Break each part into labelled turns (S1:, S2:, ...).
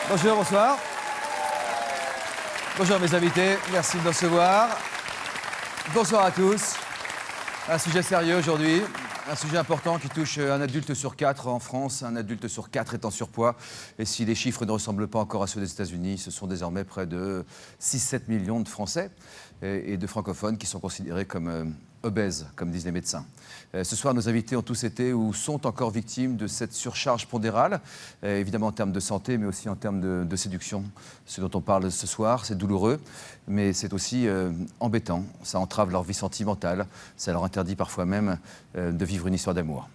S1: Bonjour, bonsoir. Bonjour mes invités, merci de nous recevoir. Bonsoir à tous. Un sujet sérieux aujourd'hui, un sujet important qui touche un adulte sur 4 en France. Un adulte sur 4 est en surpoids. Et si les chiffres ne ressemblent pas encore à ceux des États-Unis, ce sont désormais près de 6-7 millions de Français et de francophones qui sont considérés comme obèses, comme disent les médecins. Ce soir, nos invités ont tous été ou sont encore victimes de cette surcharge pondérale, évidemment en termes de santé, mais aussi en termes de séduction. Ce dont on parle ce soir, c'est douloureux, mais c'est aussi embêtant. Ça entrave leur vie sentimentale, ça leur interdit parfois même de vivre une histoire d'amour.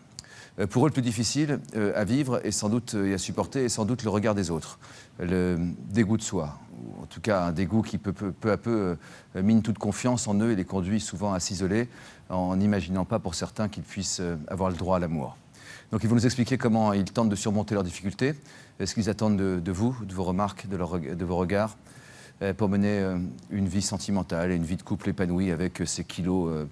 S1: Pour eux, le plus difficile à vivre et sans doute et à supporter est sans doute le regard des autres, le dégoût de soi, ou en tout cas un dégoût qui peu à peu mine toute confiance en eux et les conduit souvent à s'isoler en n'imaginant pas pour certains qu'ils puissent avoir le droit à l'amour. Donc ils vont nous expliquer comment ils tentent de surmonter leurs difficultés, ce qu'ils attendent de vous, de vos remarques, de vos regards, pour mener une vie sentimentale et une vie de couple épanouie avec ces kilos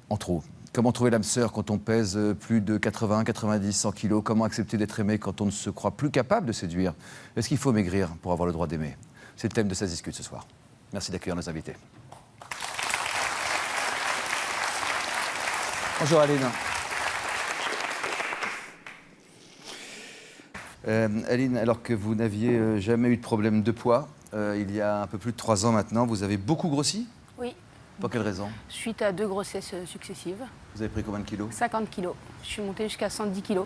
S1: en trop. Comment trouver l'âme sœur quand on pèse plus de 80, 90, 100 kilos? Comment accepter d'être aimé quand on ne se croit plus capable de séduire? Est-ce qu'il faut maigrir pour avoir le droit d'aimer? C'est le thème de Ça se discute ce soir. Merci d'accueillir nos invités. Bonjour Aline. Aline, alors que vous n'aviez jamais eu de problème de poids, il y a un peu plus de 3 ans maintenant, vous avez beaucoup grossi?
S2: Oui.
S1: Pour quelle raison?
S2: Suite à 2 grossesses successives.
S1: Vous avez pris combien de kilos?
S2: 50 kilos. Je suis montée jusqu'à 110 kilos.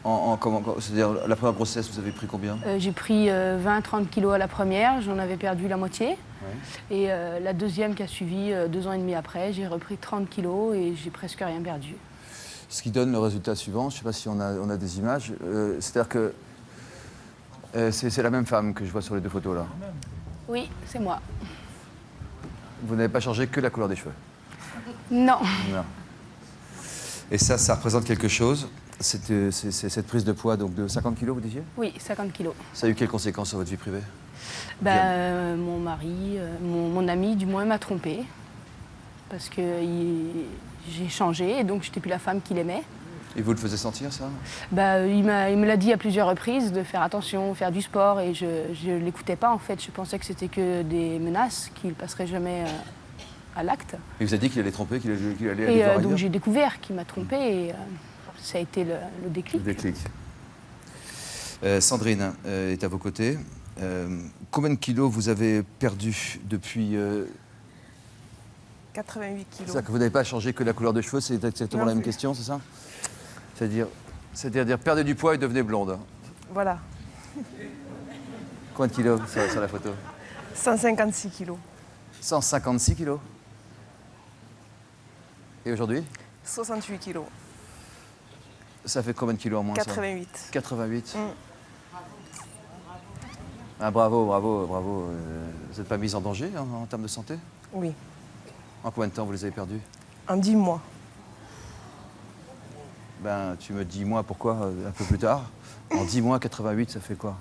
S1: C'est-à-dire, la première grossesse, vous avez pris combien?
S2: J'ai pris 20-30 kilos à la première, j'en avais perdu la moitié.
S1: Ouais.
S2: Et la deuxième qui a suivi 2 ans et demi après, j'ai repris 30 kilos et j'ai presque rien perdu.
S1: Ce qui donne le résultat suivant, je ne sais pas si on a des images, c'est-à-dire que c'est la même femme que je vois sur les 2 photos là.
S2: Oui, c'est moi.
S1: Vous n'avez pas changé que la couleur des cheveux?
S2: Non.
S1: Non. Et ça représente quelque chose, c'est cette prise de poids donc de 50 kilos, vous disiez?
S2: Oui, 50 kilos.
S1: Ça a eu quelles conséquences sur votre vie privée?
S2: Mon mari, mon ami du moins m'a trompée. Parce que j'ai changé et donc je n'étais plus la femme qu'il aimait.
S1: Et vous le faisiez sentir ça?
S2: Il me l'a dit à plusieurs reprises de faire attention, faire du sport et je ne l'écoutais pas en fait. Je pensais que c'était que des menaces, qu'il ne passerait jamais à l'acte.
S1: Il vous a dit qu'il allait tromper, qu'il allait
S2: Et
S1: voir
S2: donc
S1: ailleurs?
S2: j'ai découvert qu'il m'a trompée et ça a été le déclic.
S1: Le déclic. Sandrine est à vos côtés. Combien de kilos vous avez perdu depuis
S3: 88 kilos.
S1: C'est-à-dire que vous n'avez pas changé que la couleur des cheveux, c'est exactement la même question, c'est ça? C'est-à-dire perdez du poids et devenez blonde.
S3: Voilà.
S1: Combien de kilos sur la photo?
S3: 156 kilos.
S1: 156 kilos. Et aujourd'hui?
S3: 68 kilos.
S1: Ça fait combien de kilos en moins?
S3: 88.
S1: Ça 88. Ah, bravo. Vous n'êtes pas mise en danger en termes de santé?
S3: Oui.
S1: En combien de temps vous les avez perdus?
S3: En 10 mois.
S1: Ben, tu me dis moi pourquoi un peu plus tard. En 10 mois, 88, ça fait quoi?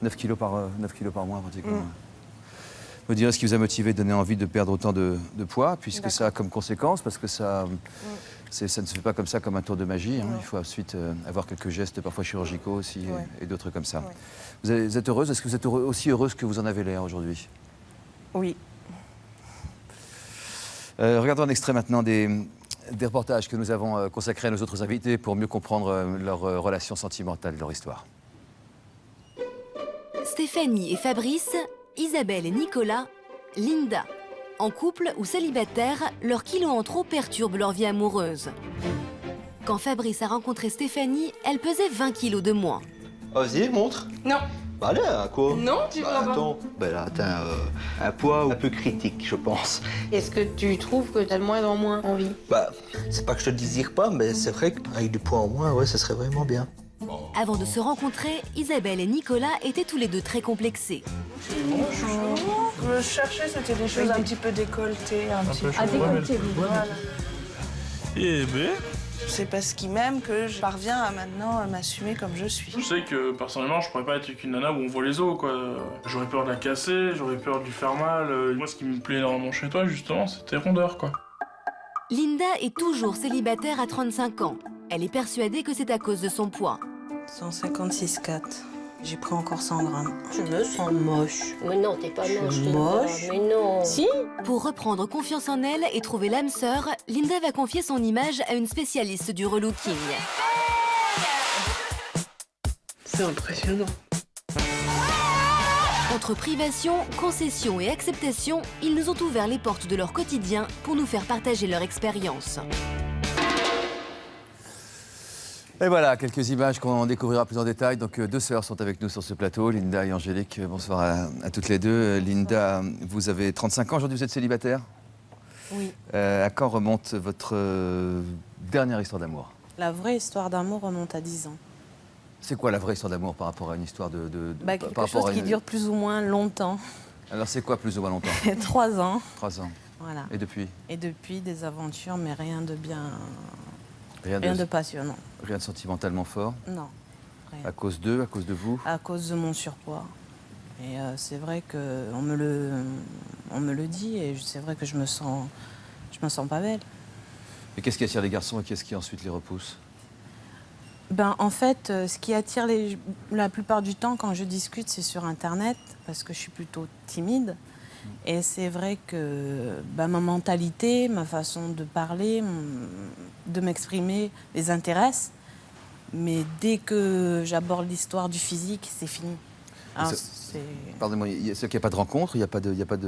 S1: 9 kilos par mois pratiquement. Vous direz ce qui vous a motivé, donner envie de perdre autant de poids, puisque ça a comme conséquence, parce que ça ne se fait pas comme ça, comme un tour de magie. Hein. Il faut ensuite avoir quelques gestes parfois chirurgicaux aussi et d'autres comme ça. Ouais. Vous êtes heureuse? Est-ce que vous êtes aussi heureuse que vous en avez l'air aujourd'hui?
S3: Oui.
S1: Regardons un extrait maintenant des reportages que nous avons consacrés à nos autres invités pour mieux comprendre leur relation sentimentale, leur histoire.
S4: Stéphanie et Fabrice, Isabelle et Nicolas, Linda. En couple ou célibataire, leurs kilos en trop perturbent leur vie amoureuse. Quand Fabrice a rencontré Stéphanie, elle pesait 20 kilos de moins.
S5: Vas-y, montre.
S6: Non.
S5: Bah allez, à quoi?
S6: Non, tu vas pas.
S5: Attends, elle a atteint un poids un peu critique, je pense.
S6: Est-ce que tu trouves que t'as de moins en moins envie?
S5: Bah, c'est pas que je te le désire pas, mais c'est vrai qu'avec du poids en moins, ouais, ça serait vraiment bien.
S4: Avant de se rencontrer, Isabelle et Nicolas étaient tous les deux très complexés.
S3: Bonjour. Je cherchais, c'était des choses un petit peu décolletées. Un petit peu
S2: décolleté,
S3: voilà.
S7: Eh ben,
S3: C'est parce qu'il m'aime que je parviens à maintenant à m'assumer comme je suis.
S7: je sais que personnellement, je pourrais pas être avec une nana où on voit les os, quoi. J'aurais peur de la casser, j'aurais peur de lui faire mal. Moi, ce qui me plaît énormément chez toi, justement, c'est tes rondeurs, quoi.
S4: Linda est toujours célibataire à 35 ans. Elle est persuadée que c'est à cause de son poids.
S3: 156,4. J'ai pris encore 100 grammes.
S6: Je me sens moche. Mais non, t'es pas moche.
S3: suis moche.
S6: Mais non. Si.
S4: Pour reprendre confiance en elle et trouver l'âme sœur, Linda va confier son image à une spécialiste du relooking.
S6: C'est impressionnant.
S4: Entre privation, concession et acceptation, ils nous ont ouvert les portes de leur quotidien pour nous faire partager leur expérience.
S1: Et voilà, quelques images qu'on découvrira plus en détail. Donc, deux sœurs sont avec nous sur ce plateau, Linda et Angélique. Bonsoir à toutes les deux. Linda, vous avez 35 ans, aujourd'hui vous êtes célibataire.
S8: Oui.
S1: À quand remonte votre dernière histoire d'amour?
S8: La vraie histoire d'amour remonte à 10 ans.
S1: C'est quoi la vraie histoire d'amour par rapport à une histoire
S8: Quelque
S1: par rapport
S8: chose
S1: à
S8: qui
S1: une-
S8: dure plus ou moins longtemps.
S1: Alors c'est quoi plus ou moins longtemps?
S8: 3 ans.
S1: 3 ans.
S8: Voilà.
S1: Et depuis?
S8: Et depuis, des aventures, mais rien de bien...
S1: Rien
S8: Rien de passionnant.
S1: rien de sentimentalement fort?
S8: Non. Rien.
S1: À cause d'eux, à cause de vous?
S8: À cause de mon surpoids. Et c'est vrai qu'on me le dit et c'est vrai que je me sens pas belle.
S1: Et qu'est-ce qui attire les garçons et qu'est-ce qui ensuite les repousse?
S8: En fait, ce qui attire la plupart du temps quand je discute, c'est sur Internet, parce que je suis plutôt timide. Et c'est vrai que ma mentalité, ma façon de parler, de m'exprimer les intéresse. Mais dès que j'aborde l'histoire du physique, c'est fini. Alors,
S1: Pardonnez-moi, c'est qu'il n'y a pas de rencontre, vous n'avez pas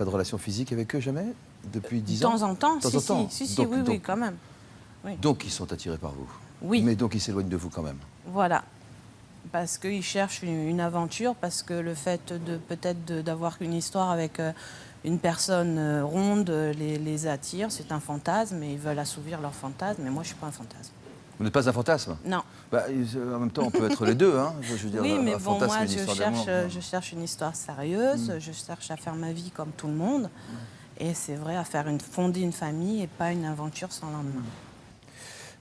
S1: de relation physique avec eux jamais? Depuis 10 ans?
S8: De temps en temps,
S1: De temps en temps.
S8: si,
S1: Donc-
S8: oui,
S1: donc-
S8: quand même.
S1: Donc ils sont attirés par vous?
S8: Oui.
S1: Mais donc ils s'éloignent de vous quand même?
S8: Voilà. Parce qu'ils cherchent une aventure, parce que le fait d'avoir une histoire avec une personne ronde les attire, c'est un fantasme et ils veulent assouvir leur fantasme, mais moi je suis pas un fantasme.
S1: Vous n'êtes pas un fantasme?
S8: Non.
S1: En même temps, on peut être les deux, hein. Je veux dire,
S8: Oui, mais
S1: un
S8: bon,
S1: fantasme
S8: moi
S1: et une histoire d'amour.
S8: je cherche une histoire sérieuse, je cherche à faire ma vie comme tout le monde, et c'est vrai, à fonder une famille et pas une aventure sans lendemain.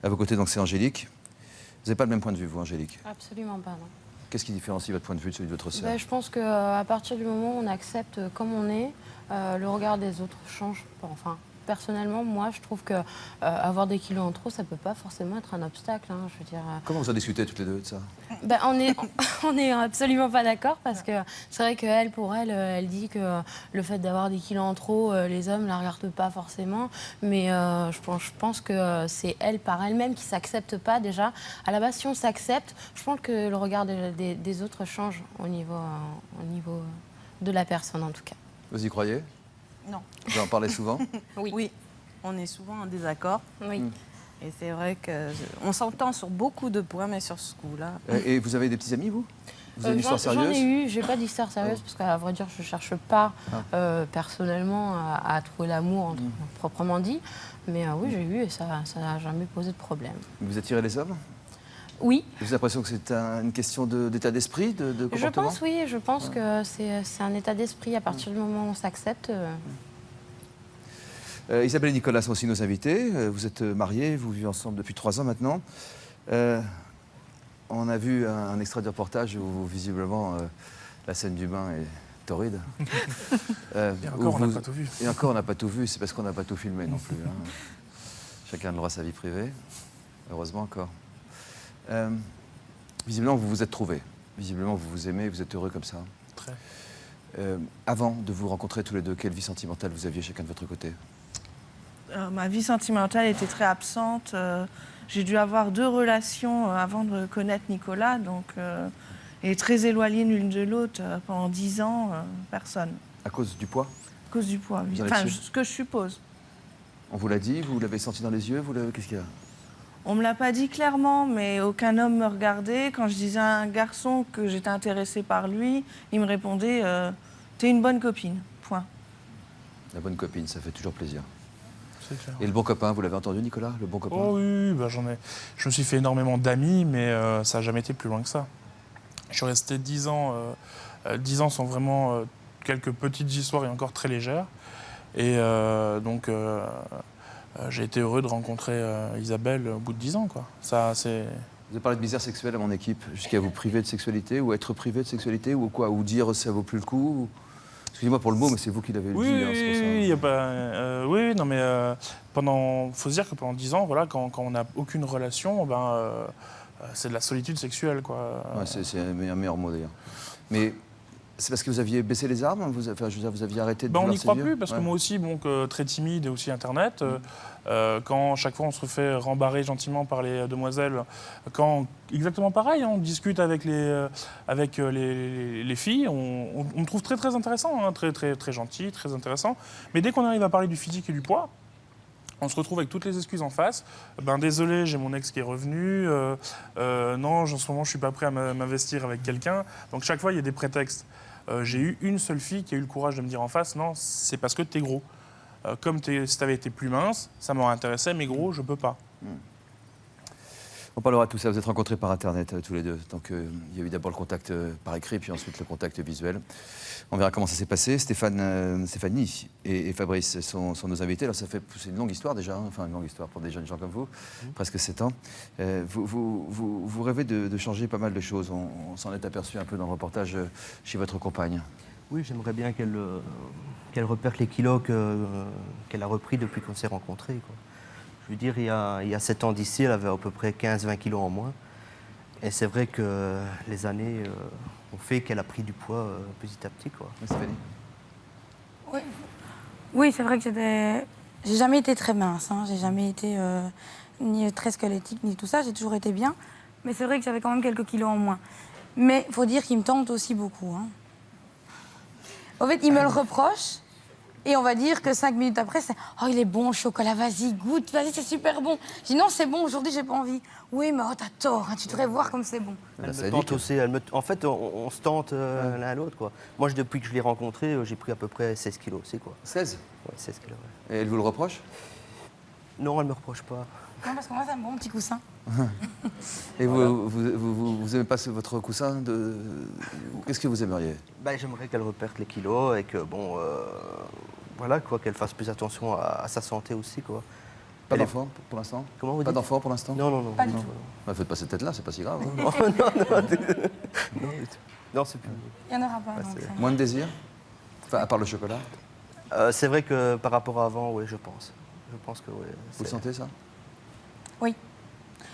S1: À vos côtés, donc, c'est Angélique. Vous n'avez pas le même point de vue, vous, Angélique?
S2: Absolument pas, non.
S1: Qu'est-ce qui différencie votre point de vue de celui de votre sœur?
S2: Je pense qu'à partir du moment où on accepte comme on est, le regard des autres change. Enfin, personnellement, moi, je trouve que avoir des kilos en trop, ça peut pas forcément être un obstacle. Je veux dire.
S1: Comment vous en discutez toutes les deux de ça?
S2: On est absolument pas d'accord parce que c'est vrai qu'elle, pour elle, elle dit que le fait d'avoir des kilos en trop, les hommes la regardent pas forcément. Mais je pense que c'est elle par elle-même qui s'accepte pas déjà. À la base, si on s'accepte, je pense que le regard des autres change au niveau de la personne en tout cas.
S1: Vous y croyez?
S8: Non.
S1: Vous en parlez souvent?
S8: Oui, on est souvent en désaccord.
S2: Oui.
S8: Et c'est vrai qu'on s'entend sur beaucoup de points, mais sur ce coup-là...
S1: Et vous avez des petits amis, vous? Vous avez une histoire sérieuse?
S2: J'en ai eu, j'ai pas d'histoire sérieuse parce qu'à vrai dire, je cherche pas personnellement à trouver l'amour proprement dit. Mais oui, j'ai eu et ça n'a jamais posé de problème.
S1: Vous attirez les hommes?
S2: Oui.
S1: Vous avez l'impression que c'est une question d'état d'esprit, de comportement?
S2: Je pense, oui, je pense que c'est un état d'esprit à partir du moment où on s'accepte.
S1: Isabelle et Nicolas sont aussi nos invités. Vous êtes mariés, vous vivez ensemble depuis 3 ans maintenant. On a vu un extrait de reportage où visiblement la scène du bain est torride.
S7: Et encore, on n'a pas tout vu.
S1: Et encore, on n'a pas tout vu, c'est parce qu'on n'a pas tout filmé non plus. Chacun a le droit à sa vie privée. Heureusement encore. Visiblement, vous vous êtes trouvés. Visiblement, vous vous aimez, vous êtes heureux comme ça.
S7: Très.
S1: Avant de vous rencontrer tous les deux, quelle vie sentimentale vous aviez chacun de votre côté?
S3: Ma vie sentimentale était très absente. J'ai dû avoir 2 relations avant de connaître Nicolas, donc et très éloignées l'une de l'autre pendant 10 ans, personne.
S1: À cause du poids?
S3: À cause du poids, oui.
S1: Vous en êtes
S3: Enfin,
S1: sûr?
S3: ce que je suppose.
S1: On vous l'a dit, vous l'avez senti dans les yeux, qu'est-ce qu'il y a?
S3: On me l'a pas dit clairement, mais aucun homme me regardait. Quand je disais à un garçon que j'étais intéressée par lui, il me répondait t'es une bonne copine, point.
S1: La bonne copine, ça fait toujours plaisir.
S7: C'est clair.
S1: Et le bon copain, vous l'avez entendu, Nicolas? Le bon copain?
S7: Oh oui, je me suis fait énormément d'amis, mais ça n'a jamais été plus loin que ça. Je suis resté 10 ans. 10 ans sont vraiment quelques petites histoires et encore très légères. Et donc, j'ai été heureux de rencontrer Isabelle au bout de 10 ans, quoi. Ça, c'est...
S1: Vous avez parlé de misère sexuelle à mon équipe, jusqu'à vous priver de sexualité, ou être privé de sexualité, ou quoi? Ou dire ça vaut plus le coup? Excusez-moi pour le mot, mais c'est vous qui l'avez
S7: Oui,
S1: dit. Hein, c'est pour ça.
S7: oui, y a pas, oui, non, mais faut se dire que pendant 10 ans, voilà, quand on n'a aucune relation, c'est de la solitude sexuelle, quoi.
S1: Ouais, c'est un meilleur mot d'ailleurs. Mais c'est parce que vous aviez baissé les armes, je veux dire, vous aviez arrêté de
S7: On
S1: vouloir
S7: n'y croit
S1: séduire
S7: plus, parce que moi aussi, très timide et aussi Internet, quand chaque fois on se fait rembarrer gentiment par les demoiselles, exactement pareil, on discute avec les filles, on me trouve très très intéressant, hein, très, très, très gentil, très intéressant. Mais dès qu'on arrive à parler du physique et du poids, on se retrouve avec toutes les excuses en face. Désolé, j'ai mon ex qui est revenu. Non, en ce moment, je ne suis pas prêt à m'investir avec quelqu'un. Donc chaque fois, il y a des prétextes. J'ai eu une seule fille qui a eu le courage de me dire en face, non, c'est parce que t'es gros. Comme si t'avais été plus mince, ça m'aurait intéressé, mais gros, je peux pas.
S1: On parlera de tout ça. Vous êtes rencontrés par Internet tous les deux. Donc il y a eu d'abord le contact par écrit, puis ensuite le contact visuel. On verra comment ça s'est passé. Stéphanie et Fabrice sont nos invités. Alors c'est une longue histoire déjà, hein. Enfin une longue histoire pour des jeunes gens comme vous, presque 7 ans. Vous rêvez de changer pas mal de choses. On s'en est aperçu un peu dans le reportage chez votre compagne.
S5: Oui, j'aimerais bien qu'elle repère les kilos qu'elle a repris depuis qu'on s'est rencontrés, quoi. Je veux dire, il y a 7 ans d'ici, elle avait à peu près 15-20 kilos en moins. Et c'est vrai que les années ont fait qu'elle a pris du poids petit à petit, quoi.
S1: Stéphanie ?
S9: Oui, c'est vrai que j'ai jamais été très mince, hein. J'ai jamais été ni très squelettique, ni tout ça. J'ai toujours été bien. Mais c'est vrai que j'avais quand même quelques kilos en moins. Mais il faut dire qu'il me tente aussi beaucoup, hein. En fait, il me le reproche. Et on va dire que 5 minutes après, c'est « Oh, il est bon, le chocolat, vas-y, goûte, vas-y, c'est super bon. » Je dis « Non, c'est bon, aujourd'hui, j'ai pas envie. » « Oui, mais oh, t'as tort, hein, tu devrais voir comme c'est bon. »
S5: Elle me tente aussi. En fait, on se tente l'un à l'autre, quoi. Moi, depuis que je l'ai rencontrée, j'ai pris à peu près 16 kilos aussi, quoi.
S1: 16 ?
S5: Ouais, 16 kilos, ouais.
S1: Et elle vous le reproche ?
S5: Non, elle me reproche pas.
S9: Non, parce que moi, c'est un bon petit coussin.
S1: Et vous aimez pas votre coussin de... Qu'est-ce que vous aimeriez ?
S5: J'aimerais qu'elle repère les kilos et que, voilà, quoi, qu'elle fasse plus attention à sa santé aussi, quoi.
S1: Pas d'enfant pour l'instant ?
S5: Comment vous dites ?
S1: Pas d'enfant pour l'instant ?
S5: Non.
S9: Pas du tout.
S1: Faites pas cette tête-là, c'est pas si grave. Hein.
S5: Non, c'est plus...
S9: Il n'y en aura pas. Donc,
S1: Moins de désir ? Enfin, à part le chocolat ?
S5: c'est vrai que par rapport à avant, oui, je pense. Je pense que oui.
S1: Vous le sentez, ça ?
S9: oui.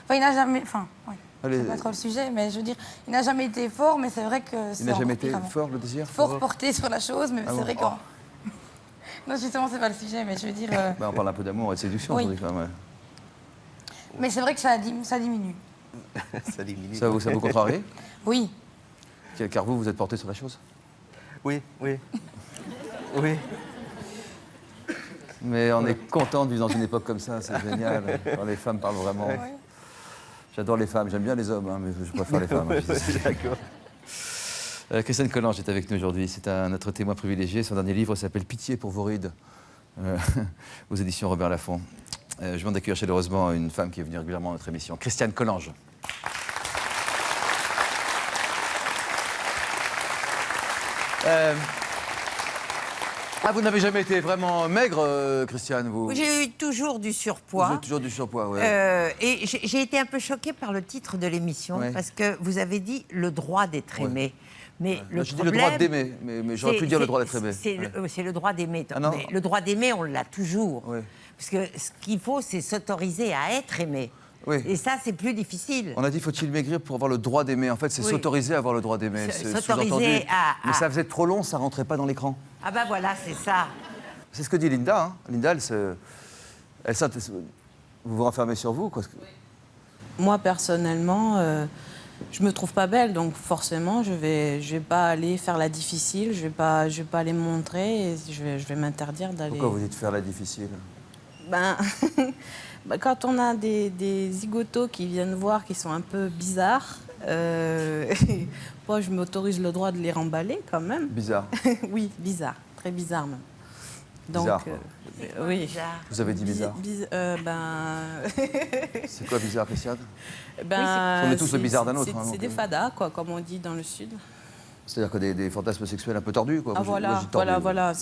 S9: Enfin, il n'a jamais... Enfin, oui.
S1: Allez.
S9: C'est pas trop le sujet, mais je veux dire, il n'a jamais été fort, mais c'est vrai que...
S1: Il n'a jamais été fort, le désir ?
S9: Fort porté sur la chose, mais
S1: Ah
S9: c'est
S1: bon
S9: vrai que... Non, justement, c'est pas le sujet, mais je veux dire...
S1: On parle un peu d'amour et de séduction,
S9: Oui.
S1: aujourd'hui, quand même. Ouais.
S9: Mais c'est vrai que ça diminue.
S5: Ça diminue.
S1: Ça vous contrarie ?
S9: Oui.
S1: Car vous êtes porté sur la chose ?
S5: Oui.
S1: Mais on est content de vivre dans une époque comme ça, c'est génial. Quand les femmes parlent vraiment.
S9: Oui.
S1: J'adore les femmes, j'aime bien les hommes, hein, mais je préfère les femmes.
S5: D'accord.
S1: Christiane Collange est avec nous aujourd'hui. C'est notre témoin privilégié. Son dernier livre s'appelle Pitié pour vos rides, aux éditions Robert Laffont. Je viens d'accueillir chaleureusement une femme qui est venue régulièrement à notre émission, Christiane Collange. Vous n'avez jamais été vraiment maigre, Christiane, vous ?
S10: J'ai eu toujours du surpoids.
S1: Vous avez toujours du surpoids, oui.
S10: Et j'ai été un peu choquée par le titre de l'émission,
S1: Ouais.
S10: parce que vous avez dit le droit d'être aimé. Mais le
S1: J'ai dit
S10: problème,
S1: le droit d'aimer, mais j'aurais pu dire le droit d'être aimé.
S10: C'est le droit d'aimer.
S1: Ah non.
S10: Mais le droit d'aimer, on l'a toujours.
S1: Oui.
S10: Parce que ce qu'il faut, c'est s'autoriser à être aimé.
S1: Oui.
S10: Et ça, c'est plus difficile.
S1: On a dit faut-il maigrir pour avoir le droit d'aimer. En fait, c'est
S10: Oui.
S1: s'autoriser à avoir le droit d'aimer.
S10: Se-
S1: C'est
S10: s'autoriser
S1: sous-entendu.
S10: à-
S1: Mais ça faisait trop long, ça rentrait pas dans l'écran.
S10: Ah bah voilà, c'est ça.
S1: C'est ce que dit Linda. Hein. Linda, vous vous renfermez sur vous, quoi.
S8: Moi, personnellement, je me trouve pas belle, donc forcément, je vais pas aller faire la difficile, je vais pas aller me montrer, et je vais m'interdire d'aller...
S1: Pourquoi vous dites faire la difficile?
S8: Quand on a des zigotos qui viennent voir, qui sont un peu bizarres, moi, je m'autorise le droit de les remballer quand même.
S1: Bizarre.
S8: Oui, bizarre, très bizarre même. Donc,
S1: Bizarre, quoi.
S8: oui.
S1: Vous avez dit bizarre. C'est quoi bizarre, Christiane? On est tous le bizarre d'un autre. Hein,
S8: c'est des fadas, quoi, comme on dit dans le Sud.
S1: C'est-à-dire que des fantasmes sexuels un peu tordus, quoi.
S8: Ah,
S1: Moi,
S8: voilà,
S1: j'ai tordu,
S8: voilà.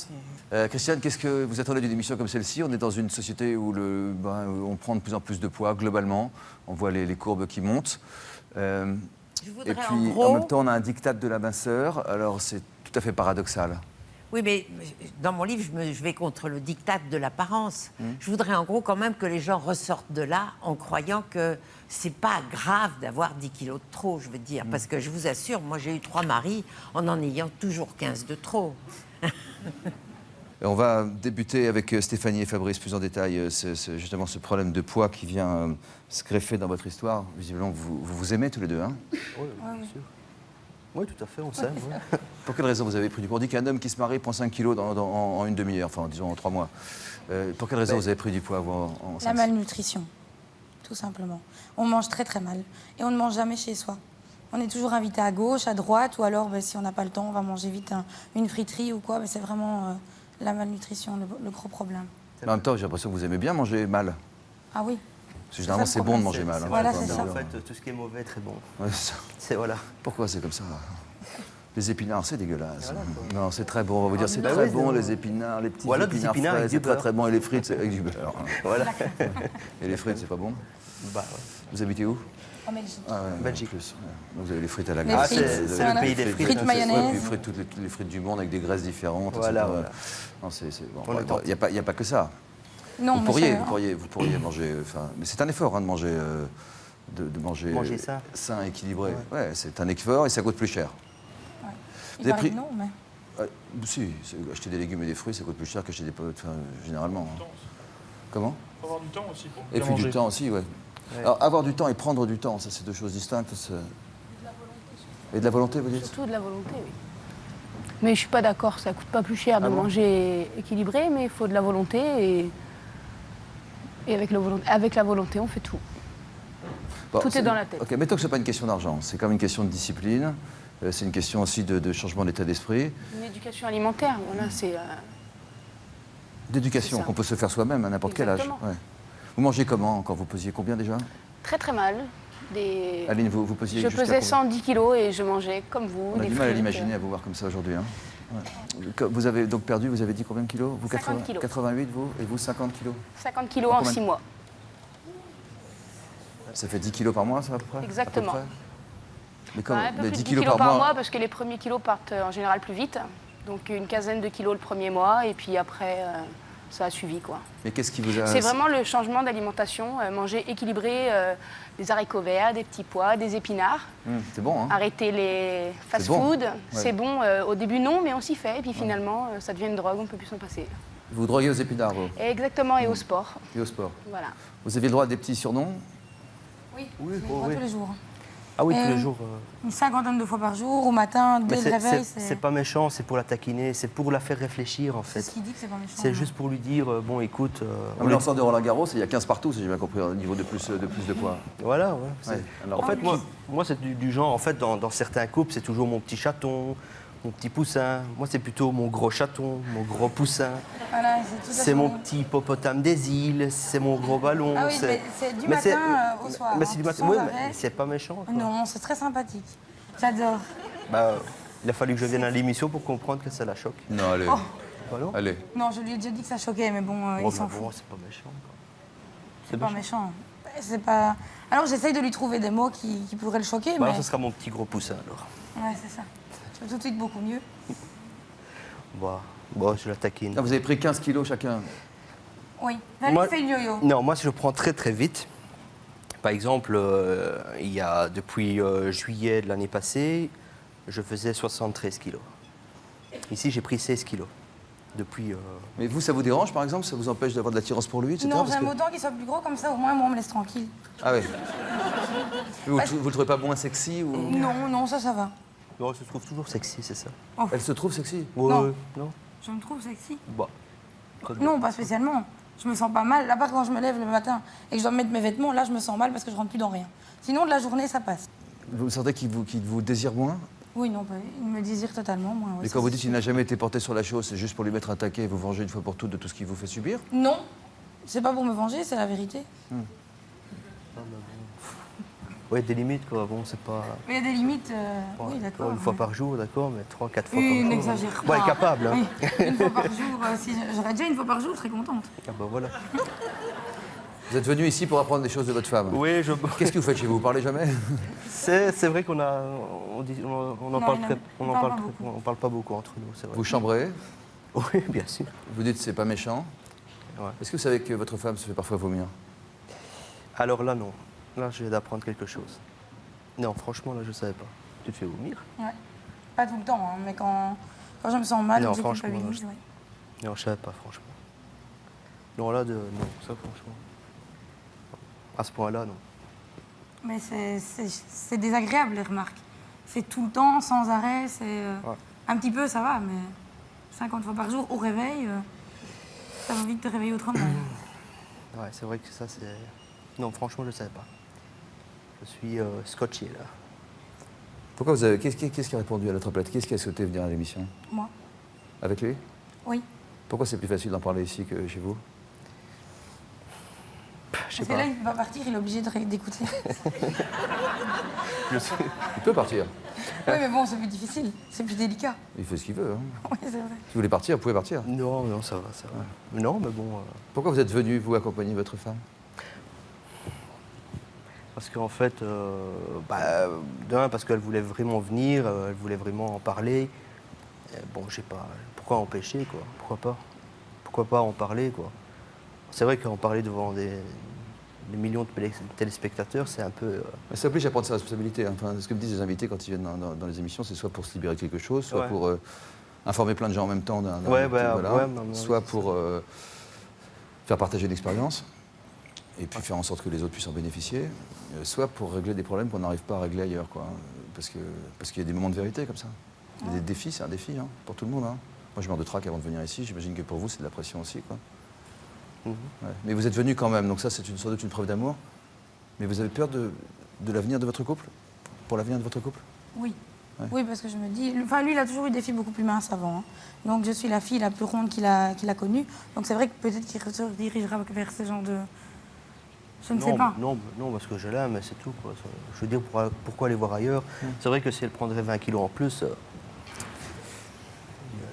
S1: Christiane, qu'est-ce que vous attendez d'une émission comme celle-ci? On est dans une société où on prend de plus en plus de poids globalement. On voit les courbes qui montent. Et puis, en même temps, on a un diktat de la minceur. Alors, c'est tout à fait paradoxal.
S10: Oui, mais dans mon livre, je vais contre le diktat de l'apparence. Je voudrais en gros quand même que les gens ressortent de là en croyant que c'est pas grave d'avoir 10 kilos de trop, je veux dire. Parce que je vous assure, moi j'ai eu 3 maris en ayant toujours 15 de trop.
S1: On va débuter avec Stéphanie et Fabrice plus en détail, justement ce problème de poids qui vient se greffer dans votre histoire. Visiblement, vous aimez tous les deux, hein?
S5: Oui, bien sûr. Oui, tout à fait, on s'aime. Ouais.
S1: Pour quelle raison vous avez pris du poids? On dit qu'un homme qui se marie prend 5 kilos en une demi-heure, enfin disons en 3 mois. Pour quelle raison vous avez pris du poids en
S9: La malnutrition, tout simplement. On mange très très mal et on ne mange jamais chez soi. On est toujours invité à gauche, à droite, ou alors si on n'a pas le temps, on va manger vite une friterie ou quoi. Mais c'est vraiment la malnutrition, le gros problème.
S1: Mais en même temps, j'ai l'impression que vous aimez bien manger mal.
S9: Ah oui.
S1: Parce que généralement, c'est bon de manger mal. Hein,
S9: voilà, c'est ça.
S5: En fait, tout ce qui est mauvais est très bon.
S1: Ouais,
S5: c'est voilà.
S1: Pourquoi c'est comme ça? Les épinards, c'est dégueulasse. Voilà, non, c'est très bon. On va vous dire, c'est
S5: bah
S1: très
S5: oui,
S1: bon, les épinards, les petits
S5: voilà,
S1: épinards
S5: frais,
S1: frais, c'est très très bon. Et les frites, c'est avec du beurre.
S5: Voilà.
S1: Et les frites, c'est pas bon?
S5: Bah, ouais.
S1: Vous habitez où?
S9: En Belgique.
S1: Ah ouais,
S5: Belgique.
S1: Plus. Ouais. Vous avez les frites à la
S9: Les
S1: graisse.
S9: frites,
S5: c'est le pays des frites.
S9: Frites mayonnaise.
S1: Ouais, puis toutes les frites du monde avec des graisses différentes.
S5: Voilà,
S1: etc.
S5: voilà.
S1: Non, il n'y a pas que ça.
S9: Non,
S1: Vous pourriez manger. Mais c'est un effort hein, de manger.
S5: Manger ça.
S1: Sain, équilibré. Ouais, c'est un effort et ça coûte plus cher.
S9: Ouais.
S1: Vous avez pris...
S9: Non, mais...
S1: Si, acheter des légumes et des fruits, ça coûte plus cher qu'acheter des potes, généralement. Hein. Comment?
S7: Il faut avoir du temps aussi pour
S1: Et puis du temps aussi, ouais. Alors, avoir du temps et prendre du temps, ça c'est deux choses distinctes. Et de la volonté, vous dites?
S2: Surtout de la volonté, oui. Mais je ne suis pas d'accord, ça ne coûte pas plus cher de manger équilibré, mais il faut de la volonté et avec la volonté, on fait tout.
S1: Bon,
S2: tout est dans la tête.
S1: Ok, mettons que ce n'est pas une question d'argent, c'est quand même une question de discipline, c'est une question aussi de changement d'état d'esprit.
S2: Une éducation alimentaire, voilà, c'est...
S1: D'éducation qu'on peut se faire soi-même à n'importe quel âge. Ouais. Vous mangez comment quand vous pesiez combien déjà?
S2: Très très mal.
S1: Aline, vous pesiez
S2: je pesais 110 kilos et je mangeais comme vous.
S1: On a du mal à l'imaginer à vous voir comme ça aujourd'hui. Hein. Ouais. Vous avez donc perdu, vous avez dit combien de kilos? Vous
S2: 50 kilos.
S1: 88 vous? Et vous 50 kilos?
S2: 50 kilos en 6 mois.
S1: Ça fait 10 kilos par mois, ça à peu près?
S2: Exactement.
S1: À peu près. Mais comme,
S2: un peu plus de 10 kilos par mois parce que les premiers kilos partent en général plus vite. Donc une quinzaine de kilos le premier mois et puis après ça a suivi quoi.
S1: Mais qu'est-ce qui vous a...
S2: C'est vraiment le changement d'alimentation, manger équilibré, des haricots verts, des petits pois, des épinards.
S1: C'est bon hein.
S2: Arrêter les fast-food, c'est bon. Au début non mais on s'y fait et puis finalement ça devient une drogue, on ne peut plus s'en passer.
S1: Vous vous droguez aux épinards vous?
S2: Exactement et au sport.
S1: Et au sport.
S2: Voilà.
S1: Vous avez le droit à des petits surnoms?
S9: Oui, tous les jours.
S5: Ah oui, tous les jours.
S9: Une cinquantaine de fois par jour, au matin, dès le réveil.
S5: C'est pas méchant, c'est pour la taquiner, c'est pour la faire réfléchir en fait.
S9: C'est ce qu'il dit que c'est pas méchant.
S5: C'est juste pour lui dire, bon écoute...
S1: on est ensemble de Roland-Garros, il y a 15 partout, si j'ai bien compris, au niveau de plus de poids.
S5: Voilà, ouais.
S1: Alors,
S5: en fait, moi c'est du genre, en fait, dans certains couples, c'est toujours mon petit chaton, mon petit poussin. Moi, c'est plutôt mon gros chaton, mon gros poussin.
S9: Voilà,
S5: c'est mon petit hippopotame des îles, c'est mon gros ballon.
S9: Ah oui, c'est du matin au soir.
S5: Mais c'est du matin, oui, mais c'est pas méchant. Quoi.
S9: Non, c'est très sympathique. J'adore.
S5: Bah, il a fallu que je vienne à l'émission pour comprendre que ça la choque.
S1: Non, allez.
S9: Oh.
S5: Voilà.
S1: Allez.
S9: Non, je lui ai déjà dit que ça choquait, mais bon, il s'en fout.
S5: C'est pas méchant.
S9: C'est pas méchant. C'est pas... Alors, j'essaye de lui trouver des mots qui pourraient le choquer,
S5: bah,
S9: mais...
S5: Alors, ce sera mon petit gros poussin, alors.
S9: Ouais, c'est ça. Je vais tout de suite beaucoup mieux.
S5: Bon, je la taquine.
S1: Ah, vous avez pris 15 kilos chacun?
S9: Oui. Valérie fait le yo-yo.
S5: Non, moi, je prends très très vite. Par exemple, il y a depuis juillet de l'année passée, je faisais 73 kilos. Ici, j'ai pris 16 kilos. Depuis.
S1: Mais vous, ça vous dérange, par exemple? Ça vous empêche d'avoir de l'attirance pour lui, etc.
S9: Non, j'aime autant qu'il soit plus gros, comme ça, au moins, moi, on me laisse tranquille.
S1: Ah oui. Vous le trouvez pas moins sexy ou...
S9: Non, ça va.
S5: Non, elle se trouve toujours sexy, c'est ça.
S9: Oh.
S1: Elle se trouve sexy?
S5: Ouais,
S9: non. Je me trouve sexy.
S5: Bah.
S9: Non, pas spécialement. Je me sens pas mal. À part quand je me lève le matin et que je dois mettre mes vêtements, là, je me sens mal parce que je rentre plus dans rien. Sinon, de la journée, ça passe.
S1: Vous sentez qu'il vous désire moins?
S9: Oui, non, il me désire totalement, moi.
S1: Et quand vous dites qu'il n'a jamais été porté sur la chose, c'est juste pour lui mettre un taquet et vous venger une fois pour toutes de tout ce qu'il vous fait subir?
S9: Non. C'est pas pour me venger, c'est la vérité.
S5: Oui, des limites, quoi. Bon, c'est pas...
S9: Mais il y a des limites, oui, d'accord.
S5: Une fois par jour, d'accord, mais 3-4 fois par jour.
S9: Oui, n'exagère pas.
S5: Ouais, elle est capable, hein.
S9: Oui. Une fois par jour, si j'aurais déjà une fois par jour, je serais contente.
S5: Ah bah voilà.
S1: Vous êtes venu ici pour apprendre des choses de votre femme?
S5: Oui,
S1: Qu'est-ce que vous faites chez vous? Vous parlez jamais?
S5: C'est vrai qu'on en parle pas beaucoup entre nous, c'est vrai.
S1: Vous chambrez?
S5: Oui, bien sûr.
S1: Vous dites c'est pas méchant.
S5: Ouais.
S1: Est-ce que vous savez que votre femme se fait parfois vomir?
S5: Alors là, non. Là, je viens d'apprendre quelque chose. Non, franchement, là, je ne savais pas. Tu te fais vomir?
S9: Ouais. Pas tout le temps, hein, mais quand je me sens mal,
S5: Non,
S9: je
S5: franchement,
S9: culpabilise, ouais.
S5: Non, je ne savais pas, franchement. Non, là, non, ça, franchement. À ce point-là, non.
S9: Mais c'est désagréable, les remarques. C'est tout le temps, sans arrêt, c'est...
S5: Ouais.
S9: Un petit peu, ça va, mais 50 fois par jour, au réveil, ça va vite te réveiller autrement.
S5: Ouais, c'est vrai que ça, c'est... Non, franchement, je ne savais pas. Je suis scotché, là.
S1: Pourquoi vous avez... Qu'est-ce qui a répondu à notre appel? Qu'est-ce qui a souhaité venir à l'émission?
S9: Moi?
S1: Avec lui?
S9: Oui.
S1: Pourquoi c'est plus facile d'en parler ici que chez vous?
S5: Je sais
S9: Parce que
S5: pas.
S9: là, il va partir, il est obligé d'écouter.
S1: Il peut partir.
S9: Oui, mais bon, c'est plus difficile, c'est plus délicat.
S1: Il fait ce qu'il veut. Hein.
S9: Oui, c'est vrai.
S1: Si vous voulez partir, vous pouvez partir.
S5: Non, non, ça va, ça va. Non, mais bon...
S1: Pourquoi vous êtes venu, vous, accompagner votre femme?
S5: Parce qu'en fait, d'un, parce qu'elle voulait vraiment venir, elle voulait vraiment en parler. Et bon, je sais pas, pourquoi empêcher, quoi? Pourquoi pas? Pourquoi pas en parler, quoi? C'est vrai qu'en parler devant des millions de téléspectateurs, c'est un peu...
S1: Mais ça oblige à prendre ses responsabilités. Hein. Enfin, ce que me disent les invités quand ils viennent dans les émissions, c'est soit pour se libérer de quelque chose, soit
S5: Ouais.
S1: pour informer plein de gens en même temps,
S5: Ouais,
S1: soit pour faire partager l'expérience, et puis faire en sorte que les autres puissent en bénéficier, soit pour régler des problèmes qu'on n'arrive pas à régler ailleurs, quoi. Parce qu'il y a des moments de vérité comme ça. Il y a des défis, c'est un défi hein, pour tout le monde. Hein. Moi, je meurs de trac avant de venir ici. J'imagine que pour vous, c'est de la pression aussi, quoi. Ouais. Mais vous êtes venu quand même, donc ça, c'est sans doute une preuve d'amour. Mais vous avez peur de l'avenir de votre couple? Pour l'avenir de votre couple?
S9: Oui.
S1: Ouais.
S9: Oui, parce que je me dis... Enfin, lui, il a toujours eu des filles beaucoup plus minces avant. Hein. Donc, je suis la fille la plus ronde qu'il a connue. Donc, c'est vrai que peut-être qu'il se dirigera vers ce genre de... Je ne sais pas.
S5: Non, parce que je l'aime, c'est tout, quoi. Je veux dire, pourquoi aller voir ailleurs? C'est vrai que si elle prendrait 20 kilos en plus,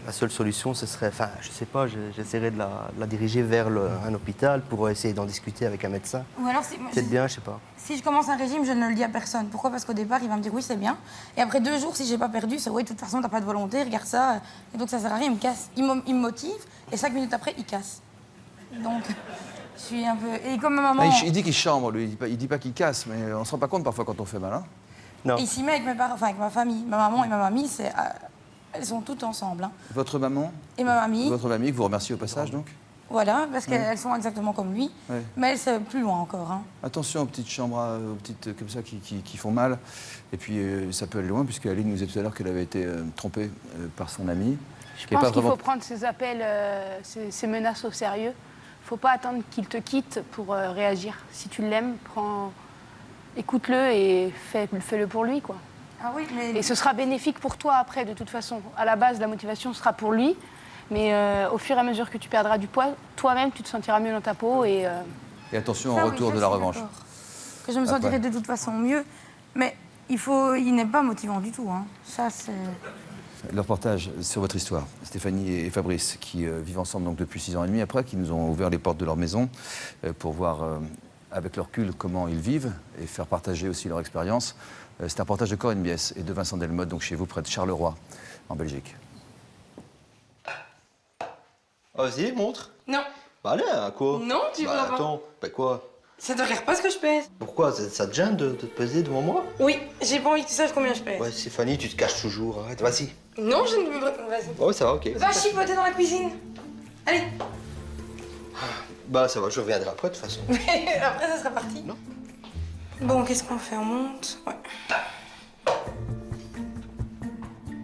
S5: la seule solution, ce serait... Enfin, je sais pas, j'essaierais de la diriger vers un hôpital pour essayer d'en discuter avec un médecin.
S9: Ou alors,
S5: Peut-être bien, je sais pas.
S9: Si je commence un régime, je ne le dis à personne. Pourquoi? Parce qu'au départ, il va me dire oui, c'est bien. Et après 2 jours, si j'ai pas perdu, c'est oui, de toute façon, t'as pas de volonté, regarde ça. Et donc, ça sert à rien, il me casse. Il me motive, et 5 minutes après, il casse. Donc, je suis un peu... Et comme ma maman...
S1: Ah, il dit qu'il chambre, lui. Il dit pas qu'il casse, mais on se rend pas compte parfois quand on fait mal. Hein.
S5: Non.
S9: Et il s'y met avec mes parents, enfin avec ma famille. Ma maman et ma mamie, elles sont toutes ensemble. Hein.
S1: Votre maman?
S9: Et ma mamie.
S1: Votre mamie, que vous remerciez au passage, donc?
S9: Voilà, parce qu'elles sont exactement comme lui.
S1: Ouais.
S9: Mais elles, c'est plus loin encore. Hein.
S1: Attention aux petites chambres, aux petites comme ça qui font mal. Et puis ça peut aller loin, puisque Aline nous disait tout à l'heure qu'elle avait été trompée par son ami.
S11: Je pense qu'il faut prendre ces appels, ces menaces au sérieux. Il ne faut pas attendre qu'il te quitte pour réagir. Si tu l'aimes, écoute-le et fais-le pour lui, quoi.
S9: Ah oui, mais...
S11: Et ce sera bénéfique pour toi après, de toute façon. À la base, la motivation sera pour lui. Mais au fur et à mesure que tu perdras du poids, toi-même, tu te sentiras mieux dans ta peau. Et
S1: attention
S9: ça,
S1: au retour
S9: oui,
S1: de la revanche.
S9: Que je me sentirai de toute façon mieux. Mais il n'est pas motivant du tout. Hein. Ça, c'est...
S1: Le reportage sur votre histoire, Stéphanie et Fabrice, qui vivent ensemble donc, depuis 6 ans et demi après, qui nous ont ouvert les portes de leur maison pour voir avec leur recul comment ils vivent et faire partager aussi leur expérience. C'est un reportage de Corinne Bies et de Vincent Delmotte, donc chez vous, près de Charleroi, en Belgique.
S5: Ah, vas-y, montre.
S12: Non.
S5: Bah allez, à quoi?
S12: Non, tu vois pas.
S5: Attends, bah quoi?
S12: Ça te regarde pas ce que je pèse.
S5: Pourquoi? Ça te gêne de te peser devant moi?
S12: Oui, j'ai pas envie que tu saches combien je pèse.
S5: Ouais, Stéphanie, tu te caches toujours, arrête, vas-y.
S12: Non, je ne veux pas. Vas-y.
S5: Ouais, ça va, ok.
S12: Va chipoter dans la cuisine. Allez.
S5: Bah ça va, je reviendrai après de toute façon.
S12: Après, ça sera parti.
S5: Non.
S12: Bon, qu'est-ce qu'on fait? On monte. Ouais.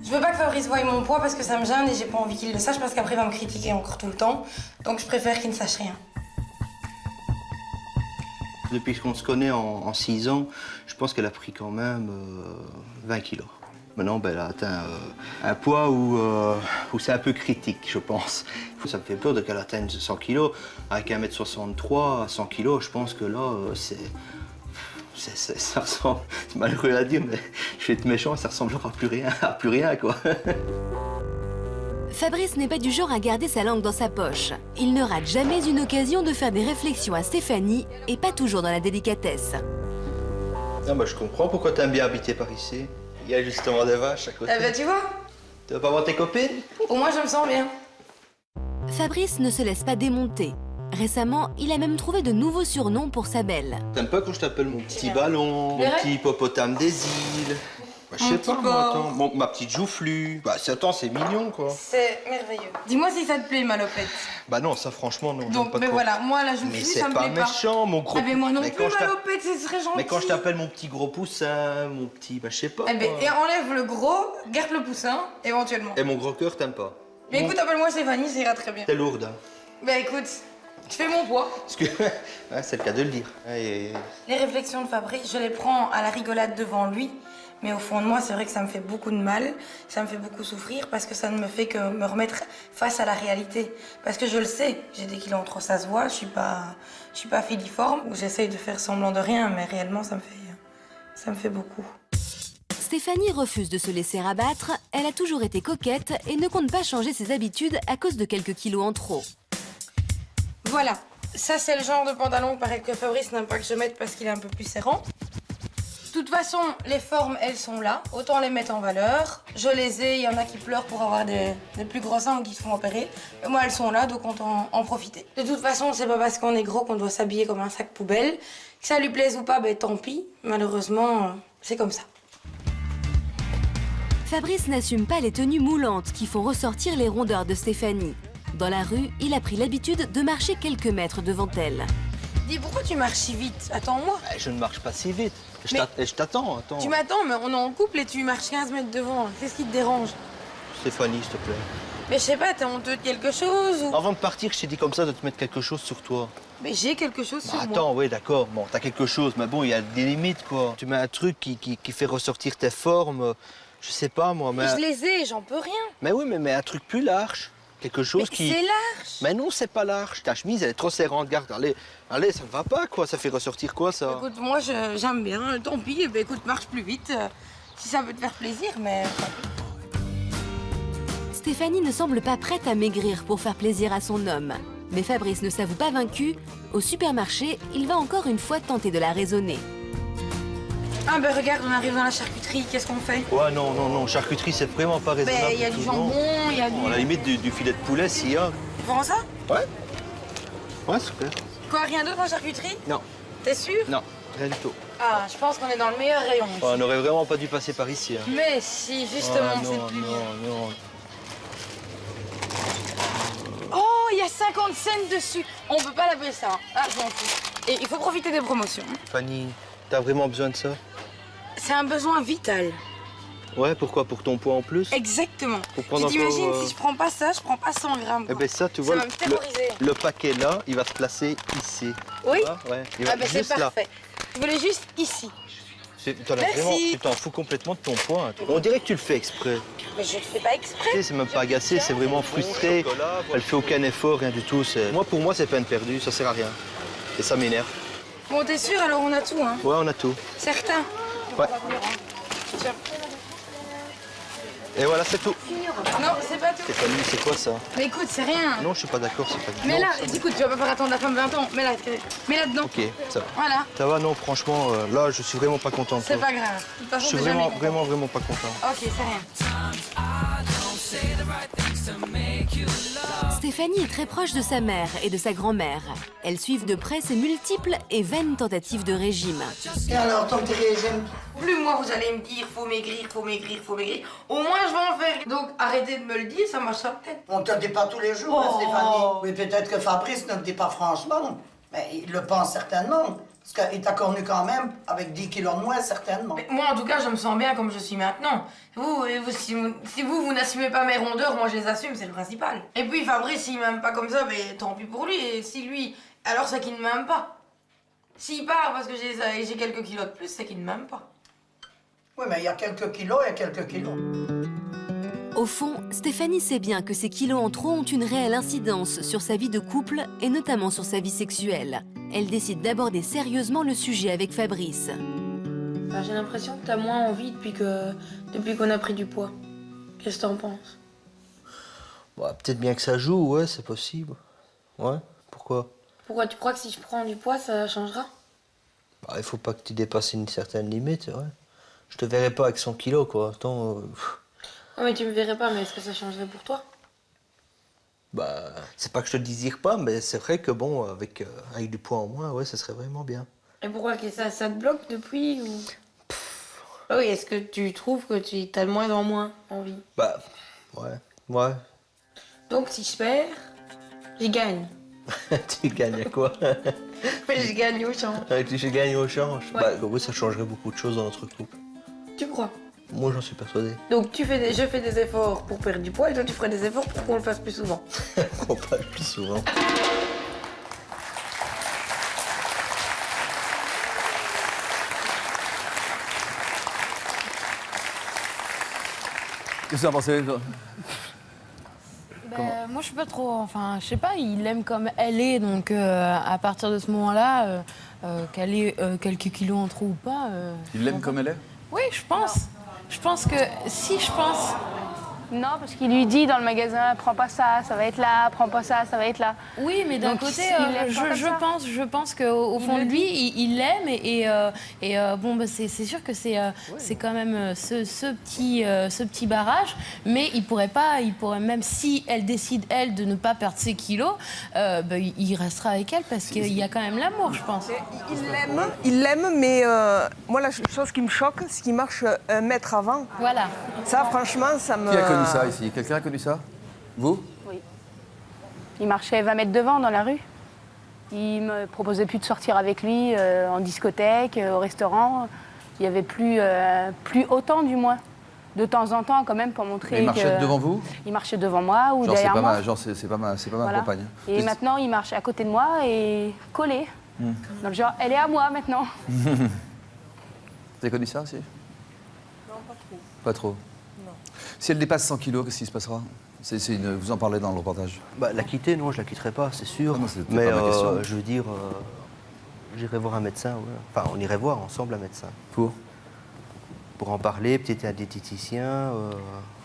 S12: Je veux pas que Fabrice voie mon poids parce que ça me gêne et j'ai pas envie qu'il le sache parce qu'après il va me critiquer encore tout le temps. Donc je préfère qu'il ne sache rien.
S5: Depuis qu'on se connaît en 6 ans, je pense qu'elle a pris quand même 20 kilos. Maintenant, ben, elle a atteint un poids où c'est un peu critique, je pense. Ça me fait peur de qu'elle atteigne 100 kilos. Avec 1m63 à 100 kilos, je pense que là, ça ressemble, c'est malheureux à dire, mais je vais être méchant, ça ressemblera à plus rien, quoi.
S4: Fabrice n'est pas du genre à garder sa langue dans sa poche. Il ne rate jamais une occasion de faire des réflexions à Stéphanie et pas toujours dans la délicatesse.
S5: Non, bah, je comprends pourquoi t'aimes bien habiter par ici. Il y a justement des vaches à côté.
S12: Eh ben tu vois.
S5: Tu veux pas voir tes copines?
S12: Au moins je me sens bien.
S4: Fabrice ne se laisse pas démonter. Récemment, il a même trouvé de nouveaux surnoms pour sa belle.
S5: T'aimes pas quand je t'appelle mon petit ballon, mon petit hippopotame des îles? Bah, je sais pas, moi, attends. Ma petite joufflue. Bah, attends, c'est mignon, quoi.
S12: C'est merveilleux. Dis-moi si ça te plaît, malopette.
S5: Bah non, ça, franchement, non.
S12: Donc,
S5: pas
S12: mais
S5: trop.
S12: voilà, moi, la joufflue,
S5: Mais
S12: ça me
S5: c'est
S12: plaît
S5: pas
S12: pas.
S5: méchant, mon gros...
S12: Ah, mais moi non
S5: Mais
S12: plus,
S5: quand je t'a-
S12: malopette, ce serait gentil.
S5: Mais quand je t'appelle mon petit gros poussin, mon petit... Bah, je sais pas,
S12: Eh ben,
S5: moi.
S12: et enlève le gros, garde le poussin, éventuellement.
S5: Et mon gros cœur, t'aimes pas?
S12: Mais écoute, appelle-moi Stéphanie, ça ira très bien.
S5: T'es lourde, hein.
S12: Bah écoute, je fais mon poids.
S5: Parce que... ouais, c'est le cas de le dire. Et...
S12: Les réflexions de Fabrice, je les prends à la rigolade devant lui. Mais au fond de moi, c'est vrai que ça me fait beaucoup de mal, ça me fait beaucoup souffrir parce que ça ne me fait que me remettre face à la réalité. Parce que je le sais, j'ai des kilos en trop, ça se voit, je suis pas filiforme. J'essaye de faire semblant de rien, mais réellement, ça me fait beaucoup.
S4: Stéphanie refuse de se laisser abattre, elle a toujours été coquette et ne compte pas changer ses habitudes à cause de quelques kilos en trop.
S12: Voilà, ça c'est le genre de pantalon que Fabrice n'aime pas que je mette parce qu'il est un peu plus serrant. De toute façon, les formes, elles sont là. Autant les mettre en valeur. Je les ai, il y en a qui pleurent pour avoir des plus gros seins ou qui se font opérer. Mais moi, elles sont là, donc on peut en profiter. De toute façon, c'est pas parce qu'on est gros qu'on doit s'habiller comme un sac poubelle. Que ça lui plaise ou pas, ben tant pis. Malheureusement, c'est comme ça.
S4: Fabrice n'assume pas les tenues moulantes qui font ressortir les rondeurs de Stéphanie. Dans la rue, il a pris l'habitude de marcher quelques mètres devant elle.
S12: Dis, pourquoi tu marches si vite? Attends-moi.
S5: Bah, je ne marche pas si vite.
S12: Mais-
S5: Je t'attends, attends.
S12: Tu m'attends, mais on est en couple et tu marches 15 mètres devant. Qu'est-ce qui te dérange?
S5: Stéphanie, s'il te plaît.
S12: Mais je sais pas, t'es honteux de quelque chose ou...
S5: Avant de partir, je t'ai dit comme ça de te mettre quelque chose sur toi.
S12: Mais j'ai quelque chose sur moi.
S5: Attends, oui, d'accord. Bon, t'as quelque chose, mais bon, il y a des limites, quoi. Tu mets un truc qui fait ressortir tes formes. Je sais pas, moi, mais...
S12: Mais je les ai, j'en peux rien.
S5: Mais oui, mais un truc plus large. Quelque chose
S12: Mais
S5: qui...
S12: c'est large.
S5: Mais non, c'est pas large. Ta chemise, elle est trop serrante. Regarde, allez, ça ne va pas, quoi. Ça fait ressortir quoi, ça?
S12: Écoute, moi, j'aime bien. Tant pis, eh ben, écoute, marche plus vite. Si ça veut te faire plaisir, mais...
S4: Stéphanie ne semble pas prête à maigrir pour faire plaisir à son homme. Mais Fabrice ne s'avoue pas vaincu. Au supermarché, il va encore une fois tenter de la raisonner.
S12: Ah ben regarde, on arrive dans la charcuterie, qu'est-ce qu'on fait?
S5: Ouais, non, charcuterie, c'est vraiment pas raisonnable.
S12: Ben, il y a du jambon, il y a du...
S5: Bon, à la limite, du filet de poulet, s'il y a.
S12: Tu prends ça?
S5: Ouais. Ouais, super.
S12: Quoi, rien d'autre en charcuterie?
S5: Non.
S12: T'es sûr?
S5: Non, rien du tout.
S12: Ah, je pense qu'on est dans le meilleur rayon. ici.
S5: Oh, on n'aurait vraiment pas dû passer par ici. Hein.
S12: Mais si, justement,
S5: Ah,
S12: c'est
S5: non,
S12: le plus
S5: non,
S12: bien.
S5: non.
S12: Oh, il y a 50 cents dessus. On peut pas laver ça. Ah, je m'en fous. Et il faut profiter des promotions.
S5: Fanny, t'as vraiment besoin de ça?
S12: C'est un besoin vital.
S5: Ouais, pourquoi? Pour ton poids en plus?
S12: Exactement.
S5: Pour
S12: Tu
S5: prendre
S12: t'imagines,
S5: encore,
S12: si je prends pas ça, je prends pas 100 grammes.
S5: Eh
S12: quoi.
S5: ben ça, tu
S12: Ça
S5: vois,
S12: va me terroriser.
S5: le paquet là, il va se placer ici.
S12: Oui?
S5: Tu vois? Ouais. Il va
S12: Ah ben c'est
S5: juste là.
S12: parfait. Je voulais juste ici.
S5: Tu t'en fous complètement de ton poids. Hein. On dirait que tu le fais exprès.
S12: Mais je le fais pas
S5: Tu
S12: exprès.
S5: sais, c'est même pas agacé, c'est vraiment frustré. Elle fait aucun effort, rien du tout. Pour moi, c'est peine perdue, ça sert à rien. Et ça m'énerve.
S12: Bon, t'es sûr? Alors on a tout, hein?
S5: Ouais, on a tout.
S12: Certain.
S5: Ouais.
S12: Tiens.
S5: Et voilà, c'est tout.
S12: Non, c'est pas tout.
S5: Stéphanie, c'est quoi ça?
S12: Mais écoute, c'est rien.
S5: Non, je suis pas d'accord, c'est pas
S12: Mais
S5: non,
S12: là,
S5: ça-
S12: écoute, tu vas pas faire attendre la femme 20 ans. Mets-la dedans.
S5: Ok, ça va.
S12: Voilà.
S5: Ça va, non, franchement, là, je suis vraiment pas content de
S12: C'est
S5: toi.
S12: pas grave. De toute façon,
S5: Je suis
S12: t'es jamais
S5: vraiment,
S12: content.
S5: vraiment pas content.
S12: Ok, c'est rien.
S4: Stéphanie est très proche de sa mère et de sa grand-mère. Elles suivent de près ses multiples et vaines tentatives de régime.
S12: Et alors, ton petit régime? Plus moi, vous allez me dire, faut maigrir, faut maigrir, faut maigrir. Au moins, je vais en faire. Donc, arrêtez de me le dire, ça marche peut-être.
S13: On ne te le dit pas tous les jours, hein, Stéphanie. Oui, peut-être que Fabrice ne le dit pas franchement. Mais il le pense certainement. Parce qu'il t'a connu quand même avec 10 kilos de moins, certainement.
S12: Mais moi, en tout cas, je me sens bien comme je suis maintenant. Si vous n'assumez pas mes rondeurs, moi, je les assume, c'est le principal. Et puis, Fabrice, s'il m'aime pas comme ça, mais tant pis pour lui. Et si lui, alors c'est qu'il ne m'aime pas. S'il part parce que j'ai quelques kilos de plus, c'est qu'il ne m'aime pas.
S13: Oui, mais il y a quelques kilos et quelques kilos.
S4: Au fond, Stéphanie sait bien que ces kilos en trop ont une réelle incidence sur sa vie de couple et notamment sur sa vie sexuelle. Elle décide d'aborder sérieusement le sujet avec Fabrice.
S2: Enfin, j'ai l'impression que t'as moins envie depuis qu'on a pris du poids. Qu'est-ce que t'en penses?
S5: Bah, peut-être bien que ça joue, ouais, c'est possible. Ouais, pourquoi?
S2: Pourquoi tu crois que si je prends du poids, ça changera?
S5: Bah, il faut pas que tu dépasses une certaine limite, ouais. Je te verrai pas avec 100 kilos, quoi. Attends,
S2: Oh, mais tu me verrais pas, mais est-ce que ça changerait pour toi?
S5: Bah, c'est pas que je te désire pas, mais c'est vrai que bon, avec du poids en moins, ouais, ça serait vraiment bien.
S12: Et pourquoi que ça te bloque depuis ou... Oui, est-ce que tu trouves que tu as de moins en moins envie?
S5: Bah, ouais.
S12: Donc si je perds, j'y gagne.
S5: Tu gagnes à quoi?
S12: Mais je gagne au change.
S5: Je gagne au change.
S12: Ouais.
S5: Bah, oui, ça changerait beaucoup de choses dans notre couple.
S12: Tu crois?
S5: Moi, j'en suis persuadé.
S12: Donc je fais des efforts pour perdre du poids et toi tu ferais des efforts pour qu'on le fasse plus souvent.
S5: On parle plus souvent.
S1: Qu'est-ce que vous en pensez?
S2: Moi, je suis pas trop. Enfin, je sais pas, il l'aime comme elle est, donc à partir de ce moment-là, qu'elle ait quelques kilos en trop ou pas.
S1: Il l'aime comme elle est?
S2: Oui, je pense. Je pense que. Si, je pense.
S11: Non, parce qu'il lui dit dans le magasin, prends pas ça, ça va être là, prends pas ça, ça va être là.
S2: Oui, mais d'un
S11: Donc,
S2: côté,
S11: il l'aime pas comme ça.
S2: je pense qu'au fond de lui, il l'aime et bon, bah, c'est sûr que c'est quand même ce petit barrage, mais il pourrait même si elle décide elle de ne pas perdre ses kilos, bah, il restera avec elle parce qu'il y a quand même l'amour, je pense.
S14: Il l'aime, mais moi la chose qui me choque, c'est qu'il marche 1 mètre avant.
S2: Voilà.
S14: Ça, franchement, ça me.
S1: Qui a connu ça ici? Quelqu'un a connu ça? Vous?
S11: Oui. Il marchait 20 mètres devant dans la rue. Il me proposait plus de sortir avec lui en discothèque, au restaurant. Il n'y avait plus autant du moins. De temps en temps quand même pour montrer
S1: Il marchait devant vous?
S11: Il marchait devant moi ou
S1: Genre,
S11: derrière moi.
S1: C'est pas ma
S11: Voilà.
S1: compagne.
S11: Et maintenant il marche à côté de moi et collé. Donc genre elle est à moi maintenant.
S1: Vous avez connu ça aussi?
S14: Non, pas trop.
S1: Pas trop.
S14: Non.
S1: Si elle dépasse 100 kilos, qu'est-ce qui se passera? Vous en parlez dans le reportage.
S5: Bah, la quitter, non, je la quitterai pas, c'est sûr.
S1: Ah non, c'était
S5: mais
S1: pas ma question.
S5: je veux dire, j'irai voir un médecin. Ouais. Enfin, on irait voir ensemble un médecin. Pour en parler, peut-être un diététicien.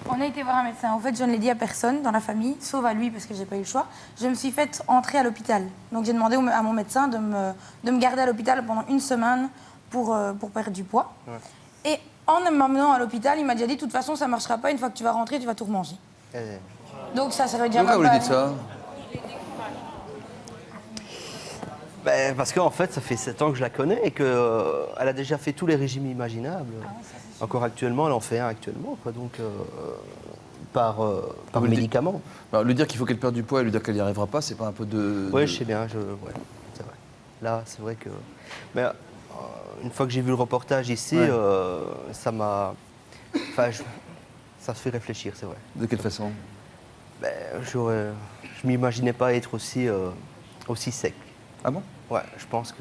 S9: On a été voir un médecin. En fait, je ne l'ai dit à personne dans la famille, sauf à lui, parce que j'ai pas eu le choix. Je me suis faite entrer à l'hôpital. Donc j'ai demandé à mon médecin de me garder à l'hôpital pendant 1 semaine pour perdre du poids.
S5: Ouais.
S9: Et en m'amenant à l'hôpital, il m'a déjà dit, de toute façon, ça ne marchera pas. Une fois que tu vas rentrer, tu vas tout remanger. Donc ça veut dire...
S1: Pourquoi vous lui dites ça?
S5: Ben, parce qu'en fait, ça fait 7 ans que je la connais et qu'elle a déjà fait tous les régimes imaginables. Encore actuellement, elle en fait un actuellement, quoi, donc par médicament.
S1: Alors, lui dire qu'il faut qu'elle perde du poids et lui dire qu'elle n'y arrivera pas, c'est pas un peu de...
S5: Oui, je sais bien, ouais, c'est vrai. Là, c'est vrai que... Mais une fois que j'ai vu le reportage ici, ça m'a... Enfin, ça se fait réfléchir, c'est vrai.
S1: De quelle façon?
S5: Ben, je m'imaginais pas être aussi sec.
S1: Ah bon?
S5: Ouais, je pense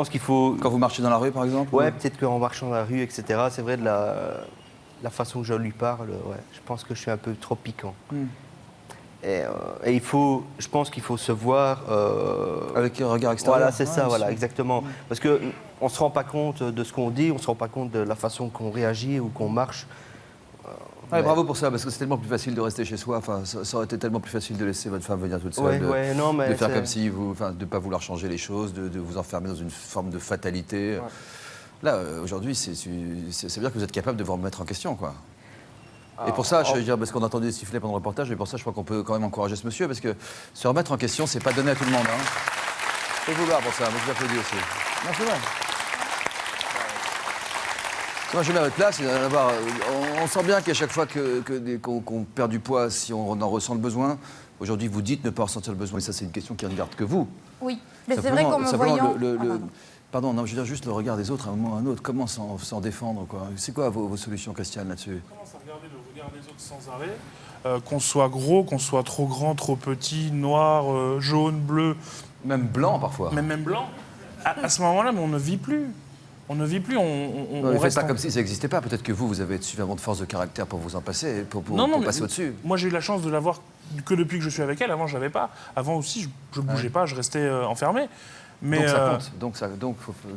S5: qu'il faut...
S1: Quand vous marchez dans la rue, par exemple?
S5: Ouais, peut-être qu'en marchant dans la rue, etc., c'est vrai, de la façon que je lui parle, ouais, je pense que je suis un peu trop piquant. Et je pense qu'il faut se voir...
S1: Avec un regard extérieur.
S5: Voilà, c'est ça, voilà, exactement. Parce qu'on ne se rend pas compte de ce qu'on dit, on ne se rend pas compte de la façon qu'on réagit ou qu'on marche.
S1: Ouais, bravo pour ça, parce que c'est tellement plus facile de rester chez soi. Enfin, ça aurait été tellement plus facile de laisser votre femme venir toute seule, de faire comme si vous, enfin, de ne pas vouloir changer les choses, de vous enfermer dans une forme de fatalité. Ouais. Là, aujourd'hui, ça veut dire que vous êtes capable de vous remettre en question, quoi. Et pour ça, je veux dire, parce qu'on entendait siffler pendant le reportage, et pour ça, je crois qu'on peut quand même encourager ce monsieur, parce que se remettre en question, c'est pas donné à tout le monde. Hein. Faut vouloir pour ça, moi je vous applaudis aussi. Non, c'est vrai. Moi, je mets à votre place, on sent bien qu'à chaque fois qu'on perd du poids, si on en ressent le besoin, aujourd'hui vous dites ne pas ressentir le besoin, et ça c'est une question qui ne regarde que vous.
S9: Oui, mais c'est vrai qu'en me voyant...
S1: Pardon, non, je veux dire juste le regard des autres à un moment ou à un autre, comment s'en défendre, quoi. C'est quoi vos solutions, Christiane, là-dessus?
S7: On commence à regarder le regard des autres sans arrêt, qu'on soit gros, qu'on soit trop grand, trop petit, noir, jaune, bleu.
S1: Même blanc parfois.
S7: Même blanc. À ce moment-là, mais on ne vit plus. On ne vit plus, on
S1: reste pas comme si ça n'existait pas. Peut-être que vous avez suffisamment de force de caractère pour vous en passer, pour passer au-dessus.
S7: Moi, j'ai eu la chance de l'avoir que depuis que je suis avec elle. Avant, je l'avais pas. Avant aussi, je bougeais pas, je restais enfermé. Mais
S1: donc ça compte.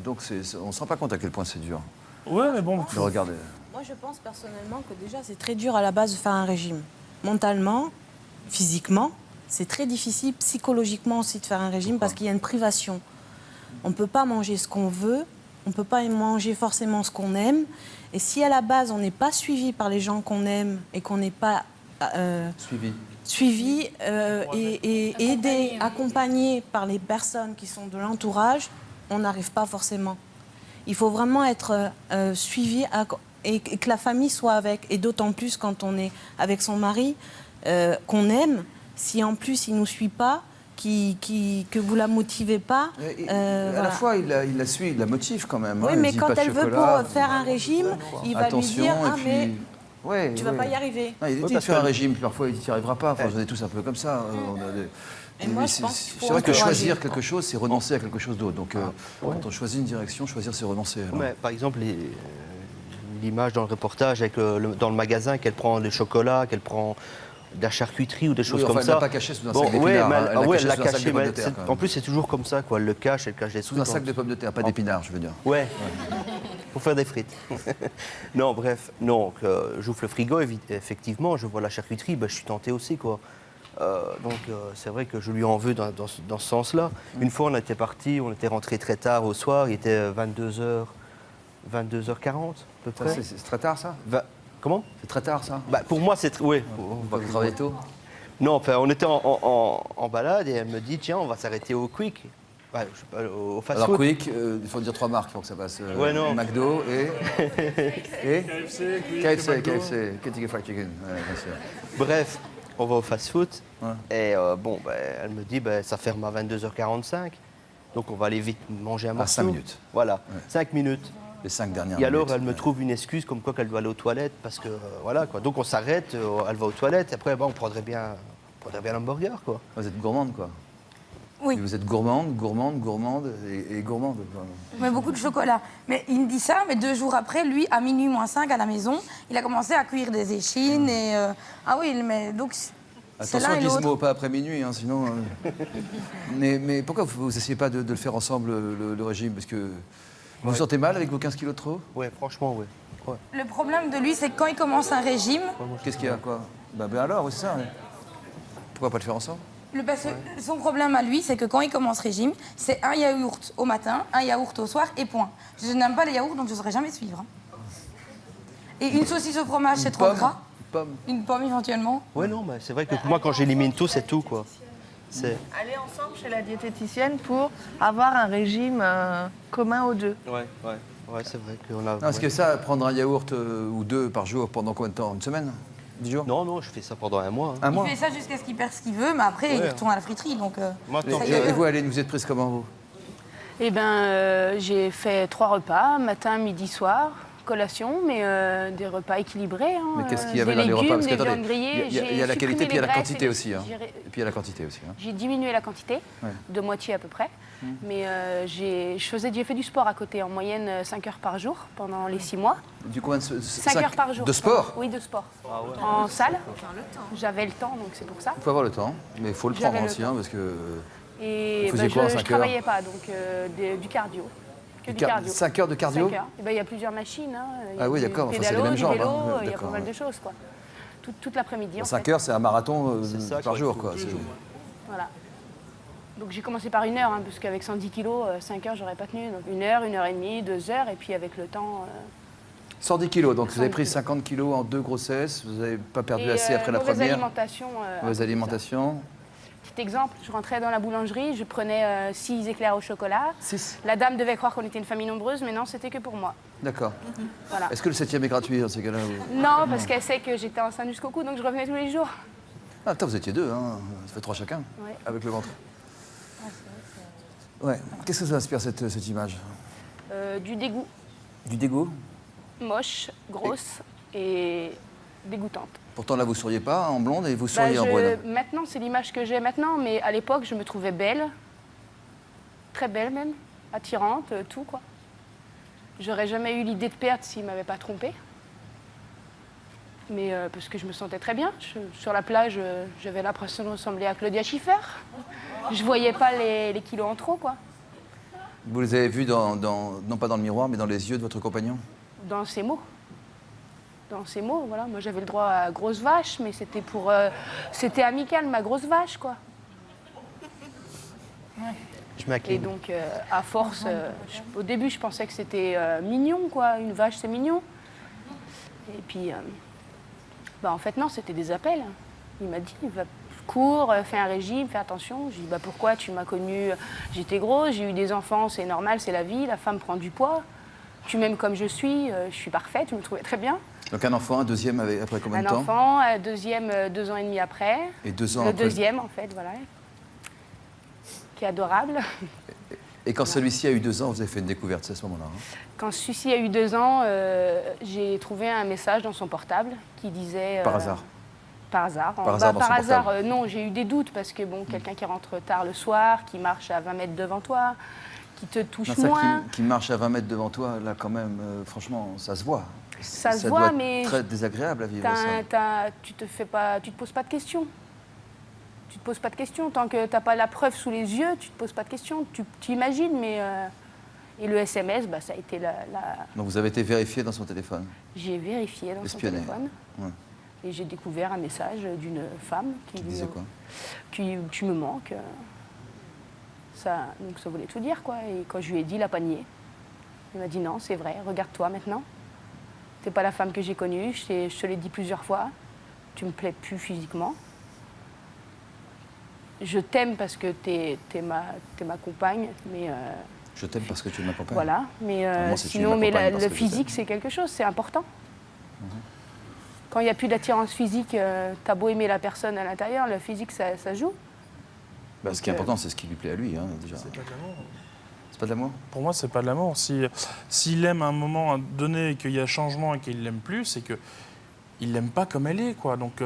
S1: Donc on ne se rend pas compte à quel point c'est dur.
S7: Ouais, mais bon.
S1: De regarder.
S8: Moi, je pense personnellement que déjà, c'est très dur à la base de faire un régime. Mentalement, physiquement, c'est très difficile psychologiquement aussi de faire un régime parce qu'il y a une privation. On ne peut pas manger ce qu'on veut. On ne peut pas manger forcément ce qu'on aime. Et si à la base, on n'est pas suivi par les gens qu'on aime et qu'on n'est pas suivi et aidé, accompagné par les personnes qui sont de l'entourage, on n'arrive pas forcément. Il faut vraiment être suivi et que la famille soit avec. Et d'autant plus quand on est avec son mari, qu'on aime, si en plus il ne nous suit pas, que vous la motivez pas.
S1: À la fois, il la suit, il la motive quand même.
S8: Oui,
S1: hein,
S8: mais quand elle veut pour faire un régime, il va lui dire « Ah, mais tu vas pas y arriver ».
S1: Il dit de faire un régime, puis parfois il n'y arrivera pas. Enfin, on est tous un peu comme ça. C'est vrai que choisir quelque chose, c'est renoncer à quelque chose d'autre. Donc, quand on choisit une direction, choisir, c'est renoncer.
S5: Ouais, par exemple, l'image dans le reportage, avec dans le magasin, qu'elle prend des chocolats, qu'elle prend de la charcuterie ou des choses comme ça.
S1: Elle ne l'a pas caché sous un sac d'épinards.
S5: Elle l'a caché. En plus, c'est toujours comme ça, quoi. Elle le cache, elle cache des
S1: sous un sac de pommes de terre, pas d'épinards, je veux dire.
S5: Ouais. Pour faire des frites. Non, bref. Donc, j'ouvre le frigo, effectivement, je vois la charcuterie, je suis tenté aussi, quoi. Donc, c'est vrai que je lui en veux dans ce sens-là. Une fois, on était parti, on était rentré très tard au soir, il était 22h40, à peu près.
S1: C'est très tard, ça?
S5: Comment?
S1: C'est très tard, ça?
S5: Pour moi, c'est... Oui.
S1: On va travailler tôt?
S5: Non, enfin, on était en balade et elle me dit, tiens, on va s'arrêter au Quick. Ouais, je sais pas, au fast-food.
S1: Alors Quick, il faut dire 3 marques pour que ça passe. McDo et KFC, Kentucky Fried Chicken. Ouais, bien sûr.
S5: Bref, on va au fast-food et elle me dit, ça ferme à 22h45. Donc on va aller vite manger un morceau.
S1: 5 minutes.
S5: Voilà, 5 minutes.
S1: Les 5 dernières
S5: minutes. Et alors,
S1: minutes.
S5: elle me trouve une excuse comme quoi qu'elle doit aller aux toilettes parce que, voilà, quoi. Donc on s'arrête, elle va aux toilettes et après, on prendrait bien l'hamburger, quoi.
S1: Vous êtes gourmande, quoi.
S9: Oui.
S1: Vous êtes gourmande et gourmande.
S9: Mais beaucoup de chocolat. Mais il me dit ça, mais 2 jours après, lui, à minuit moins 5 à la maison, il a commencé à cuire des échines et... Ah oui, mais donc...
S1: Attention Gizmo, pas après minuit, hein, sinon... mais pourquoi vous n'essayez pas de le faire ensemble, le régime? Parce que vous vous sentez mal avec vos 15 kilos de trop?
S5: Oui, franchement, oui. Ouais.
S9: Le problème de lui, c'est que quand il commence un régime...
S1: Qu'est-ce qu'il y a, quoi? Alors, oui, c'est ça. Pourquoi pas le faire ensemble?
S9: Son problème à lui, c'est que quand il commence régime, c'est un yaourt au matin, un yaourt au soir et point. Je n'aime pas les yaourts, donc je ne saurais jamais suivre. Et une saucisse au fromage, c'est trop gras. Une pomme éventuellement.
S5: Ouais, non, mais c'est vrai que moi, quand j'élimine tout, c'est tout, quoi.
S3: Aller ensemble chez la diététicienne pour avoir un régime commun aux deux.
S5: Ouais, c'est vrai qu'on a...
S1: Parce que ça, prendre un yaourt ou 2 par jour, pendant combien de temps? Une semaine? 10 jours?
S5: Non, je fais ça pendant 1 mois.
S1: Un mois?
S9: Il fait ça jusqu'à ce qu'il perd ce qu'il veut, mais après, il retourne à la friterie, donc...
S1: Et vous, Aline, vous êtes prise comment, vous?
S11: Eh bien, j'ai fait 3 repas, matin, midi, soir, collation, mais des repas équilibrés. Hein,
S1: mais qu'est-ce qu'il y avait dans les repas? Parce que,
S11: des viandes grillées.
S1: Il y a la qualité, puis il y a la quantité aussi. Hein. Et puis il y a la quantité aussi. Hein.
S11: J'ai diminué la quantité, de moitié à peu près. Mais j'ai fait du sport à côté, en moyenne 5 heures par jour pendant les 6 mois.
S1: Du coup,
S11: 5 heures par jour.
S1: De sport?
S11: Oui, de sport. En salle. J'avais le temps, donc c'est pour ça.
S1: Il faut avoir le temps, mais il faut le prendre aussi, hein, parce que...
S11: Et je ne travaillais pas, donc du cardio. Que du cardio.
S1: 5 heures de cardio?
S11: 5 heures. Il y a plusieurs machines. Hein.
S1: Oui, d'accord, enfin, c'est les mêmes jambes.
S11: Il y a pas mal de choses, quoi. Toute l'après-midi.
S1: 5 heures, c'est un marathon par jour, quoi.
S11: Voilà. Donc j'ai commencé par 1 heure, hein, parce qu'avec 110 kilos, 5 heures, j'aurais pas tenu. Donc 1 heure, 1 heure et demie, 2 heures, et puis avec le temps...
S1: 110 kilos, donc vous avez pris 50 kilos en 2 grossesses, vous n'avez pas perdu assez après la première. Mauvaise alimentation.
S11: Petit exemple, je rentrais dans la boulangerie, je prenais 6 éclairs au chocolat.
S1: 6.
S11: La dame devait croire qu'on était une famille nombreuse, mais non, c'était que pour moi.
S1: D'accord.
S11: Voilà.
S1: Est-ce que le 7e est gratuit dans ces cas-là?
S11: Non, parce qu'elle sait que j'étais enceinte jusqu'au cou, donc je revenais tous les jours.
S1: Ah, attends, vous étiez 2, hein. Ça fait 3 chacun, avec le ventre. Ouais. Qu'est-ce que ça inspire, cette image?
S11: Du dégoût.
S1: Du dégoût?
S11: Moche, grosse et dégoûtante.
S1: Pourtant, là, vous ne souriez pas en blonde et vous souriez en brune.
S11: Maintenant, c'est l'image que j'ai maintenant, mais à l'époque, je me trouvais belle. Très belle même, attirante, tout, quoi. J'aurais jamais eu l'idée de perdre s'il ne m'avait pas trompée. Mais parce que je me sentais très bien. Sur la plage, j'avais l'impression de ressembler à Claudia Schiffer. Je voyais pas les kilos en trop, quoi.
S1: Vous les avez vus, non pas dans le miroir, mais dans les yeux de votre compagnon?
S11: Dans ses mots. Dans ces mots, voilà. Moi, j'avais le droit à grosse vache, mais c'était pour... c'était amical, ma grosse vache, quoi. Et donc, à force, au début, je pensais que c'était mignon, quoi. Une vache, c'est mignon. Et puis, Bah en fait non, c'était des appels. Il m'a dit, va cours, fais un régime, fais attention. J'ai dit, bah pourquoi, tu m'as connue, j'étais grosse, j'ai eu des enfants, c'est normal, c'est la vie, la femme prend du poids. Tu m'aimes comme je suis parfaite, tu me trouvais très bien.
S1: Donc un enfant, un deuxième après combien de temps?
S11: Un enfant, un deuxième 2 ans et demi après.
S1: Et 2 ans
S11: Le
S1: après.
S11: deuxième en fait, voilà. Qui est adorable.
S1: Et quand celui-ci a eu 2 ans, vous avez fait une découverte, c'est à ce moment-là, hein?
S11: Quand celui-ci a eu 2 ans, j'ai trouvé un message dans son portable qui disait...
S1: Par hasard?
S11: Par hasard.
S1: Par hasard,
S11: par hasard non, j'ai eu des doutes parce que bon, quelqu'un qui rentre tard le soir, qui marche à 20 mètres devant toi, qui te touche
S1: Non, ça,
S11: moins.
S1: qui marche à 20 mètres devant toi, là quand même, franchement, ça se voit.
S11: Ça se
S1: doit
S11: voit,
S1: être
S11: mais
S1: très désagréable à vivre
S11: tu te poses pas de questions. Tu te poses pas de questions. Tant que tu n'as pas la preuve sous les yeux, tu te poses pas de questions. Tu imagines, mais... Et le SMS, bah, ça a été la...
S1: Donc vous avez été vérifié dans son téléphone?
S11: J'ai vérifié dans son téléphone.
S1: Ouais.
S11: Et j'ai découvert un message d'une femme
S1: qui disait quoi?
S11: Tu me manques. Donc ça voulait tout dire, quoi. Et quand je lui ai dit, il a pas nié. Il m'a dit non, c'est vrai, regarde-toi maintenant. T'es pas la femme que j'ai connue, je te l'ai dit plusieurs fois. Tu me plais plus physiquement. Je t'aime parce que t'es ma compagne, mais...
S1: Je t'aime parce que tu es ma compagne.
S11: Voilà, mais sinon, le physique, c'est quelque chose, c'est important. Quand il n'y a plus d'attirance physique, t'as beau aimer la personne à l'intérieur, le physique, ça joue.
S1: Bah, ce qui est important, c'est ce qui lui plaît à lui, hein, déjà.
S7: C'est pas de l'amour.
S1: C'est pas de l'amour? Pour
S7: moi, c'est pas de l'amour. S'il aime à un moment donné, qu'il y a changement et qu'il l'aime plus, c'est qu'il l'aime pas comme elle est, quoi. Donc,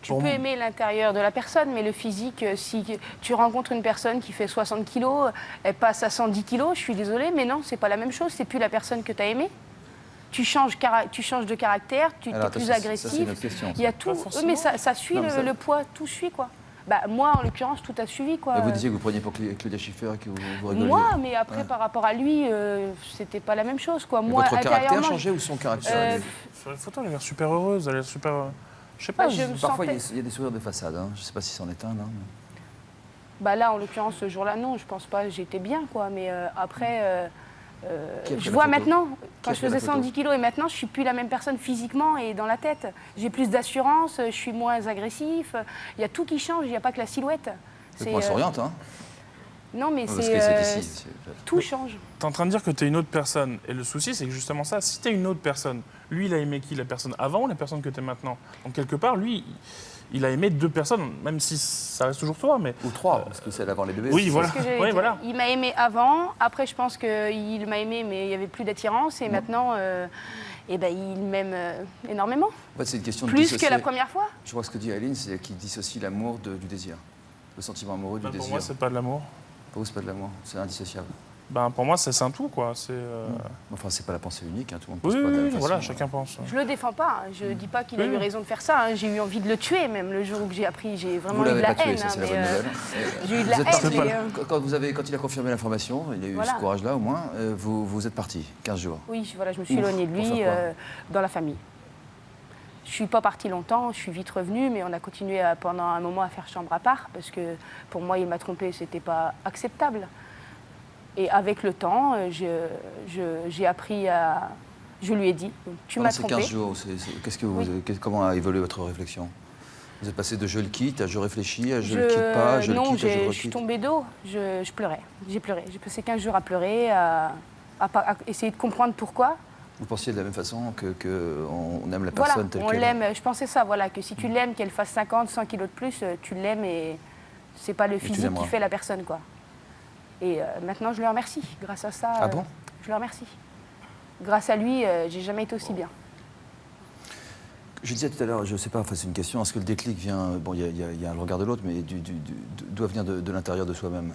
S11: tu peux aimer l'intérieur de la personne, mais le physique, si tu rencontres une personne qui fait 60 kilos, elle passe à 110 kilos, je suis désolée, mais non, c'est pas la même chose, c'est plus la personne que tu as aimée. Tu changes de caractère, tu es plus agressif.
S1: Ça, c'est une autre question,
S11: il y a tout, mais ça suit le poids, tout suit, quoi. Bah, moi, en l'occurrence, tout a suivi, quoi.
S1: Et vous disiez que vous preniez pour Claudia Schiffer et que vous rigoliez.
S11: Moi, mais après, par rapport à lui, c'était pas la même chose, quoi.
S1: Mais
S11: moi,
S1: votre caractère changeait ou son caractère?
S7: Sur les photos, elle a l'air super heureuse, elle a l'air super... Je sais pas,
S1: parfois il y a des sourires de façade, hein. Je sais pas si c'en est un, non.
S11: Bah là, en l'occurrence, ce jour-là, non, je pense pas, j'étais bien, quoi. Mais après, je vois maintenant, quand je faisais 110 kilos et maintenant, je suis plus la même personne physiquement et dans la tête. J'ai plus d'assurance, je suis moins agressif. Il y a tout qui change, il n'y a pas que la silhouette.
S1: C'est moins souriante, hein.
S11: Non, mais tout change.
S7: Tu es en train de dire que tu es une autre personne. Et le souci, c'est que justement ça, si tu es une autre personne, lui, il a aimé qui? La personne avant ou la personne que tu es maintenant? Donc, quelque part, lui, il a aimé 2 personnes, même si ça reste toujours toi. Mais...
S1: Ou 3, parce que c'est d'avant les bébés.
S7: Oui, voilà.
S11: Voilà. Il m'a aimé avant. Après, je pense qu'il m'a aimé, mais il n'y avait plus d'attirance. Et maintenant, il m'aime énormément.
S1: En fait, c'est une question de
S11: plus
S1: dissocier.
S11: Que la première fois.
S1: Je crois que ce que dit Aline, c'est qu'il dissocie l'amour du désir. Le sentiment amoureux du désir.
S7: Pour moi, c'est pas de l'amour.
S1: Pour vous, c'est pas de l'amour, c'est indissociable.
S7: Pour moi, c'est un tout, quoi.
S1: Enfin, c'est pas la pensée unique, hein. Tout le monde
S7: pense
S1: pas de la même façon,
S7: voilà, chacun pense.
S11: Je le défends pas, je dis pas qu'il a eu raison de faire ça. J'ai eu envie de le tuer, même le jour où j'ai appris, j'ai vraiment eu de la haine.
S1: Ça, c'est la bonne nouvelle.
S11: J'ai eu de la haine.
S1: Quand il a confirmé l'information, il a eu ce courage-là au moins, vous êtes parti 15 jours.
S11: Oui, voilà, je me suis éloignée de lui dans la famille. Je ne suis pas partie longtemps, je suis vite revenue, mais on a continué pendant un moment à faire chambre à part, parce que pour moi, il m'a trompée, ce n'était pas acceptable. Et avec le temps, j'ai appris à... Je lui ai dit, tu m'as trompée.
S1: Ces 15 jours, comment a évolué votre réflexion? Vous êtes passé de je le quitte à je réfléchis, à je le quitte pas, je le quitte, à je le requitte?
S11: Je suis tombée d'eau, je pleurais, j'ai pleuré. J'ai passé 15 jours à pleurer, à essayer de comprendre pourquoi.
S1: Vous pensiez de la même façon qu'on aime la personne telle qu'elle est?
S11: On l'aime, je pensais ça, voilà, que si tu l'aimes, qu'elle fasse 50, 100 kilos de plus, tu l'aimes et c'est pas le physique qui fait la personne, quoi. Et maintenant, je le remercie. Grâce à ça,
S1: ah bon
S11: je le remercie. Grâce à lui, j'ai jamais été aussi bien.
S1: Je disais tout à l'heure, je ne sais pas, c'est une question, est-ce que le déclic vient... Bon, il y a le regard de l'autre, mais doit venir de l'intérieur de soi-même?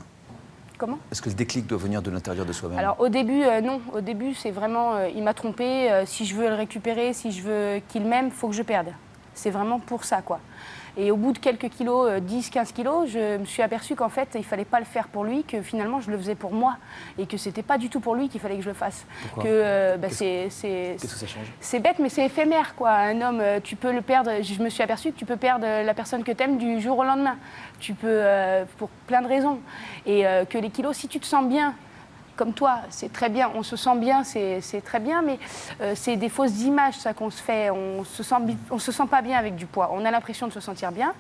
S11: Comment?
S1: Est-ce que le déclic doit venir de l'intérieur de soi-même?
S11: Alors au début, non. Au début, c'est vraiment, il m'a trompée. Si je veux le récupérer, si je veux qu'il m'aime, il faut que je perde. C'est vraiment pour ça, quoi. Et au bout de quelques kilos, 10, 15 kilos, je me suis aperçue qu'en fait, il ne fallait pas le faire pour lui, que finalement, je le faisais pour moi. Et que ce n'était pas du tout pour lui qu'il fallait que je le fasse.
S1: Pourquoi?
S11: Qu'est-ce
S1: que ça change?
S11: C'est bête, mais c'est éphémère, quoi. Un homme, tu peux le perdre. Je me suis aperçue que tu peux perdre la personne que tu aimes du jour au lendemain. Tu peux, pour plein de raisons. Et que les kilos, si tu te sens bien, comme toi, c'est très bien, on se sent bien, c'est très bien, mais c'est des fausses images, ça, qu'on se fait. On se sent pas bien avec du poids. On a l'impression de se sentir bien.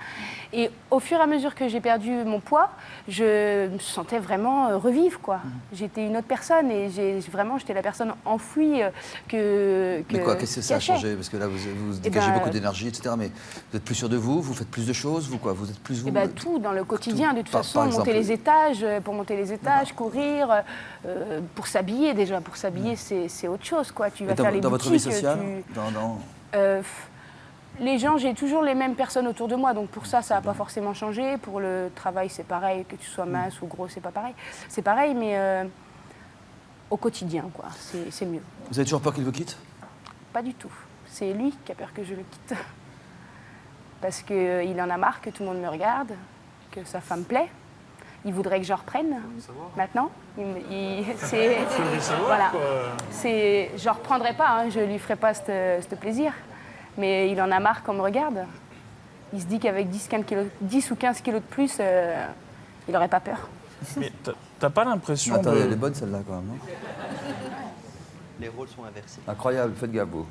S11: Et au fur et à mesure que j'ai perdu mon poids, je me sentais vraiment revivre, quoi. J'étais une autre personne et j'étais la personne enfouie que
S1: Mais quoi, qu'est-ce que ça a
S11: cachait.
S1: changé? Parce que là, vous dégagez beaucoup d'énergie, etc. Mais vous êtes plus sûr de vous? Vous faites plus de choses? Vous quoi? Vous êtes plus vous?
S11: Tout dans le quotidien, de toute
S1: Par
S11: façon,
S1: exemple,
S11: monter les étages, pour monter les étages, courir, pour s'habiller déjà. Pour s'habiller, c'est autre chose, quoi. Tu vas faire les
S1: dans votre vie
S11: boutiques,
S1: sociale
S11: les gens, j'ai toujours les mêmes personnes autour de moi, donc pour ça, ça n'a pas forcément changé. Pour le travail, c'est pareil, que tu sois mince ou gros, c'est pas pareil. C'est pareil, mais au quotidien, quoi, c'est mieux.
S1: Vous avez toujours peur qu'il vous quitte?
S11: Pas du tout. C'est lui qui a peur que je le quitte. Parce qu'il en a marre que tout le monde me regarde, que sa femme plaît. Il voudrait que je reprenne maintenant. Voilà. Je ne reprendrai pas, hein, je ne lui ferai pas ce plaisir. Mais il en a marre qu'on me regarde. Il se dit qu'avec 10 ou 15 kilos de plus, il n'aurait pas peur.
S7: Mais t'as pas l'impression
S1: Attendez, elle est bonne celle-là quand même. Hein.
S5: Les rôles sont inversés.
S1: Incroyable, faites gaffe, vous.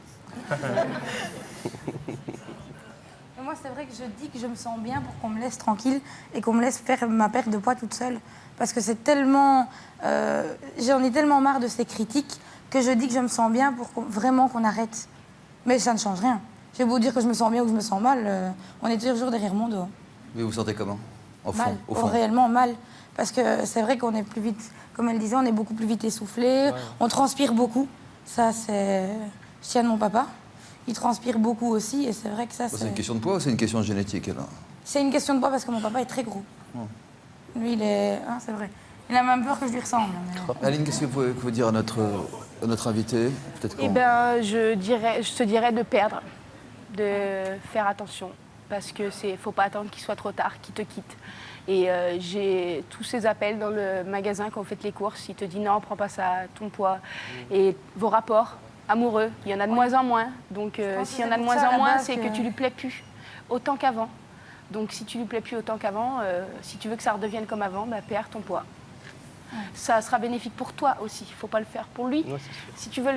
S9: Moi, c'est vrai que je dis que je me sens bien pour qu'on me laisse tranquille et qu'on me laisse faire ma perte de poids toute seule. Parce que c'est tellement... j'en ai tellement marre de ces critiques que je dis que je me sens bien pour vraiment qu'on arrête. Mais ça ne change rien. J'ai beau dire que je me sens bien ou que je me sens mal, on est toujours derrière mon dos.
S1: Mais vous vous sentez comment?
S9: Mal, réellement mal. Parce que c'est vrai qu'on est plus vite, comme elle disait, on est beaucoup plus vite essoufflé, on transpire beaucoup. Ça, c'est... Je tiens de mon papa. Il transpire beaucoup aussi et c'est vrai que ça,
S1: c'est une question de poids ou c'est une question de génétique alors?
S9: C'est une question de poids parce que mon papa est très gros. Lui, il est... Hein, c'est vrai. Il a même peur que je lui ressemble. Mais...
S1: Aline, qu'est-ce que vous pouvez dire à notre invité?
S11: Eh bien, je te dirais de perdre, de faire attention. Parce que faut pas attendre qu'il soit trop tard, qu'il te quitte. Et j'ai tous ces appels dans le magasin quand vous faites les courses. Il te dit non, prends pas ça, ton poids. Et vos rapports amoureux, il y en a de moins en moins. Donc s'il y en a de moins en moins, c'est que tu lui plais plus autant qu'avant. Donc si tu lui plais plus autant qu'avant, si tu veux que ça redevienne comme avant, bah, perds ton poids. Ouais. Ça sera bénéfique pour toi aussi. Il ne faut pas le faire pour lui. Ouais, si tu veux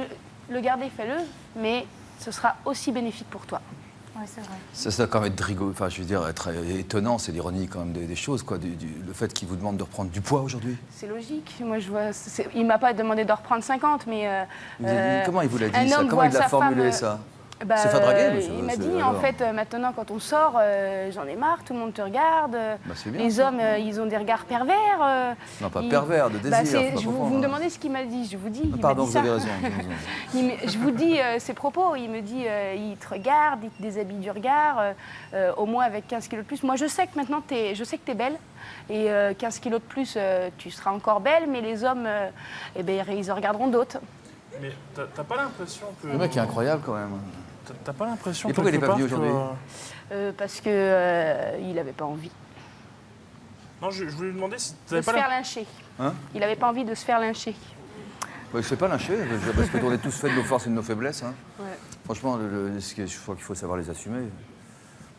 S11: le garder, fais-le. Mais ce sera aussi bénéfique pour toi.
S9: Ouais, c'est vrai.
S1: Ça doit quand même être rigolo, enfin je veux dire, être étonnant, c'est l'ironie quand même des choses, quoi. Le fait qu'il vous demande de reprendre du poids aujourd'hui.
S11: C'est logique. Moi, je vois. Il ne m'a pas demandé de reprendre 50, mais.
S1: Comment il vous l'a dit ça? Comment il l'a formulé ça? Se faire draguer,
S11: il m'a dit, en fait, maintenant, quand on sort, j'en ai marre, tout le monde te regarde. Bien, les hommes, ils ont des regards pervers.
S1: Non, pas pervers, de désir.
S11: Vous me demandez ce qu'il m'a dit, je vous dis.
S1: Pardon, vous avez raison.
S11: Je vous dis ses propos. Il me dit, il te regarde, il te déshabille du regard, au moins avec 15 kilos de plus. Moi, je sais que maintenant, je sais que tu es belle. Et 15 kilos de plus, tu seras encore belle, mais les hommes, ils en regarderont d'autres.
S7: Mais t'as pas l'impression que...
S1: Le mec est incroyable quand même.
S7: T'as pas l'impression que...
S1: Et pourquoi il n'est pas venu aujourd'hui?
S11: Parce qu'il n'avait pas envie.
S7: Non, je voulais lui demander si
S11: t'avais pas... De se faire lyncher. Hein? Il n'avait pas envie de se faire lyncher.
S1: Je ne fais pas lyncher, parce que on est tous faits de nos forces et de nos faiblesses. Hein. Ouais. Franchement, je crois qu'il faut savoir les assumer.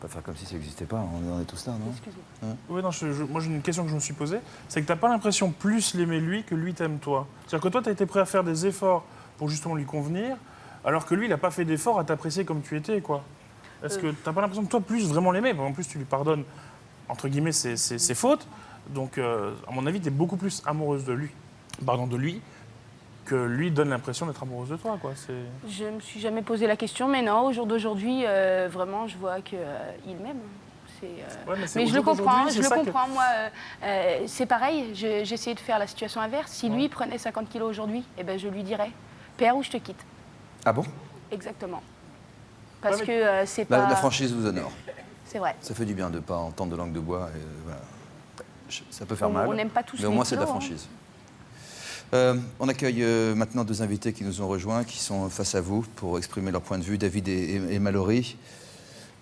S1: Pas faire comme si ça n'existait pas, on est tous là, non?
S7: Excuse-moi. Hein? Oui, non, moi j'ai une question que je me suis posée, c'est que t'as pas l'impression plus l'aimer lui que lui t'aime toi. C'est-à-dire que toi, t'as été prêt à faire des efforts pour justement lui convenir, alors que lui, il n'a pas fait d'efforts à t'apprécier comme tu étais, quoi. Est-ce que t'as pas l'impression que toi, plus vraiment l'aimer? En plus, tu lui pardonnes, entre guillemets, ses fautes. Donc, à mon avis, t'es beaucoup plus amoureuse de lui, que lui donne l'impression d'être amoureuse de toi, quoi.
S11: Je me suis jamais posé la question, mais non, au jour d'aujourd'hui, vraiment, je vois qu'il m'aime. Mais je le comprends, moi, c'est pareil, j'ai essayé de faire la situation inverse. Si lui prenait 50 kilos aujourd'hui, eh ben, je lui dirais, père, ou je te quitte.
S1: Ah bon?
S11: Exactement. Parce que c'est pas...
S1: La franchise vous honore.
S11: C'est vrai.
S1: Ça fait du bien de ne pas entendre de langue de bois. Et, voilà. Ça peut faire mal,
S11: on n'aime pas tous
S1: mais au moins c'est de la franchise. On accueille maintenant deux invités qui nous ont rejoints, qui sont face à vous pour exprimer leur point de vue, David et Mallory.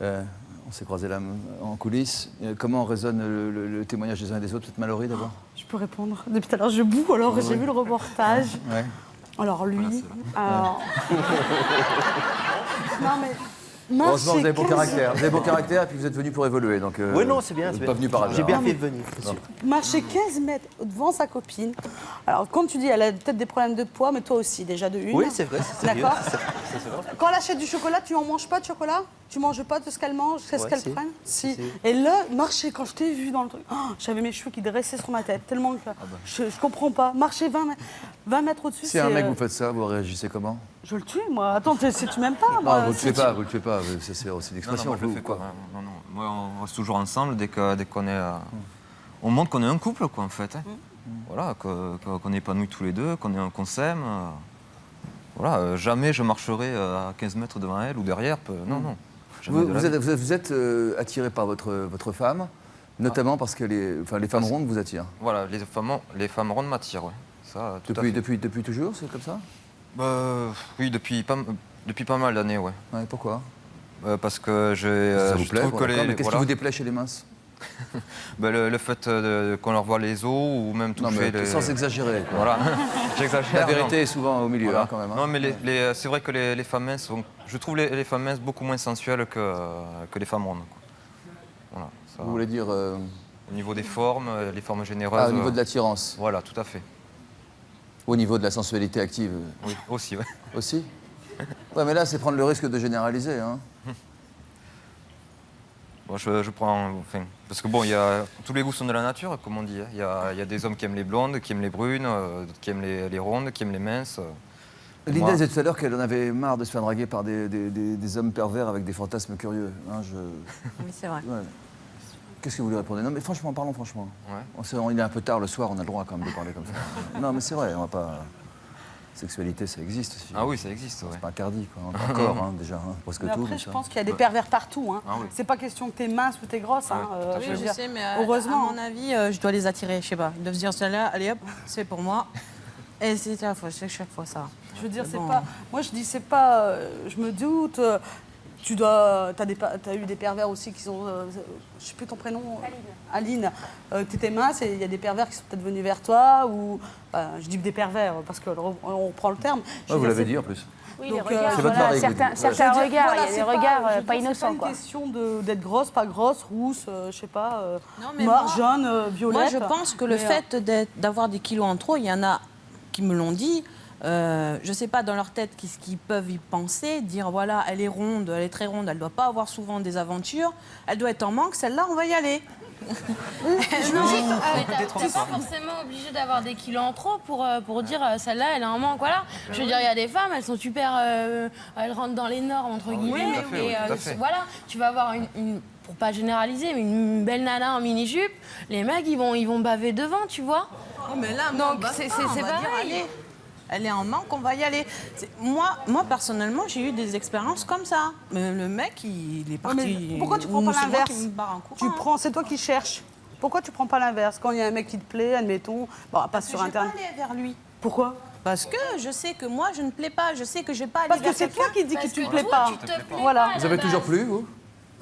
S1: On s'est croisés là en coulisses. Comment résonne le témoignage des uns et des autres? Peut-être Mallory d'abord?
S15: Je peux répondre. Depuis tout à l'heure, je boue, alors j'ai vu le reportage.
S1: Ouais.
S15: Alors lui... non mais...
S1: Heureusement, vous avez bon caractère. Vous avez bon caractère et puis vous êtes venu pour évoluer. Donc,
S5: Oui, non, c'est bien.
S1: Vous n'êtes pas venu par hasard.
S5: J'ai bien fait de venir.
S15: Marcher 15 mètres devant sa copine. Alors, comme tu dis, elle a peut-être des problèmes de poids, mais toi aussi, déjà de une.
S5: Oui, c'est vrai, c'est sérieux.
S15: D'accord.
S5: C'est vrai.
S15: Quand elle achète du chocolat, tu en manges pas de chocolat? Tu manges pas de ce qu'elle mange, c'est ce
S5: Ouais,
S15: qu'elle
S5: si.
S15: prenne? Si.
S5: Si.
S15: Et là, marcher, quand je t'ai vu dans le truc, oh, j'avais mes cheveux qui dressaient sur ma tête, tellement que je comprends pas. Marcher 20 mètres au-dessus,
S1: Si un mec vous faites ça, vous réagissez comment?
S15: Je le tue, moi. Attends, tu m'aimes pas, moi.
S1: Non, vous le
S15: Si
S1: tuez
S15: tu-
S1: pas, vous le tuez pas. C'est aussi une expression.
S16: Non, moi, je le fais quoi. Non, non. Moi, on reste toujours ensemble dès qu'on est. On montre qu'on est un couple, quoi, en fait. Hein. Voilà, qu'on est épanouis tous les deux, qu'on s'aime. Voilà, jamais je marcherai à 15 mètres devant elle ou derrière. Non, non. Jamais de la vie.
S1: Vous êtes attiré par votre femme, notamment parce que les femmes rondes vous attirent.
S16: Voilà, les femmes rondes m'attirent, ouais. Ça, tout à fait.
S1: Depuis toujours, c'est comme ça?
S16: Oui, depuis pas mal d'années, ouais.
S1: Ouais, pourquoi?
S16: Parce que
S1: ça vous
S16: je
S1: plaît,
S16: trouve que
S1: mais qu'est-ce
S16: voilà.
S1: qui vous déplaît chez les minces?
S16: Le fait qu'on leur voit les os ou même toucher les...
S1: Sans exagérer. Quoi.
S16: Voilà, j'exagère.
S1: La vérité est souvent au milieu,
S16: voilà.
S1: hein, quand même. Hein.
S16: Non, mais c'est vrai que les femmes minces, je trouve les femmes minces beaucoup moins sensuelles que les femmes rondes. Quoi. Voilà, ça...
S1: Vous voulez dire
S16: Au niveau des formes, les formes généreuses.
S1: Ah, au niveau de l'attirance.
S16: Voilà, tout à fait.
S1: Au niveau de la sensualité active.
S16: Oui, aussi, ouais.
S1: Aussi? Ouais, mais là, c'est prendre le risque de généraliser, hein.
S16: Bon, je prends... Enfin, parce que bon, tous les goûts sont de la nature, comme on dit. Hein. Il y a des hommes qui aiment les blondes, qui aiment les brunes, d'autres qui aiment les rondes, qui aiment les minces.
S1: Linda disait tout à l'heure qu'elle en avait marre de se faire draguer par des hommes pervers avec des fantasmes curieux. Hein,
S8: Oui, c'est vrai.
S1: Ouais. Qu'est-ce que vous lui répondez? Non, mais franchement, parlons franchement.
S16: Ouais.
S1: Il est un peu tard le soir, on a le droit quand même de parler comme ça. Non, mais c'est vrai, on va pas... Sexualité, ça existe aussi.
S16: Ah oui, ça existe, ouais.
S1: C'est pas interdit, quoi. Encore, hein, déjà, hein, presque
S15: Mais
S1: tout.
S15: après,
S1: mais
S15: je
S1: ça.
S15: pense qu'il y a des pervers partout. Hein.
S16: Ah oui.
S15: C'est pas question que t'es mince ou t'es grosse. Hein.
S16: tout à fait.
S15: veux
S8: Je
S15: dire,
S8: sais, mais
S15: heureusement.
S8: à mon avis, je dois les attirer. Je sais pas. Ils doivent se dire celle-là, allez hop, c'est pour moi. Et c'est chaque fois ça.
S15: Je veux dire, c'est
S8: Bon.
S15: pas. Moi, je dis, c'est pas. Je me doute. T'as eu des pervers aussi qui sont. Je sais plus ton prénom. Aline. T'étais mince et il y a des pervers qui sont peut-être venus vers toi ou. Je dis des pervers parce qu'on prend le terme.
S1: Ouais, vous l'avez dit en plus.
S11: Oui,
S15: Donc,
S11: les regards,
S1: c'est votre
S11: voilà,
S1: mari,
S11: certains
S1: vous dites.
S11: regards,
S15: Voilà,
S11: il y a
S15: c'est
S11: des regards
S15: je veux
S11: pas
S15: dire,
S11: innocents,
S15: C'est pas une
S11: quoi.
S15: question d'être grosse, pas grosse, rousse, je sais pas,
S8: Non, mais
S15: noire,
S8: moi-
S15: jaune, violette.
S8: Moi, je pense que le
S15: Mais,
S8: fait d'avoir des kilos en trop, il y en a qui me l'ont dit. Je ne sais pas dans leur tête qu'est-ce qu'ils peuvent y penser, dire voilà, elle est ronde, elle est très ronde, elle ne doit pas avoir souvent des aventures, elle doit être en manque, celle-là, on va y aller.
S2: Je me dis, t'es pas forcément obligé d'avoir des kilos en trop pour dire celle-là, elle a un manque. Voilà. Je veux dire, il y a des femmes, elles sont super. Elles rentrent dans les normes, entre guillemets.
S16: tout à fait,
S2: et,
S16: tout à fait.
S2: voilà, tu vas avoir pour pas généraliser, mais une belle nana en mini-jupe. Les mecs, ils vont baver devant, tu vois.
S8: Oh, mais là,
S2: Donc, c'est
S8: on va dire,
S2: pareil.
S8: allez, elle est en manque, on va y aller. Moi, personnellement, j'ai eu des expériences comme ça. Mais le mec, il est
S15: Ouais,
S8: parti.
S15: mais pourquoi tu prends
S8: ou
S15: pas
S8: c'est moi
S15: l'inverse
S8: qui me barre en courant,
S15: Tu
S8: hein.
S15: prends, c'est toi qui cherches. Pourquoi tu prends pas l'inverse? Quand il y a un mec qui te plaît, admettons, bon, pas sur
S8: Je vais pas
S15: Internet.
S8: aller vers lui.
S15: Pourquoi?
S8: Parce que je sais que moi, je ne plais pas. Je sais que je vais pas aller
S15: Parce que
S8: vers
S15: c'est toi
S8: quelqu'un.
S15: qui dis que
S2: Parce
S15: tu ne
S2: que
S15: plais
S2: toi,
S15: pas.
S2: tu te plais
S15: Voilà.
S2: pas.
S1: Vous avez
S2: la
S1: toujours
S2: base.
S1: plu, vous?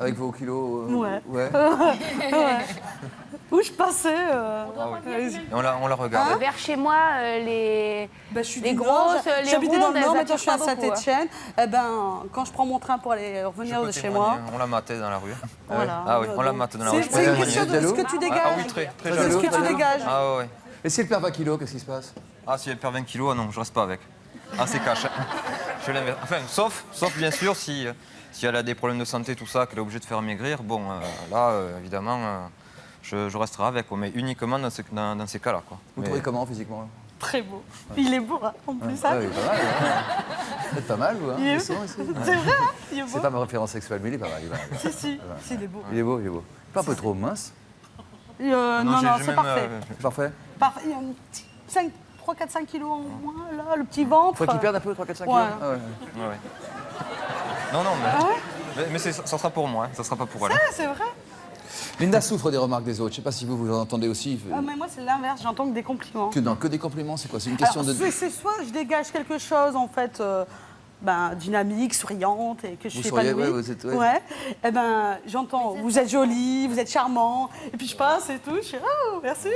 S1: Avec vos kilos
S15: Ouais.
S1: Ouais.
S15: Ouais. Où je passais.
S16: Et on la regarde.
S11: Vers chez moi, les
S15: Ben, je suis
S11: les
S15: du
S11: grosses,
S15: Nord,
S11: les
S15: j'habitais dans
S11: rondes,
S15: le Nord,
S11: elles
S15: maintenant je suis à
S11: attirent pas beaucoup,
S15: Saint-Étienne. Eh ben, quand je prends mon train pour aller revenir
S16: Je
S15: de
S16: peux
S15: chez
S16: témoigner,
S15: moi.
S16: On la matait dans la rue.
S15: Voilà.
S16: Ah oui, on la
S15: Donc,
S16: mate dans la rue.
S15: C'est une question de ce que tu dégages.
S16: Ah oui, très
S15: C'est
S16: jaloux.
S15: ce que tu dégages.
S16: Ah ouais.
S1: Et si elle perd 20 kilos, qu'est-ce qui se passe?
S16: Ah, si elle perd 20 kilos, ah non, je reste pas avec. Ah, c'est cash. Je fais l'inverse. Enfin, sauf bien sûr si elle a des problèmes de santé, tout ça, qu'elle est obligée de faire maigrir. Bon, là, évidemment, je resterai avec, quoi, mais uniquement dans ces cas-là. Quoi.
S1: Vous trouvez comment physiquement?
S15: Très beau. Il est beau, hein, en plus.
S1: Ah
S15: hein.
S1: oui, pas mal. Hein. Vous êtes pas mal, vous. Hein,
S15: Il est
S1: Ils sont
S15: beau.
S1: aussi.
S15: C'est vrai, hein, il est beau.
S1: C'est pas ma référence sexuelle, mais il est pas mal. Il est pas mal.
S15: Si, si, si, il est beau.
S1: Il est beau, il est beau. Pas un peu trop mince.
S15: Non,
S16: j'ai
S15: c'est
S16: même,
S15: parfait.
S1: C'est parfait.
S15: Parfait. Il y a un petit 3, 4, 5 kilos en moins, là, le petit ventre.
S1: Faut qu'il perde un peu, 3, 4, 5
S15: Ouais.
S1: kilos. Ah ouais.
S16: Ouais. Non, mais ça sera pour moi, hein, ça sera pas pour elle.
S15: C'est vrai.
S1: Linda souffre des remarques des autres. Je sais pas si vous en entendez aussi.
S15: Ah, mais moi, c'est l'inverse, j'entends que des compliments.
S1: Que des compliments, c'est quoi? C'est une question
S15: Alors,
S1: de.
S15: c'est soit je dégage quelque chose, en fait, dynamique, souriante, et que je
S1: Vous
S15: suis
S1: souriez,
S15: épanouie.
S1: ouais, vous êtes- ouais.
S15: Ouais. Eh ben, j'entends, vous êtes jolie, vous êtes charmant. Et puis je passe et tout, je suis, oh, merci.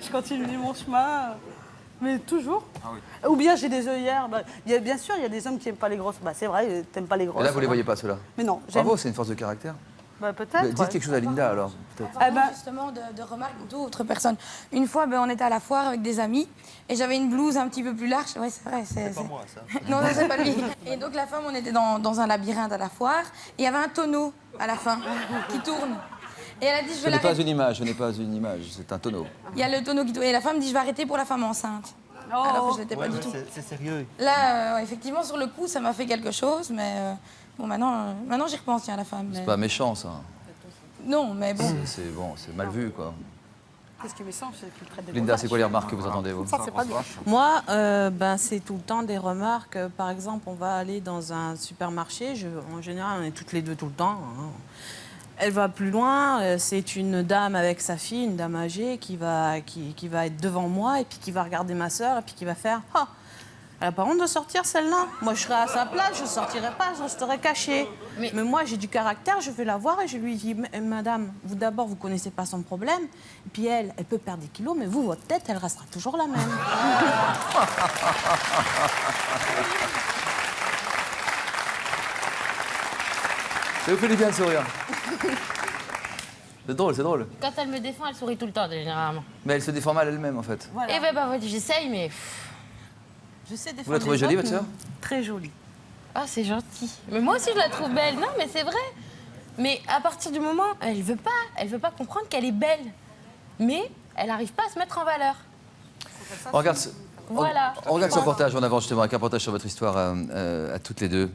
S15: Je continue mon chemin. Mais toujours.
S16: Ah oui.
S15: Ou bien j'ai des œillères. Bah, bien sûr, il y a des hommes qui n'aiment pas les grosses. Bah, c'est vrai, t'aimes pas les grosses.
S1: Et là, vous les voyez pas, ceux-là?
S15: Mais non. j'aime-
S1: Bravo, c'est une force de caractère.
S15: Bah, peut-être.
S1: Dites quelque chose à Linda, alors, peut-être.
S9: Justement, de remarques d'autres personnes. Une fois, on était à la foire avec des amis et j'avais une blouse un petit peu plus large. Oui, c'est vrai. C'est
S5: pas moi, ça.
S9: Non, c'est pas lui. Et donc, la femme, on était dans un labyrinthe à la foire et il y avait un tonneau à la fin qui tourne. Et elle a dit, je
S1: Ce
S9: vais
S1: n'est pas
S9: l'arrêter.
S1: une image, ce n'est pas une image, c'est un tonneau.
S9: Il y a le tonneau qui tourne. Et la femme dit, je vais arrêter pour la femme enceinte. Alors que je l'étais pas du tout.
S5: C'est sérieux.
S9: Là, effectivement, sur le coup, ça m'a fait quelque chose, mais bon, maintenant j'y repense, tiens, à la femme.
S1: C'est
S9: mais-
S1: pas méchant, ça.
S9: Non, mais bon.
S1: C'est mal vu, quoi.
S15: Qu'est-ce qui me semble, c'est qu'il traite des
S1: Linda, c'est quoi les remarques que vous entendez, vous?
S15: Ça, c'est pas bien.
S8: Moi, c'est tout le temps des remarques. Par exemple, on va aller dans un supermarché. En général, on est toutes les deux tout le temps. Hein. Elle va plus loin. C'est une dame avec sa fille, une dame âgée, qui va être devant moi et puis qui va regarder ma sœur et puis qui va faire « Ah, elle n'a pas honte de sortir, celle-là. Moi, je serais à sa place, je ne sortirais pas, je resterais cachée. Mais moi, j'ai du caractère, je vais la voir et je lui dis « Madame, vous d'abord, vous ne connaissez pas son problème. Et puis elle peut perdre des kilos, mais vous, votre tête, elle restera toujours la même. »
S1: Ça vous fait du bien de sourire. C'est drôle, c'est drôle.
S2: Quand elle me défend, elle sourit tout le temps, généralement.
S1: Mais elle se défend mal elle-même, en fait.
S2: Et ben, j'essaye, mais...
S8: Je sais défendre
S1: Vous la trouvez
S8: les
S1: jolie,
S8: autres,
S1: votre sœur?
S8: Très jolie.
S2: Ah, c'est gentil. Mais moi aussi, je la trouve belle. Non, mais c'est vrai. Mais à partir du moment, elle veut pas comprendre qu'elle est belle. Mais elle n'arrive pas à se mettre en valeur.
S1: On regarde,
S2: Voilà.
S1: on regarde ce reportage, on avance justement avec un reportage sur votre histoire à toutes les deux.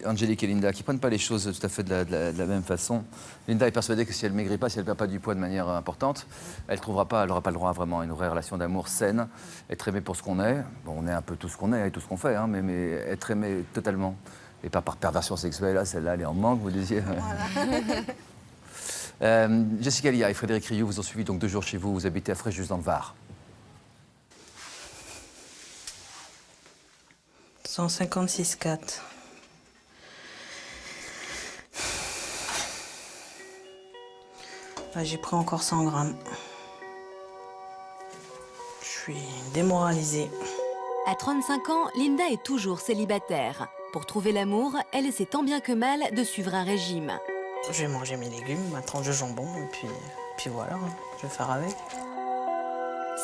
S1: Angélique et Linda, qui ne prennent pas les choses tout à fait de la même façon. Linda est persuadée que si elle ne maigrit pas, si elle ne perd pas du poids de manière importante, elle n'aura pas le droit vraiment à une vraie relation d'amour saine, être aimé pour ce qu'on est. Bon, on est un peu tout ce qu'on est et tout ce qu'on fait, hein, mais être aimé totalement. Et pas par perversion sexuelle, là, celle-là, elle est en manque, vous disiez. Jessica Lia et Frédéric Rioux vous ont suivi donc 2 jours chez vous. Vous habitez à Fréjus dans le Var.
S8: 156,4. J'ai pris encore 100 grammes. Je suis démoralisée.
S4: À 35 ans, Linda est toujours célibataire. Pour trouver l'amour, elle essaie tant bien que mal de suivre un régime.
S8: Je vais manger mes légumes, ma tranche de jambon, et puis voilà, je vais faire avec.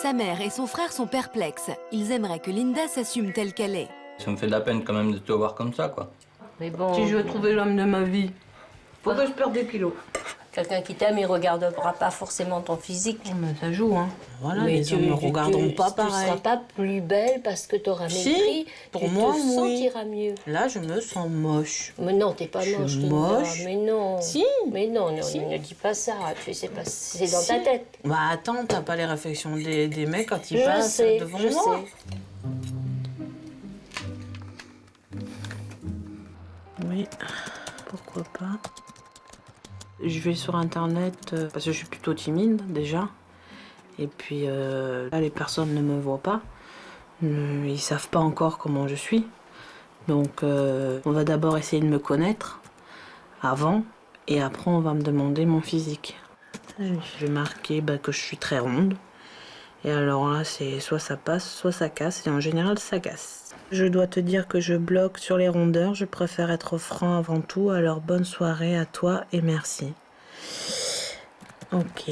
S4: Sa mère et son frère sont perplexes. Ils aimeraient que Linda s'assume telle qu'elle est.
S17: Ça me fait de la peine quand même de te voir comme ça, quoi.
S6: Mais bon.
S15: Si je veux trouver l'homme de ma vie, faut que je perde des kilos.
S6: Quelqu'un qui t'aime, il regardera pas forcément ton physique.
S15: Mais ça joue, hein.
S8: Voilà, les hommes ne regarderont pas pareil.
S6: Tu seras pas plus belle parce que tu auras
S8: Si,
S6: maigri.
S8: pour moi,
S6: tu te
S8: oui.
S6: sentiras mieux.
S8: Là, je me sens moche.
S6: Mais non, t'es pas moche, Linda.
S8: moche.
S6: Mais non.
S8: Si.
S6: Mais non,
S8: Si.
S6: ne dis pas ça. C'est dans
S8: Si.
S6: ta tête.
S8: Bah attends, t'as pas les réflexions des mecs quand ils
S6: Je
S8: passent
S6: sais,
S8: devant
S6: je
S8: moi.
S6: sais.
S8: Oui, pourquoi pas. Je vais sur Internet parce que je suis plutôt timide déjà. Et puis là, les personnes ne me voient pas. Ils savent pas encore comment je suis. Donc on va d'abord essayer de me connaître avant. Et après, on va me demander mon physique. Je vais marquer que je suis très ronde. Et alors là, c'est soit ça passe, soit ça casse. Et en général, ça casse. Je dois te dire que je bloque sur les rondeurs. Je préfère être franc avant tout. Alors bonne soirée à toi et merci. Ok.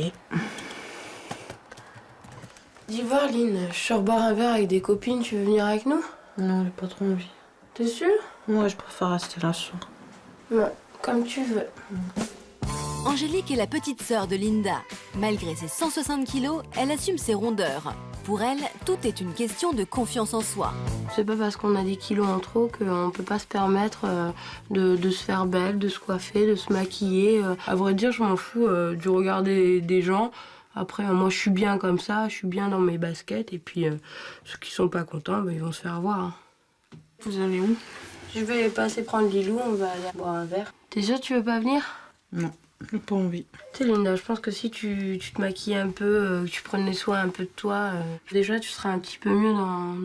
S18: Dis voir, Lynn, je sors boire un verre avec des copines, tu veux venir avec nous?
S8: Non, j'ai pas trop envie.
S18: T'es sûr?
S8: Moi, je préfère rester là ce soir.
S18: Ouais, comme tu veux.
S4: Angélique est la petite sœur de Linda. Malgré ses 160 kilos, elle assume ses rondeurs. Pour elle, tout est une question de confiance en soi.
S18: C'est pas parce qu'on a des kilos en trop qu'on peut pas se permettre de se faire belle, de se coiffer, de se maquiller. À vrai dire, je m'en fous du regard des gens. Après, moi, je suis bien comme ça, je suis bien dans mes baskets. Et puis, ceux qui sont pas contents, ils vont se faire voir. Hein.
S8: Vous allez où?
S18: Je vais passer prendre Lilou, on va aller boire un verre. T'es sûre que tu veux pas venir?
S8: Non, j'ai pas envie.
S18: Tu sais, Linda, je pense que si tu te maquillais un peu, que tu prenais soin un peu de toi, déjà tu serais un petit peu mieux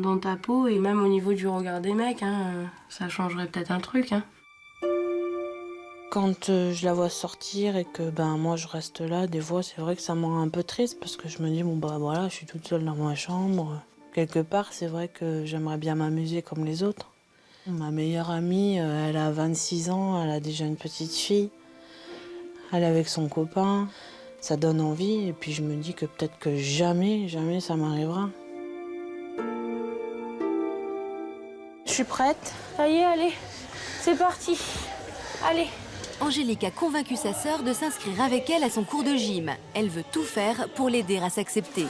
S18: dans ta peau et même au niveau du regard des mecs, hein, ça changerait peut-être un truc. Hein.
S8: Quand je la vois sortir et que moi je reste là, des fois c'est vrai que ça me rend un peu triste parce que je me dis voilà, je suis toute seule dans ma chambre. Quelque part, c'est vrai que j'aimerais bien m'amuser comme les autres. Ma meilleure amie, elle a 26 ans, elle a déjà une petite fille. Elle est avec son copain. Ça donne envie et puis je me dis que peut-être que jamais ça m'arrivera. Je suis prête.
S2: Ça y est, allez, c'est parti. Allez.
S4: Angélique a convaincu sa sœur de s'inscrire avec elle à son cours de gym. Elle veut tout faire pour l'aider à s'accepter.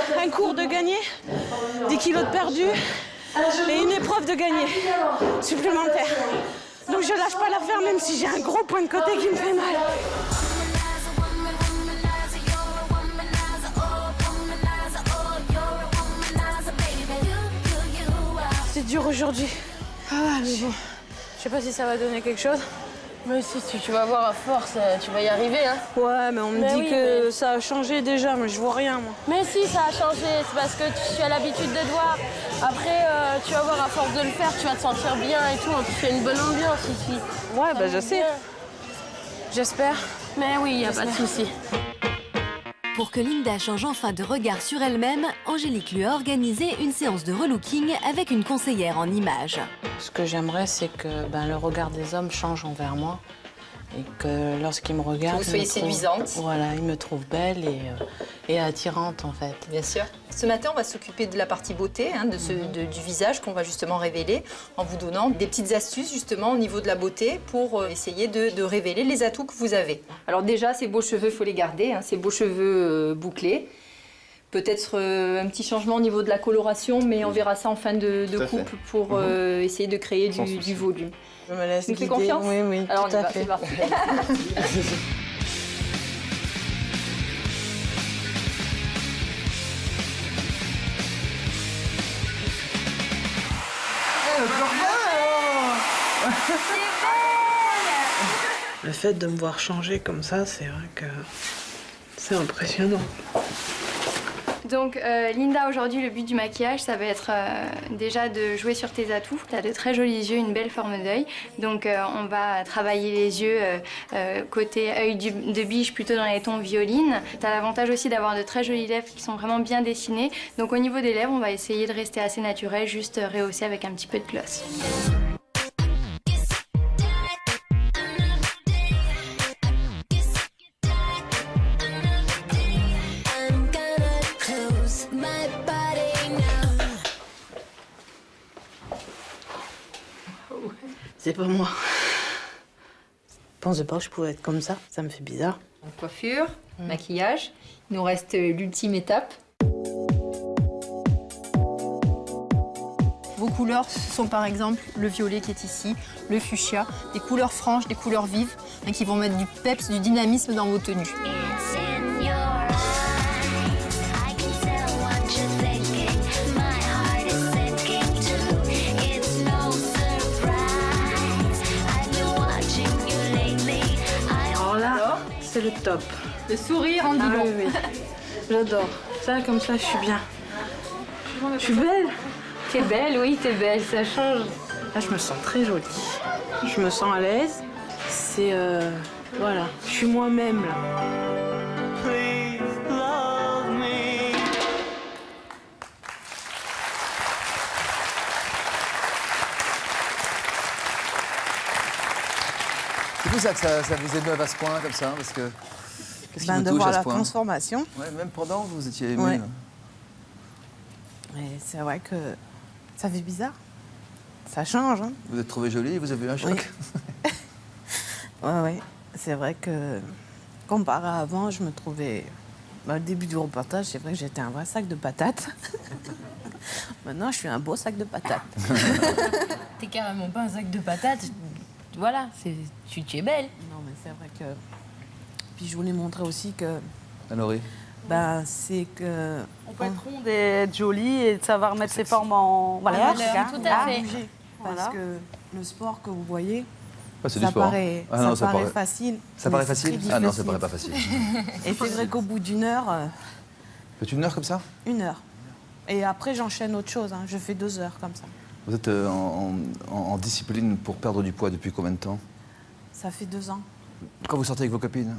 S8: C'est un cours de gagné, 10 kilos de perdu et une épreuve de gagné supplémentaire. Donc je lâche pas l'affaire même si j'ai un gros point de côté qui me fait mal. C'est dur aujourd'hui. Ah mais bon, je sais pas si ça va donner quelque chose.
S2: Mais si, tu vas voir à force, tu vas y arriver, hein.
S8: Ouais, mais on me dit que ça a changé déjà, mais je vois rien, moi.
S2: Mais si, ça a changé, c'est parce que tu as l'habitude de te voir. Après, tu vas voir, à force de le faire, tu vas te sentir bien et tout. Tu fais une bonne ambiance ici.
S8: Ouais, je sais. J'espère.
S2: Mais oui, il n'y a pas de souci.
S4: Pour que Linda change enfin de regard sur elle-même, Angélique lui a organisé une séance de relooking avec une conseillère en images.
S8: Ce que j'aimerais, c'est que le regard des hommes change envers moi. Et que lorsqu'ils me regardent...
S19: Que vous soyez séduisante.
S8: Voilà, ils me trouvent belle et attirante, en fait.
S19: Bien sûr. Ce matin, on va s'occuper de la partie beauté, du visage qu'on va justement révéler en vous donnant des petites astuces, justement, au niveau de la beauté pour essayer de révéler les atouts que vous avez. Alors déjà, ces beaux cheveux, il faut les garder, ces beaux cheveux bouclés. Peut-être un petit changement au niveau de la coloration, mais on verra ça en fin de couple pour essayer de créer du volume.
S8: Je me laisse guider.
S19: Tu me fais confiance ?
S8: Oui,
S19: alors
S8: tout à fait.
S19: C'est parti.
S8: Le fait de me voir changer comme ça, c'est vrai que c'est impressionnant.
S20: Donc Linda, aujourd'hui, le but du maquillage, ça va être déjà de jouer sur tes atouts. Tu as de très jolis yeux, une belle forme d'œil. Donc on va travailler les yeux côté œil de biche, plutôt dans les tons violines. Tu as l'avantage aussi d'avoir de très jolies lèvres qui sont vraiment bien dessinées. Donc au niveau des lèvres, on va essayer de rester assez naturel, juste rehausser avec un petit peu de gloss.
S8: C'est pas moi. Je pensais pas que je pouvais être comme ça. Ça me fait bizarre.
S19: Coiffure, maquillage. Il nous reste l'ultime étape. Vos couleurs sont par exemple le violet qui est ici, le fuchsia, des couleurs franches, des couleurs vives, qui vont mettre du peps, du dynamisme dans vos tenues.
S8: C'est le top.
S19: Le sourire en dit long.
S8: Oui. J'adore. Ça, comme ça, je suis bien. Je suis belle.
S20: T'es belle, oui, t'es belle, ça change.
S8: Là, je me sens très jolie. Je me sens à l'aise. C'est... voilà. Je suis moi-même, là.
S1: C'est pour ça que ça vous émeut à ce point, comme ça, parce que... Qu'est-ce qui vous
S8: De
S1: touche
S8: voir
S1: à ce
S8: la
S1: point
S8: transformation.
S1: Ouais, même pendant, vous étiez ému.
S8: Ouais. Et c'est vrai que ça fait bizarre. Ça change, hein.
S1: Vous êtes trouvée jolie, vous avez eu un choc.
S8: Oui. Ouais. C'est vrai que, comparé à avant, je me trouvais... au début du reportage, c'est vrai que j'étais un vrai sac de patates. Maintenant, je suis un beau sac de patates.
S2: T'es carrément pas un sac de patates. voilà, tu es belle.
S8: Non, mais c'est vrai que... Puis je voulais montrer aussi que...
S1: Anne-Laurie.
S8: Ben, c'est que...
S15: On peut être ronde et être jolie et de savoir mettre ses formes en valeur.
S2: Tout à fait.
S8: Bouger. Parce
S15: Voilà.
S8: que le sport que vous voyez,
S1: C'est du
S8: ça
S1: sport.
S8: paraît,
S1: Ah non,
S8: ça paraît facile.
S1: Ça
S8: mais
S1: paraît
S8: c'est
S1: facile
S8: très
S1: Ah non, ça
S8: difficile.
S1: paraît pas facile.
S8: Et c'est vrai qu'au bout d'une heure,
S1: Faites une heure comme ça
S8: 1 heure. Et après, j'enchaîne autre chose. Hein. Je fais 2 heures comme ça.
S1: Vous êtes en discipline pour perdre du poids depuis combien de temps?
S8: Ça fait 2 ans.
S1: Quand vous sortez avec vos copines,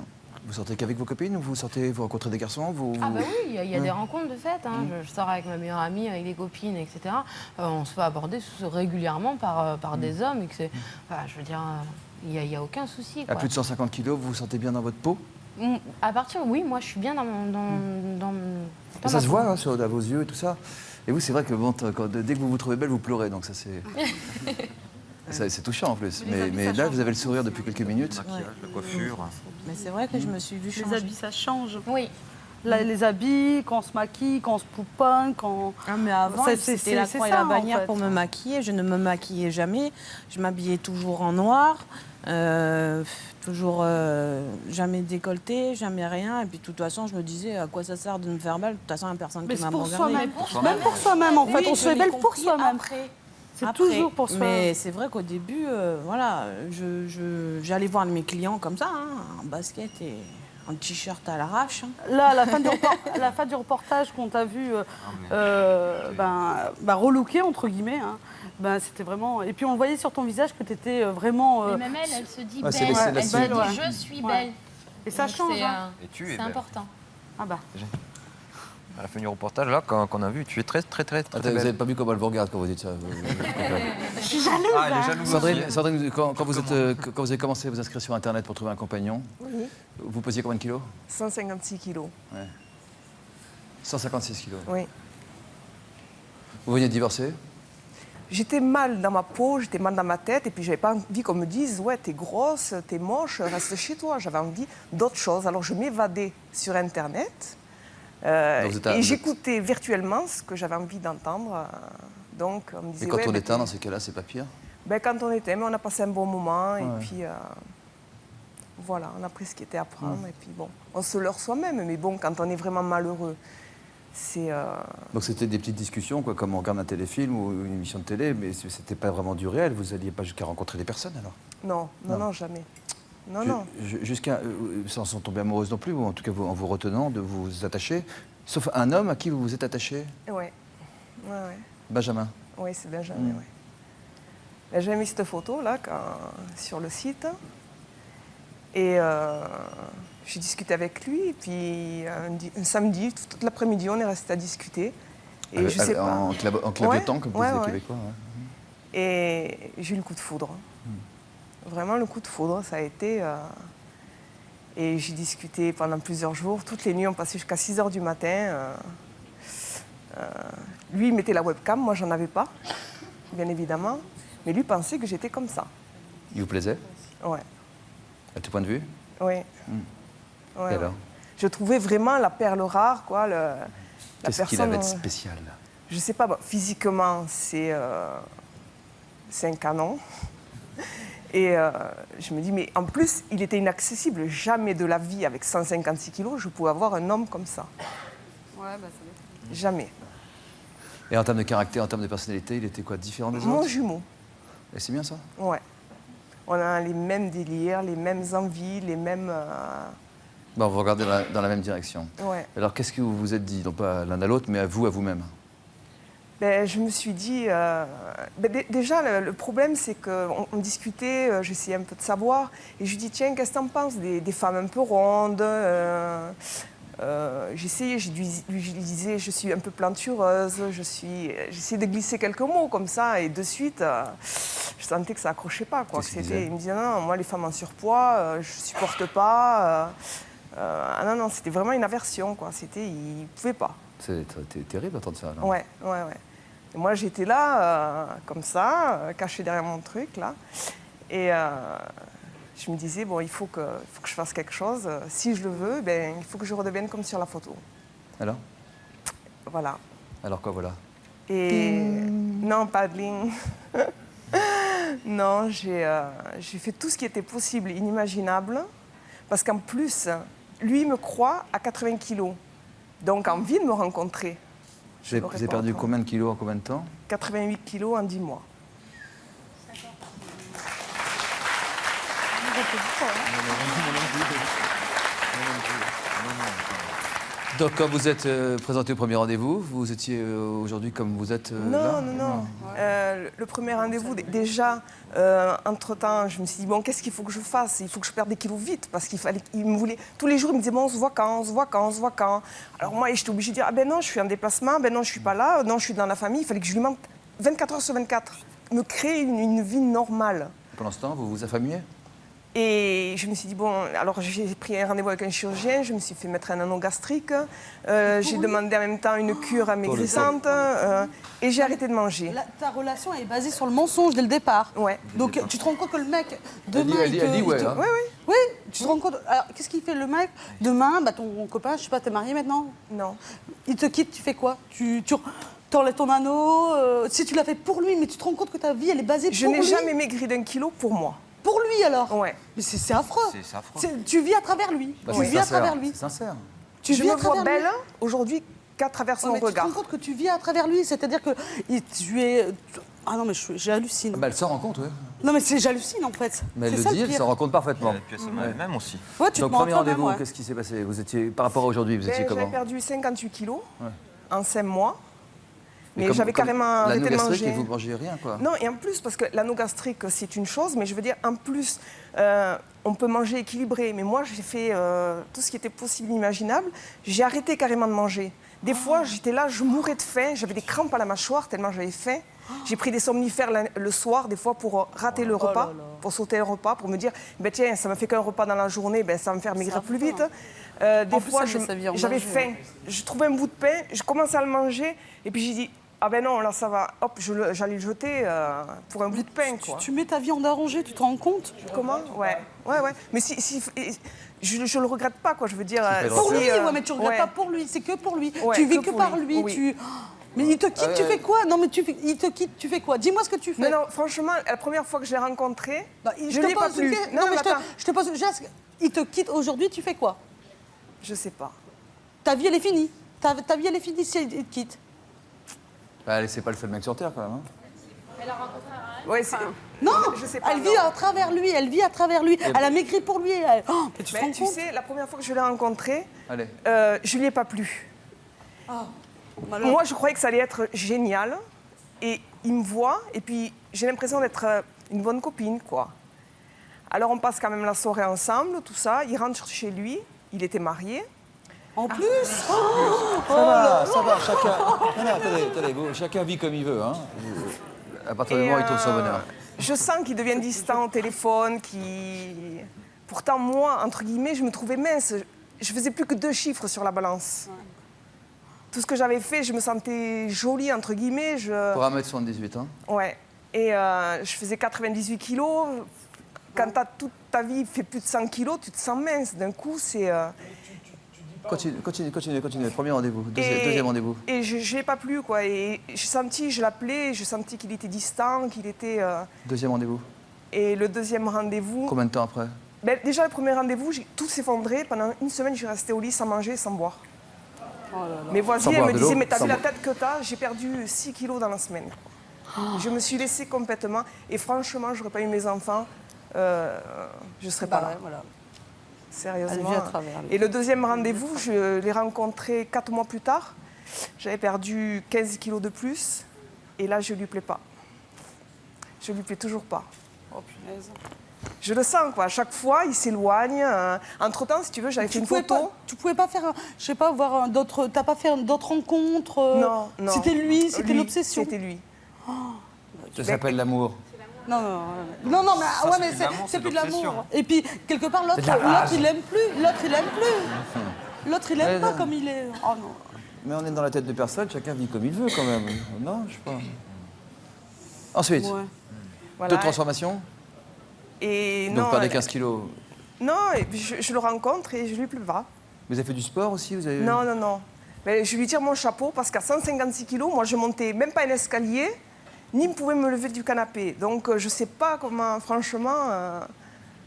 S1: vous sortez qu'avec vos copines ou vous rencontrez des garçons
S2: Ah bah oui, il y a
S1: Ouais.
S2: des rencontres de fait. Hein. Je sors avec ma meilleure amie, avec des copines, etc. On se fait aborder régulièrement par des hommes. Et que enfin, je veux dire, il n'y a aucun souci.
S1: À
S2: Quoi.
S1: plus de 150 kilos, vous vous sentez bien dans votre peau?
S2: À partir, oui, moi je suis bien dans
S1: Ça
S2: ma
S1: se
S2: peau.
S1: voit hein, à vos yeux et tout ça. Et vous, c'est vrai que bon, dès que vous vous trouvez belle, vous pleurez. Donc ça, c'est touchant en plus. Mais là, vous avez le sourire depuis quelques minutes.
S16: Le maquillage, la coiffure.
S8: Mais c'est vrai que je me suis vue changer.
S15: Les habits, ça change.
S2: Oui.
S15: Les habits, quand on se maquille, quand on se pouponne, quand...
S8: Ah, mais avant, c'était la croix et la
S15: ça, en
S8: bannière
S15: fait.
S8: pour me maquiller. Je ne me maquillais jamais. Je m'habillais toujours en noir. Toujours jamais décolleté, jamais rien. Et puis de toute façon, je me disais à quoi ça sert de me faire belle. De toute façon, il n'y a personne
S15: Mais
S8: qui
S15: c'est
S8: va me
S15: pour
S8: regarder.
S15: soi-même. Même pour soi-même, en fait.
S8: Oui,
S15: On
S8: je
S15: se fait
S8: l'ai
S15: belle pour
S8: compris
S15: soi-même.
S8: après.
S15: C'est
S8: Après.
S15: toujours pour soi.
S8: Mais c'est vrai qu'au début, voilà, j'allais voir mes clients comme ça, hein, en basket et en t-shirt à l'arrache. Hein.
S15: Là, à la fin du reportage qu'on t'a vu relooké, entre guillemets, hein, c'était vraiment... Et puis on voyait sur ton visage que tu étais vraiment...
S2: Mais même elle se dit
S1: Ah, c'est
S2: belle.
S1: la-
S2: Elle
S1: c'est
S2: se
S1: la-
S2: dit je suis
S15: Ouais.
S2: belle.
S15: Et ça
S2: Donc
S15: change,
S2: c'est,
S15: hein.
S16: Et tu es
S2: c'est
S16: belle.
S2: important.
S15: Ah bah.
S16: À la fin du reportage, là, qu'on a vu, tu es très
S1: Attends, vous n'avez pas vu comment elle vous regarde quand vous dites ça
S15: Je suis jalouse.
S16: Ah, elle est jalouse.
S1: Sandrine, quand vous avez commencé à vous inscrire sur Internet pour trouver un compagnon,
S14: Oui.
S1: vous posiez combien de kilos?
S14: 156 kilos.
S1: Ouais. 156 kilos.
S14: Oui.
S1: Vous veniez de divorcer?
S14: J'étais mal dans ma peau, j'étais mal dans ma tête, et puis j'avais pas envie qu'on me dise ouais, t'es grosse, t'es moche, reste chez toi. J'avais envie d'autre chose. Alors je m'évadais sur Internet
S1: Donc vous êtes
S14: et j'écoutais virtuellement ce que j'avais envie d'entendre. Donc on me disait.
S1: Et quand
S14: ouais,
S1: on
S14: ben,
S1: éteint, dans ces cas-là, c'est pas pire?
S14: ben, quand on était, mais on a passé un bon moment, et
S1: Ouais.
S14: puis voilà, on a pris ce qui était à prendre, et puis bon, on se leurre soi-même, mais bon, quand on est vraiment malheureux, c'est.
S1: Donc c'était des petites discussions, quoi, comme on regarde un téléfilm ou une émission de télé, mais c'était pas vraiment du réel. Vous n'alliez pas jusqu'à rencontrer des personnes alors?
S14: Non, non,
S1: Non.
S14: non, jamais. Non, non.
S1: Jusqu'à sans tomber amoureuse non plus, ou en tout cas en vous retenant de vous attacher, sauf un homme à qui vous vous êtes attaché,
S14: Ouais. Ouais, ouais.
S1: Benjamin.
S14: Oui, c'est Benjamin, oui. Ben, j'ai mis cette photo là sur le site. Et j'ai discuté avec lui. Et puis un samedi, toute l'après-midi, on est resté à discuter. Et je sais pas.
S1: En claviautant, comme disent
S14: ouais,
S1: les
S14: ouais.
S1: Québécois. Ouais.
S14: Et j'ai eu le coup de foudre. Vraiment le coup de foudre, ça a été. Et j'ai discuté pendant plusieurs jours. Toutes les nuits, on passait jusqu'à 6 h du matin. Lui, il mettait la webcam, moi, j'en avais pas, bien évidemment. Mais lui pensait que j'étais comme ça.
S1: Il vous plaisait?
S14: Ouais.
S1: À tout point de vue?
S14: Oui.
S1: Et
S14: Ouais,
S1: alors?
S14: Je trouvais vraiment la perle rare, quoi. La
S1: Qu'est-ce qu'il
S14: personne,
S1: avait de spécial?
S14: Je sais pas, bon, physiquement, c'est un canon. Et je me dis, mais en plus, il était inaccessible. Jamais de la vie, avec 156 kilos, je pouvais avoir un homme comme ça.
S15: Ouais, bah ça
S14: Jamais.
S1: Et en termes de caractère, en termes de personnalité, il était quoi, différent des
S14: Mon
S1: autres?
S14: jumeau.
S1: Et c'est bien ça?
S14: Ouais. On a les mêmes délires, les mêmes envies, les mêmes...
S1: Bon, vous regardez dans la même direction.
S14: Ouais.
S1: Alors qu'est-ce que vous vous êtes dit? Non pas l'un à l'autre, mais à vous-même.
S14: Ben, je me suis dit... déjà, le problème, c'est qu'on discutait, j'essayais un peu de savoir, et je lui dis, tiens, qu'est-ce que t'en penses des femmes un peu rondes j'essayais, je lui disais, je suis un peu plantureuse, j'essayais de glisser quelques mots comme ça, et de suite, je sentais que ça accrochait pas, quoi.
S1: Qu'est-ce qu'il disait?
S14: Il me disait, non, moi, les femmes en surpoids, je supporte pas. Non, c'était vraiment une aversion, quoi. Il pouvait pas.
S1: C'est terrible d'entendre ça. là.
S14: Ouais. Et moi, j'étais là, comme ça, cachée derrière mon truc, là. Et je me disais, bon, il faut que je fasse quelque chose. Si je le veux, ben, il faut que je redevienne comme sur la photo.
S1: Alors?
S14: Voilà.
S1: Alors quoi, voilà?
S14: Et non, pas bling. Non, j'ai fait tout ce qui était possible, inimaginable, parce qu'en plus, lui me croit à 80 kilos, donc envie de me rencontrer.
S1: Vous avez perdu combien de kilos en combien de temps?
S14: 88 kilos en 10 mois.
S1: Donc, quand vous êtes présenté au premier rendez-vous, vous étiez aujourd'hui comme vous êtes là?
S14: Non. Le premier rendez-vous, déjà, entre-temps, je me suis dit, bon, qu'est-ce qu'il faut que je fasse? Il faut que je perde des kilos vite, parce qu'il me voulait... Tous les jours, il me disait, bon, on se voit quand, on se voit quand, on se voit quand. Alors moi, j'étais obligée de dire, ah ben non, je suis en déplacement, ben non, je suis pas là, non, je suis dans la famille. Il fallait que je lui mente 24 heures sur 24, me créer une vie normale.
S1: Pendant ce temps, vous vous affamiez?
S14: Et je me suis dit, bon, alors j'ai pris un rendez-vous avec un chirurgien, je me suis fait mettre un anneau gastrique, j'ai demandé en même temps une cure amaigrissante et j'ai arrêté de manger.
S15: Ta relation est basée sur le mensonge dès le départ.
S14: Ouais.
S15: Donc tu te rends compte que le mec, demain,
S1: elle dit ouais. Hein.
S15: Oui, tu te rends compte. Alors qu'est-ce qu'il fait le mec? Demain, bah, ton copain, je sais pas, t'es marié maintenant?
S14: Non.
S15: Il te quitte, tu fais quoi? Tu enlèves ton anneau, si tu l'as fait pour lui, mais tu te rends compte que ta vie, elle est basée
S14: Je
S15: pour lui.
S14: n'ai jamais maigri d'1 kilo pour moi.
S15: Pour lui alors?
S14: Ouais.
S15: Mais c'est affreux.
S16: C'est affreux.
S15: Tu vis à travers lui.
S1: Bah,
S15: tu vis à travers lui.
S1: C'est sincère.
S15: Tu
S14: je
S15: vis
S14: me
S15: à travers
S14: vois belle
S15: lui.
S14: aujourd'hui qu'à travers son
S15: Ouais, mais
S14: regard.
S15: tu te rends compte que tu vis à travers lui, c'est-à-dire que tu es... Ah non, mais j'hallucine.
S1: Bah, elle s'en rend compte, oui.
S15: Non, mais j'hallucine en fait.
S1: Mais elle
S15: C'est
S1: le
S15: ça,
S1: dit, elle
S15: pire.
S1: s'en rend compte parfaitement.
S16: Et puis elle se met elle-même aussi.
S15: Ouais, tu
S1: Donc,
S15: te mens
S1: premier
S15: toi-même,
S1: rendez-vous,
S15: ouais.
S1: qu'est-ce qui s'est passé? Vous étiez, par rapport à aujourd'hui, vous étiez comment?
S14: J'avais perdu 58 kilos
S1: Ouais.
S14: en 5 mois. Mais
S1: comme-
S14: j'avais
S1: comme
S14: carrément arrêté de
S1: l'anneau gastrique,
S14: manger.
S1: et vous mangez rien, quoi.
S14: Non, et en plus, parce que l'anneau gastrique, c'est une chose, mais je veux dire, en plus, on peut manger équilibré. Mais moi, j'ai fait tout ce qui était possible, imaginable. J'ai arrêté carrément de manger. Des fois, j'étais là, je mourais de faim, j'avais des crampes à la mâchoire tellement j'avais faim. J'ai pris des somnifères le soir, des fois, pour rater le repas, pour sauter le repas, pour me dire, ben, tiens, ça ne me fait qu'un repas dans la journée, ben, ça va me faire maigrir plus vite. Des fois, j'avais faim, je trouvais un bout de pain, je commençais à le manger, et puis j'ai dit, ah ben non, là ça va, hop, j'allais le jeter pour un bout de pain, quoi.
S15: Tu mets ta vie en danger, tu te rends compte?
S14: Comment? Ouais. Mais si je le regrette pas, quoi, je veux dire...
S15: Pour lui, ouais, mais tu regrettes pas pour lui, c'est que pour lui.
S14: Ouais,
S15: tu vis
S14: que
S15: que
S14: pour
S15: par
S14: lui,
S15: lui,
S14: oui.
S15: Mais il te quitte, tu fais quoi? Non, mais il te quitte, tu fais quoi? Dis-moi ce que tu fais.
S14: Non, franchement, la première fois que je l'ai rencontré,
S15: je
S14: ne l'ai pas plu.
S15: Non, mais je te pose... Il te quitte aujourd'hui, tu fais quoi?
S14: Je sais pas.
S15: Ta vie, elle est finie. Ta vie, elle est finie si il te quitte.
S1: Bah, laissez pas le seul mec sur Terre, quand même. Hein.
S11: Elle a rencontré un
S14: Ouais,
S15: non,
S14: je sais pas,
S15: elle vit à travers lui, elle vit à travers lui. Elle a maigri pour lui. Oh, mais tu te rends compte?
S14: sais, la première fois que je l'ai rencontré,
S1: Allez.
S14: je lui ai pas plu.
S15: Oh,
S14: Moi, je croyais que ça allait être génial. Et il me voit, et puis j'ai l'impression d'être une bonne copine, quoi. Alors on passe quand même la soirée ensemble, tout ça. Il rentre chez lui, il était marié.
S15: En plus
S1: Ça va, chacun... Non, attendez, chacun vit comme il veut, hein. À partir du moment où il trouve son bonheur.
S14: Je sens qu'il devient distant au téléphone, Pourtant, moi, entre guillemets, je me trouvais mince. Je faisais plus que 2 chiffres sur la balance. Tout ce que j'avais fait, je me sentais jolie, entre guillemets.
S1: Pour 1m78, hein.
S14: Ouais. Et je faisais 98 kilos. Quand toute ta vie fait plus de 100 kilos, tu te sens mince. D'un coup, c'est...
S1: Continuez. Premier rendez-vous, deuxième rendez-vous.
S14: Et je n'ai pas plu, quoi. Et je l'appelais, je sentais qu'il était distant, qu'il était...
S1: Deuxième rendez-vous.
S14: Et le deuxième rendez-vous...
S1: Combien de temps après?
S14: Ben, déjà, le premier rendez-vous, tout s'effondré. Pendant une semaine, je suis restée au lit sans manger, sans boire.
S15: Oh là là.
S14: Mes voisines
S1: Sans boire
S14: me
S1: de
S14: disaient,
S1: l'eau,
S14: mais t'as
S1: sans
S14: vu la
S1: boire.
S14: tête que t'as? J'ai perdu 6 kilos dans la semaine. Je me suis laissée complètement. Et franchement, j'aurais pas eu mes enfants, je serais pas là.
S15: Ouais, voilà.
S14: Sérieusement.
S15: Elle vit à travers lui.
S14: Et le deuxième rendez-vous, je l'ai rencontré 4 mois plus tard. J'avais perdu 15 kilos de plus. Et là, je lui plais pas. Je lui plais toujours pas.
S15: Oh punaise.
S14: Je le sens, quoi. À chaque fois, il s'éloigne. Entre-temps, si tu veux, j'avais fait une photo.
S15: Tu pouvais pas faire, je sais pas, voir d'autres... T'as pas fait d'autres rencontres?
S14: Non.
S15: C'était lui, c'était l'obsession?
S14: C'était lui.
S1: Ça s'appelle l'amour.
S15: Non, mais
S16: Ça,
S15: ouais,
S16: c'est
S15: mais
S16: plus de l'amour,
S15: c'est
S16: c'est
S15: plus de
S16: de l'obsession.
S15: l'amour. Et puis quelque part l'autre,
S1: C'est de la rage.
S15: il aime plus. L'autre il aime pas comme il est. Oh non.
S1: Mais on est dans la tête de personne, chacun vit comme il veut, quand même. Non, je sais pas. Ensuite,
S15: Ouais.
S14: Voilà.
S1: deux transformations.
S14: Et
S1: Donc
S14: non,
S1: perdez 15 kilos.
S14: Non, et puis je le rencontre et je lui plais pas.
S1: Vous avez fait du sport aussi, vous avez...
S14: Non. Mais je lui tire mon chapeau parce qu'à 156 kilos, moi, je montais même pas un escalier, ni pouvait me lever du canapé. Donc je ne sais pas comment, franchement...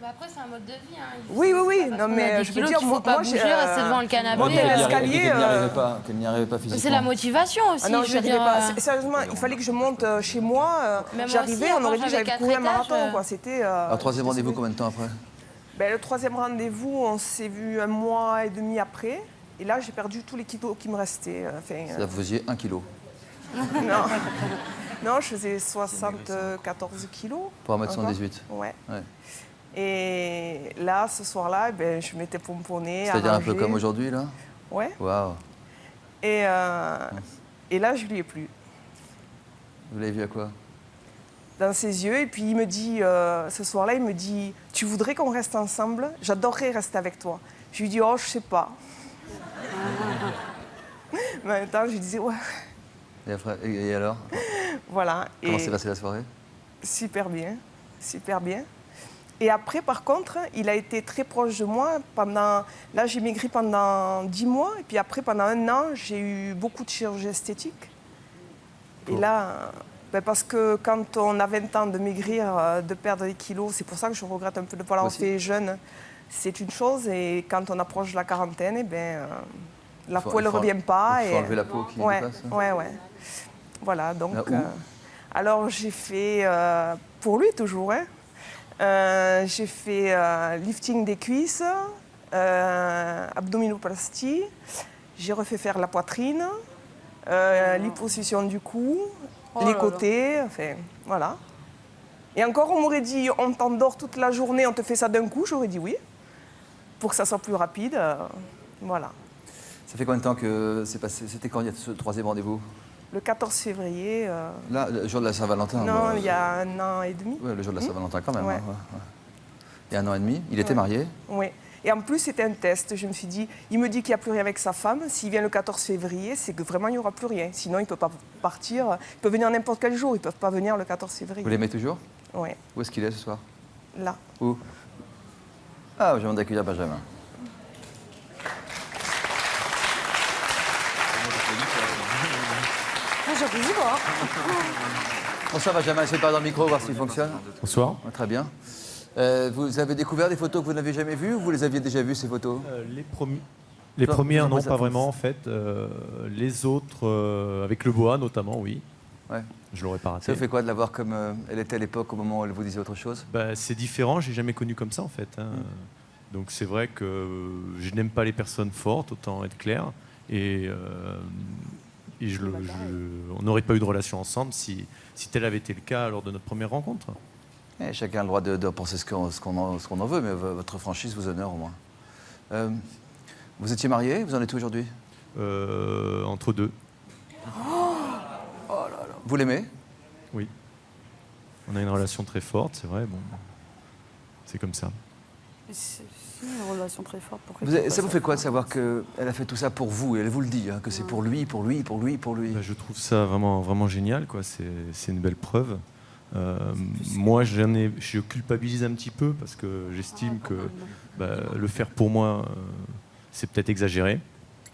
S2: Après, c'est un mode de vie. Hein.
S14: Oui, non, mais je veux dire,
S2: moi, pas bouger, rester devant le canapé.
S1: Qu'elle n'y arrivait pas physiquement.
S2: C'est la motivation aussi.
S14: Ah non, je n'arrivais pas. Sérieusement, il fallait que je monte chez moi. J'arrivais, on aurait dit que j'avais couru un marathon. C'était.
S1: Alors, troisième rendez-vous, combien de temps après?
S14: Le troisième rendez-vous, on s'est vu 1 mois et demi après. Et là, j'ai perdu tous les kilos qui me restaient.
S1: Ça vous faisiez 1 kilo?
S14: Non, je faisais 74 kilos.
S1: Pour 1m78.
S14: Ouais. Et là, ce soir-là, je m'étais pomponnée.
S1: C'est-à-dire un peu comme aujourd'hui, là?
S14: Ouais.
S1: Waouh.
S14: Et là, je ne lui ai plus.
S1: Vous l'avez vu à quoi?
S14: Dans ses yeux. Et puis, il me dit, ce soir-là, il me dit, tu voudrais qu'on reste ensemble? J'adorerais rester avec toi. Je lui dis, oh, je sais pas. Mais en même temps, je lui disais, ouais.
S1: Et alors?
S14: Voilà.
S1: Comment s'est passée la soirée?
S14: Super bien. Super bien. Et après, par contre, il a été très proche de moi. Là, j'ai maigri pendant 10 mois. Et puis après, pendant 1 an, j'ai eu beaucoup de chirurgie esthétique. Et là, parce que quand on a 20 ans de maigrir, de perdre des kilos, c'est pour ça que je regrette un peu de ne pas l'avoir fait jeune. C'est une chose. Et quand on approche de la quarantaine, la peau, elle ne revient pas.
S1: Il faut enlever la peau qui dépasse.
S14: Ouais. Voilà, donc... alors, j'ai fait, pour lui toujours, j'ai fait lifting des cuisses, abdominoplastie, j'ai refait faire la poitrine, liposuction du cou, les côtés, enfin, voilà. Et encore, on m'aurait dit, on t'endort toute la journée, on te fait ça d'un coup, j'aurais dit oui, pour que ça soit plus rapide, voilà.
S1: Ça fait combien de temps que c'est passé? C'était quand il y a ce troisième rendez-vous?
S14: Le 14 février.
S1: Là, le jour de la Saint-Valentin?
S14: Non, il y a 1 an et demi.
S1: Oui, le jour de la Saint-Valentin quand même.
S14: Ouais.
S1: Il y a 1 an et demi. Il était marié?
S14: Oui. Et en plus, c'était un test. Je me suis dit, il me dit qu'il n'y a plus rien avec sa femme. S'il vient le 14 février, c'est que vraiment, il n'y aura plus rien. Sinon, il ne peut pas partir. Il peut venir n'importe quel jour. Ils ne peuvent pas venir le 14 février.
S1: Vous l'aimez toujours?
S14: Oui.
S1: Où est-ce qu'il est ce soir?
S14: Là.
S1: Où? Ah, je viens d'accueillir Benjamin. Bonsoir Benjamin, essayez de parler dans le micro, voir s'il fonctionne.
S21: Bonsoir.
S1: Très bien. Vous avez découvert des photos que vous n'avez jamais vues ou vous les aviez déjà vues, ces photos?
S21: Les premières, non, pas vraiment en fait. Les autres, avec le boa notamment, oui.
S1: Ouais.
S21: Je l'aurais pas raté.
S1: Ça vous fait quoi de la voir comme elle était à l'époque, au moment où elle vous disait autre chose?
S21: C'est différent, j'ai jamais connu comme ça en fait. Donc c'est vrai que je n'aime pas les personnes fortes, autant être clair. Et on n'aurait pas eu de relation ensemble si tel avait été le cas lors de notre première rencontre.
S1: Et chacun a le droit de penser ce qu'on en veut, mais votre franchise vous honore au moins. Vous étiez marié, vous en êtes où aujourd'hui?
S21: Entre deux.
S1: Vous l'aimez?
S21: Oui. On a une relation très forte, c'est vrai. Bon, c'est comme ça.
S15: C'est une relation très forte.
S1: Ça vous fait quoi de savoir qu'elle a fait tout ça pour vous? Et elle vous le dit, hein, que c'est pour lui, pour lui, pour lui, pour lui.
S21: Je trouve ça vraiment, vraiment génial, quoi. C'est une belle preuve. Moi, je culpabilise un petit peu parce que j'estime que le faire pour moi, c'est peut-être exagéré.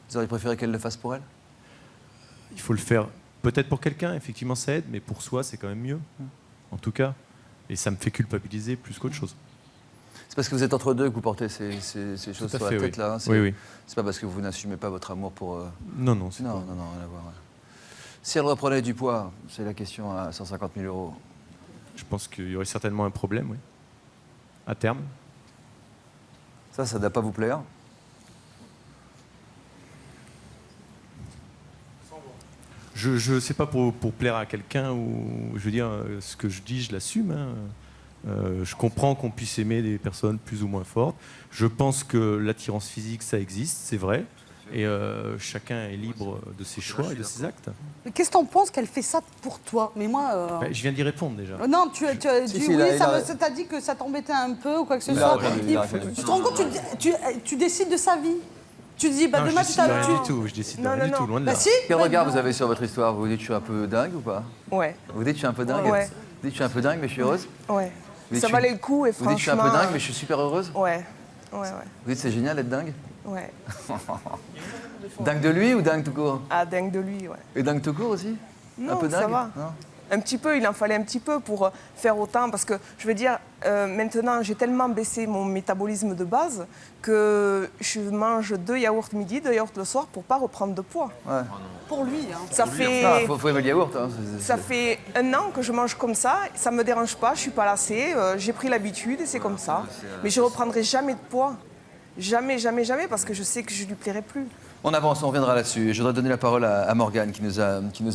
S1: Vous auriez préféré qu'elle le fasse pour elle?
S21: Il faut le faire peut-être pour quelqu'un, effectivement ça aide, mais pour soi, c'est quand même mieux, en tout cas. Et ça me fait culpabiliser plus qu'autre chose.
S1: C'est parce que vous êtes entre deux que vous portez ces choses sur la tête, là. Hein,
S21: oui.
S1: C'est pas parce que vous n'assumez pas votre amour pour...
S21: Non,
S1: non, rien à voir. Ouais. Si elle reprenait du poids, c'est la question à 150 000 €.
S21: Je pense qu'il y aurait certainement un problème, oui. À terme.
S1: Ça ne doit pas vous plaire?
S21: Je ne sais pas pour plaire à quelqu'un ou je veux dire ce que je dis, je l'assume. Hein. Je comprends qu'on puisse aimer des personnes plus ou moins fortes. Je pense que l'attirance physique, ça existe, c'est vrai. Et chacun est libre de ses choix et de ses actes.
S15: Qu'est-ce que t'en penses qu'elle fait ça pour toi? Mais moi.
S21: Je viens d'y répondre déjà.
S15: Non, tu as dit oui, t'as dit que ça t'embêtait un peu ou quoi que ce soit. Tu te rends compte, tu décides de sa vie. Tu te dis,
S21: non,
S15: demain,
S21: je décide de rien du tout. Je décide de rien du tout, loin de là.
S15: Si,
S1: quel regard vous avez sur votre histoire? Vous dites, je suis un peu dingue ou pas?
S14: Ouais.
S1: Vous dites, je suis un peu dingue?
S14: Ouais.
S1: Vous dites, je suis un peu dingue, mais je suis heureuse?
S14: Ouais. Ça valait le coup et franchement...
S1: Vous dites, je suis un peu dingue, mais je suis super heureuse?
S14: Ouais.
S1: Vous dites, c'est génial d'être dingue?
S14: Ouais.
S1: Dingue de lui ou dingue tout court?
S14: Ah, dingue de lui, ouais.
S1: Et dingue tout court aussi?
S14: Non,
S1: un peu dingue?
S14: ça va.
S1: Non,
S14: Un petit peu, il en fallait un petit peu pour faire autant. Parce que, je veux dire, maintenant, j'ai tellement baissé mon métabolisme de base que je mange 2 yaourts midi, 2 yaourts le soir pour ne pas reprendre de poids.
S1: Ouais.
S15: Pour lui, hein.
S14: Ça fait...
S1: faut aimer le yaourt. Hein.
S14: Ça fait 1 an que je mange comme ça, ça ne me dérange pas, je ne suis pas lassée, j'ai pris l'habitude et c'est comme ça. Mais je ne reprendrai jamais de poids. Jamais, jamais, jamais, parce que je sais que je ne lui plairai plus.
S1: On avance, on reviendra là-dessus. Je voudrais donner la parole à Morgane qui nous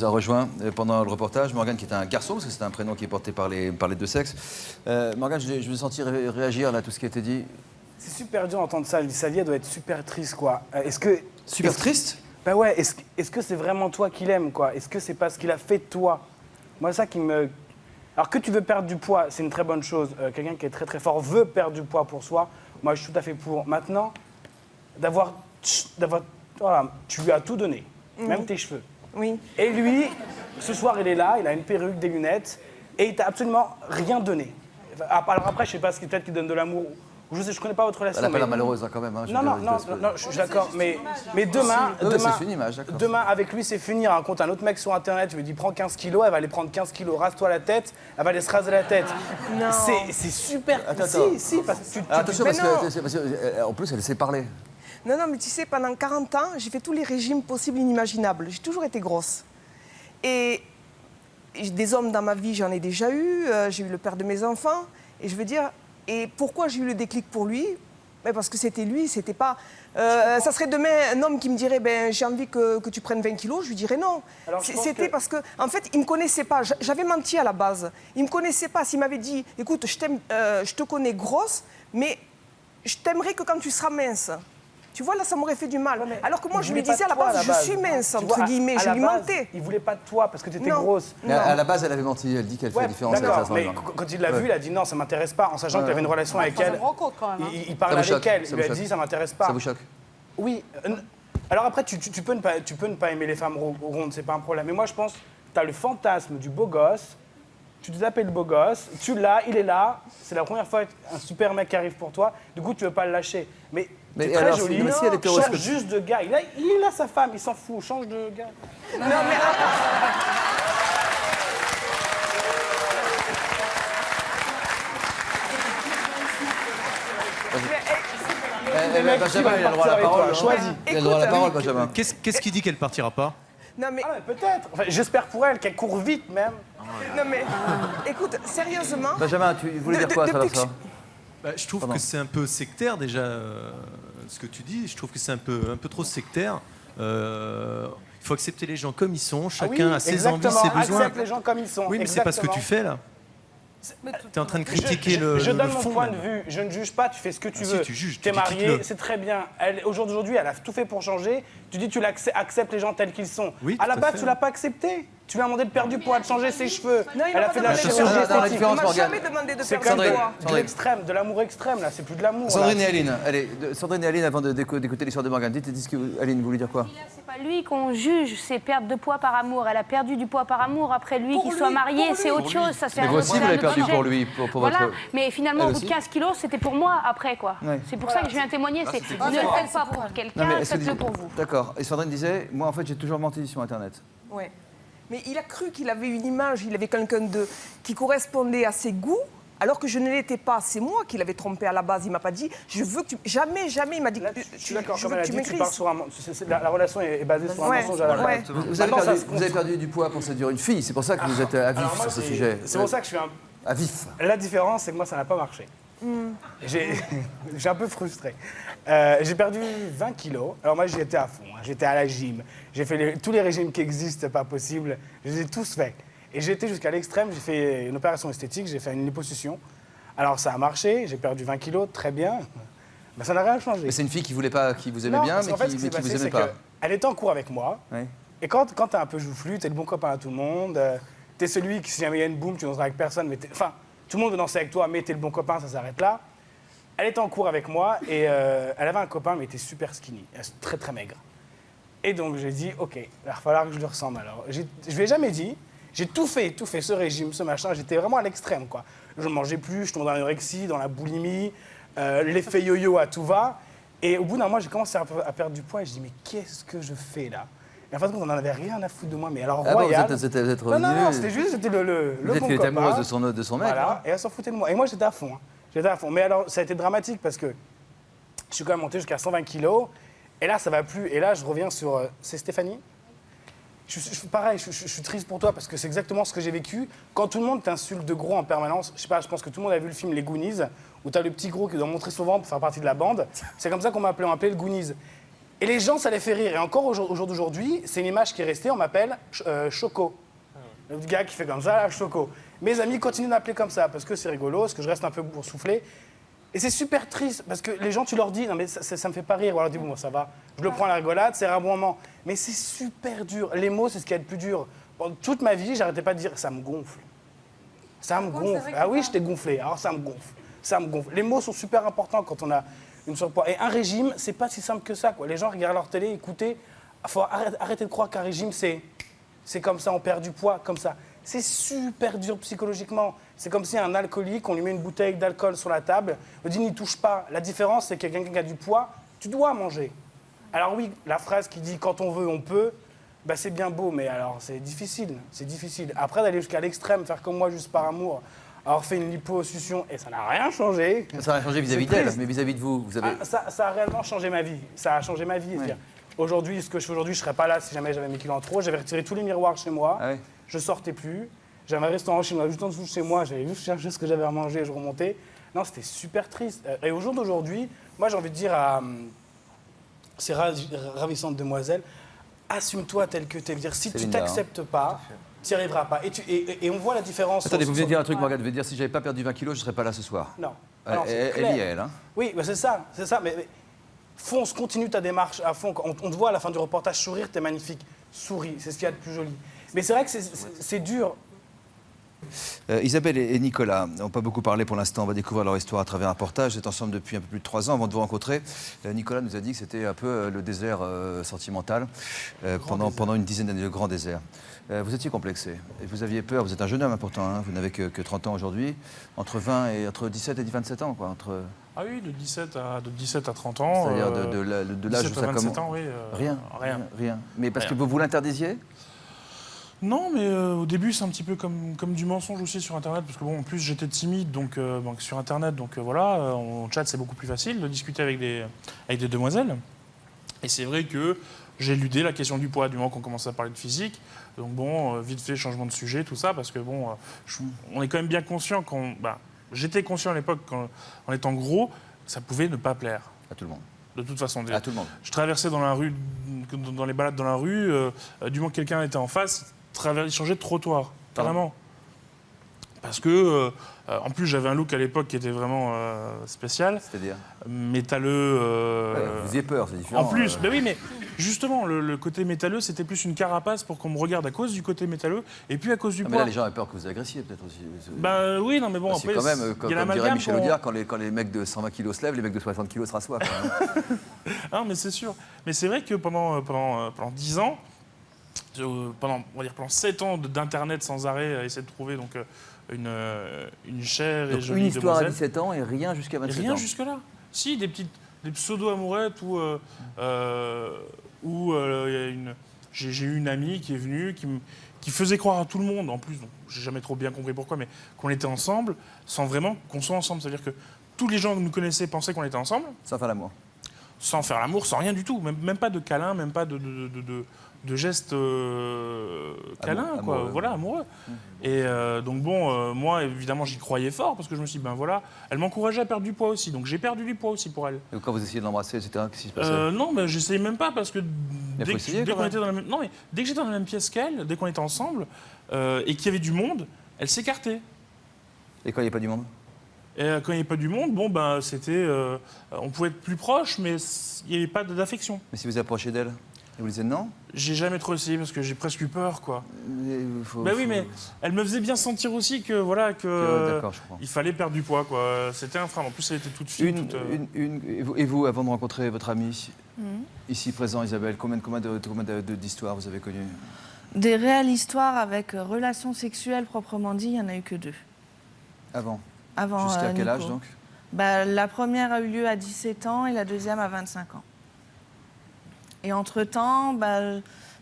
S1: a rejoint pendant le reportage. Morgane qui est un garçon, parce que c'est un prénom qui est porté par les deux sexes. Morgane, je vous ai senti réagir là à tout ce qui a été dit.
S10: C'est super dur d'entendre ça. Sa vie, elle doit être super triste, quoi.
S1: Super triste?
S10: Bah ouais, est-ce que c'est vraiment toi qu'il aime, quoi? Est-ce que c'est pas ce qu'il a fait de toi? Moi, ça qui me... Alors que tu veux perdre du poids, c'est une très bonne chose. Quelqu'un qui est très très fort veut perdre du poids pour soi. Moi, je suis tout à fait pour. Maintenant, d'avoir... Voilà, tu lui as tout donné, même tes cheveux.
S14: Oui.
S10: Et lui, ce soir, il est là, il a une perruque, des lunettes, et il t'a absolument rien donné. Alors après, je sais pas, peut-être qu'il donne de l'amour. Je connais pas votre relation.
S1: Elle a pas l'air malheureuse, hein, quand même. Hein,
S10: non, je suis d'accord. Mais demain,
S1: c'est une image, d'accord.
S10: Demain, avec lui, c'est fini. Il rencontre un autre mec sur Internet, tu lui dis prends 15 kilos, elle va aller prendre 15 kilos, rase-toi la tête, elle va aller se raser la tête.
S14: Non.
S10: C'est super.
S1: Attends.
S10: Si, parce que
S1: attention, parce que, en plus, elle sait parler.
S14: Non, mais tu sais, pendant 40 ans, j'ai fait tous les régimes possibles et inimaginables. J'ai toujours été grosse. Et des hommes dans ma vie, j'en ai déjà eu. J'ai eu le père de mes enfants. Et je veux dire, et pourquoi j'ai eu le déclic pour lui? Parce que c'était lui, c'était pas... ça serait demain un homme qui me dirait j'ai envie que tu prennes 20 kilos, je lui dirais non. C'était parce que, en fait, il me connaissait pas. J'avais menti à la base. Il me connaissait pas. S'il m'avait dit, écoute, je te connais grosse, mais je t'aimerais que quand tu seras mince. Tu vois, là, ça m'aurait fait du mal. Alors que moi, je lui disais à la base, je suis mince, entre guillemets, je lui mentais.
S10: Il voulait pas de toi parce que tu étais grosse.
S1: Mais à la base, elle avait menti, elle dit qu'elle fait la différence.
S10: D'accord, mais quand il l'a vue, il a dit non, ça m'intéresse pas, en sachant qu'il avait une relation avec elle. Il parlait avec elle, il lui a dit ça m'intéresse pas.
S1: Ça vous choque?
S10: Oui. Alors après, tu peux ne pas aimer les femmes rondes, c'est pas un problème. Mais moi, je pense que tu as le fantasme du beau gosse. Tu te t'appelles le beau gosse, tu l'as, il est là, c'est la première fois qu'un super mec qui arrive pour toi, du coup tu veux pas le lâcher. Mais t'es très jolie,
S1: si elle était heureuse,
S10: change juste de gars. Il est là sa femme, il s'en fout, change de gars.
S14: Non mais...
S1: Benjamin, il a le droit à la parole.
S10: Choisis.
S1: Il a le droit à la parole, Benjamin.
S21: Qu'est-ce qui dit qu'elle partira pas?
S14: Non mais...
S10: peut-être. Enfin, j'espère pour elle qu'elle court vite même.
S14: Non mais, écoute, sérieusement...
S1: Benjamin, tu voulais dire quoi à travers ça?
S21: Je trouve que c'est un peu sectaire déjà, ce que tu dis. Je trouve que c'est un peu trop sectaire. Il faut accepter les gens comme ils sont. Chacun a ses envies, ses besoins.
S10: Accepte les gens comme ils sont.
S21: Oui, mais c'est pas ce que tu fais là. Tu es en train de critiquer le
S10: Je donne
S21: fond,
S10: mon point de vue. Je ne juge pas, tu fais ce que tu veux.
S21: Si, tu juges.
S10: Tu es marié, c'est très bien. Aujourd'hui, elle a tout fait pour changer. Tu dis tu acceptes les gens tels qu'ils sont.
S21: Oui,
S10: à la base, tu l'as pas accepté. Tu lui as demandé de perdre du poids, de changer ses cheveux.
S14: Non,
S10: elle a fait de la chirurgie esthétique.
S14: Il m'a jamais demandé de perdre du poids.
S10: De l'extrême, de l'amour extrême, là. C'est plus de l'amour.
S1: Sandrine et Aline, allez, Sandrine et Aline, avant d'écouter l'histoire de Morgane, dites ce que Aline voulait dire quoi?
S11: C'est pas lui qu'on juge, c'est perdre de poids par amour. Elle a perdu du poids par amour. Après lui, qu'il soit marié, c'est autre chose. Ça, c'est
S1: mais vous aussi, vous l'avez perdu pour lui, pour
S11: voilà.
S1: votre...
S11: Mais finalement, au bout de 15 kilos, c'était pour moi après, quoi.
S1: Ouais.
S11: C'est pour ça que je viens témoigner. Ne le faites pas pour quelqu'un, faites-le pour vous.
S1: D'accord. Et Sandrine disait, moi, en fait, j'ai toujours menti sur Internet.
S14: Ouais. Mais il a cru qu'il avait une image, il avait quelqu'un qui correspondait à ses goûts, alors que je ne l'étais pas. C'est moi qui l'avais trompé à la base. Il m'a pas dit, je veux que tu... Jamais, il m'a dit,
S10: je suis d'accord, comme elle a dit, tu pars sur un... La relation est basée sur un mensonge à la base.
S1: Vous avez perdu du poids pour séduire une fille, c'est pour ça que vous êtes à vif sur ce sujet.
S10: C'est pour ça que je suis
S1: à vif.
S10: La différence, c'est que moi, ça n'a pas marché. J'ai un peu frustré. J'ai perdu 20 kilos. Alors moi, j'y étais à fond. J'étais à la gym. J'ai fait tous les régimes qui existent, pas possible. Je les ai tous faits. Et j'ai été jusqu'à l'extrême. J'ai fait une opération esthétique. J'ai fait une liposuction. Alors ça a marché. J'ai perdu 20 kilos, très bien. Mais ça n'a rien changé.
S1: Mais c'est une fille qui vous aimait bien, mais qui vous aimait pas.
S10: Elle était en cours avec moi.
S1: Ouais.
S10: Et quand t'es un peu joufflu, t'es le bon copain à tout le monde. T'es celui qui, si jamais il y a une boum, tu danseras avec personne. Mais enfin, tout le monde veut danser avec toi, mais t'es le bon copain, ça s'arrête là. Elle était en cours avec moi et elle avait un copain, mais il était super skinny, très très maigre. Et donc j'ai dit, ok, il va falloir que je le ressemble. Alors, je lui ai jamais dit, j'ai tout fait, ce régime, ce machin, j'étais vraiment à l'extrême, quoi. Je ne mangeais plus, je tombais dans l'anorexie, dans la boulimie, l'effet yo-yo à tout va. Et au bout d'un mois, j'ai commencé à perdre du poids et je dis, mais qu'est-ce que je fais là? Mais en fait, on n'en avait rien à foutre de moi. Mais alors,
S1: Ah bon,
S10: royal.
S1: vous êtes revenu.
S10: Non, c'était juste, c'était le
S1: Peut-être
S10: bon
S1: qu'elle était
S10: copain.
S1: amoureuse de son mec.
S10: Voilà,
S1: hein.
S10: et elle s'en foutait de moi. Et moi, j'étais à fond. J'étais à fond. Mais alors, ça a été dramatique parce que je suis quand même monté jusqu'à 120 kilos. Et là, ça va plus. Et là, je reviens sur... c'est Stéphanie. Pareil, je suis triste pour toi parce que c'est exactement ce que j'ai vécu. Quand tout le monde t'insulte de gros en permanence, je sais pas, je pense que tout le monde a vu le film Les Goonies, où tu as le petit gros qui doit montrer son ventre pour faire partie de la bande. C'est comme ça qu'on m'appelait, on m'appelait le Goonies. Et les gens, ça les fait rire. Et encore au jour d'aujourd'hui, c'est une image qui est restée, on m'appelle Choco. Le gars qui fait comme ça, là, Choco. Mes amis continuent d'appeler comme ça parce que c'est rigolo, parce que je reste un peu boursouflé. Et c'est super triste parce que les gens, tu leur dis, non mais ça me fait pas rire. Ou alors dis, bon, ça va, je le prends à la rigolade, c'est un bon moment. Mais c'est super dur. Les mots, c'est ce qu'il y a de plus dur. Pendant toute ma vie, j'arrêtais pas de dire, ça me gonfle. Ça me gonfle. Ah oui, je t'ai gonflé, alors ça me gonfle. Ça me gonfle. Les mots sont super importants quand on a une surpoids. Et un régime, c'est pas si simple que ça, quoi. Les gens regardent leur télé, écoutez, faut arrêter de croire qu'un régime, c'est comme ça, on perd du poids, comme ça. C'est super dur psychologiquement. C'est comme si un alcoolique, on lui met une bouteille d'alcool sur la table, on dit n'y touche pas. La différence, c'est que quelqu'un qui a du poids, tu dois manger. Alors oui, la phrase qui dit quand on veut, on peut, bah c'est bien beau, mais alors c'est difficile. C'est difficile. Après, d'aller jusqu'à l'extrême, faire comme moi juste par amour, avoir fait une liposuction, et ça n'a rien changé.
S1: Ça a changé vis-à-vis d'elle, mais vis-à-vis de vous, vous avez...
S10: Ça a réellement changé ma vie. Ça a changé ma vie.
S1: Ouais.
S10: Aujourd'hui, ce que je fais aujourd'hui, je ne serais pas là si jamais j'avais mes kilos en trop. J'avais retiré tous les miroirs chez moi.
S1: Ah ouais.
S10: Je sortais plus. J'avais un restaurant chinois juste en dessous de chez moi. J'allais juste chercher ce que j'avais à manger et je remontais. Non, c'était super triste. Et au jour d'aujourd'hui, moi, j'ai envie de dire à ces ravissantes demoiselles, assume-toi tel que tu es. Dire, si tu
S1: Linda,
S10: t'acceptes pas, tu n'y arriveras pas. Et on voit la différence.
S1: Attendez, vous venez de dire un truc,
S10: Ouais.
S1: Morgane, vous venez de dire si j'avais pas perdu 20 kilos, je ne serais pas là ce soir.
S10: Non.
S1: Elle,
S10: Non, c'est
S1: elle
S10: clair.
S1: y est, elle. Hein.
S10: Oui, bah c'est ça. Mais fonce, continue ta démarche à fond. On te voit à la fin du reportage sourire, t'es magnifique. Souris, c'est ce qu'il y a de plus joli. Mais c'est vrai que c'est dur.
S1: Isabelle et Nicolas n'ont pas beaucoup parlé pour l'instant. On va découvrir leur histoire à travers un reportage. Vous êtes ensemble depuis un peu plus de 3 ans avant de vous rencontrer. Nicolas nous a dit que c'était un peu le désert sentimental pendant une dizaine d'années, le grand désert. Vous étiez complexé. Et vous aviez peur. Vous êtes un jeune homme important. Hein, vous n'avez que 30 ans aujourd'hui. Entre 17 et 27 ans, quoi. Entre...
S7: Ah oui, de 17 à 30 ans.
S1: C'est-à-dire de l'âge où ça commence.
S7: 27 ans, oui.
S1: Rien. Mais parce
S7: Rien.
S1: que vous l'interdisiez?
S7: Non, mais au début, c'est un petit peu comme du mensonge aussi sur Internet, parce que bon, en plus, j'étais timide donc sur Internet, donc voilà, en chat, c'est beaucoup plus facile de discuter avec des demoiselles. Et c'est vrai que j'ai éludé la question du poids du moment qu'on commençait à parler de physique. Donc bon, vite fait, changement de sujet, tout ça, parce que bon, on est quand même bien conscient j'étais conscient à l'époque, en étant gros, ça pouvait ne pas plaire.
S1: À tout le monde.
S7: De toute façon.
S1: À tout le monde.
S7: Je traversais dans la rue, dans les balades dans la rue, du moment que quelqu'un était en face, il changeait de trottoir, carrément. Parce que, en plus, j'avais un look à l'époque qui était vraiment spécial.
S1: C'est-à-dire
S7: métalleux.
S1: Vous aviez peur, c'est différent.
S7: En plus, oui, mais justement, le côté métalleux, c'était plus une carapace pour qu'on me regarde à cause du côté métalleux et puis à cause du poids.
S1: Mais là, les gens avaient peur que vous agressiez, peut-être aussi.
S7: Oui, non, mais bon,
S1: parce
S7: après,
S1: quand même, comme dirait
S7: l'amalgame
S1: Michel Audiard, quand les mecs de 120 kilos se lèvent, les mecs de 60 kilos se rassoient.
S7: Non, mais c'est sûr. Mais c'est vrai que pendant 10 ans, pendant 7 ans d'Internet sans arrêt, à essayer de trouver donc, une chère et
S1: Donc,
S7: jolie
S1: une histoire à
S7: demoiselle.
S1: 17 ans et rien jusqu'à 27 ans.
S7: Rien jusque-là. Si, des pseudo-amourettes où j'ai eu une amie qui est venue, qui faisait croire à tout le monde, en plus, j'ai jamais trop bien compris pourquoi, mais qu'on était ensemble sans vraiment qu'on soit ensemble. C'est-à-dire que tous les gens qui nous connaissaient pensaient qu'on était ensemble.
S1: Sans faire l'amour.
S7: Sans faire l'amour, sans rien du tout. Même pas de câlin, même pas de gestes câlins, quoi.
S1: Amoureux.
S7: Voilà, amoureux. Et donc bon, moi, évidemment, j'y croyais fort parce que je me suis dit, ben voilà, elle m'encourageait à perdre du poids aussi. Donc j'ai perdu du poids aussi pour elle.
S1: Et quand vous essayez de l'embrasser, etc., qu'est-ce qui se passait
S7: Non, ben, j'essayais même pas parce que
S1: Mais faut essayer,
S7: dès
S1: quand
S7: qu'on
S1: même.
S7: était dans la même... Non, mais dès que j'étais dans la même pièce qu'elle, dès qu'on était ensemble, et qu'il y avait du monde, elle s'écartait.
S1: Et quand il n'y a pas du monde?
S7: Et quand il n'y avait pas du monde, bon, ben, c'était... on pouvait être plus proche, mais il n'y avait pas d'affection.
S1: Mais si vous approchez d'elle, et vous lui dites non?
S7: J'ai jamais trop essayé parce que j'ai presque eu peur, quoi. Oui, mais elle me faisait bien sentir aussi que, voilà,
S1: D'accord, je comprends.
S7: il fallait perdre du poids, quoi. C'était un frein. En plus, elle était toute fine.
S1: Et vous, avant de rencontrer votre amie, ici présent, Isabelle, combien d'histoires vous avez connues?
S3: Des réelles histoires avec relations sexuelles proprement dit, il n'y en a eu que 2.
S1: Avant
S3: Jusqu'à
S1: quel âge, donc?
S3: La première a eu lieu à 17 ans et la deuxième à 25 ans. Et entre-temps,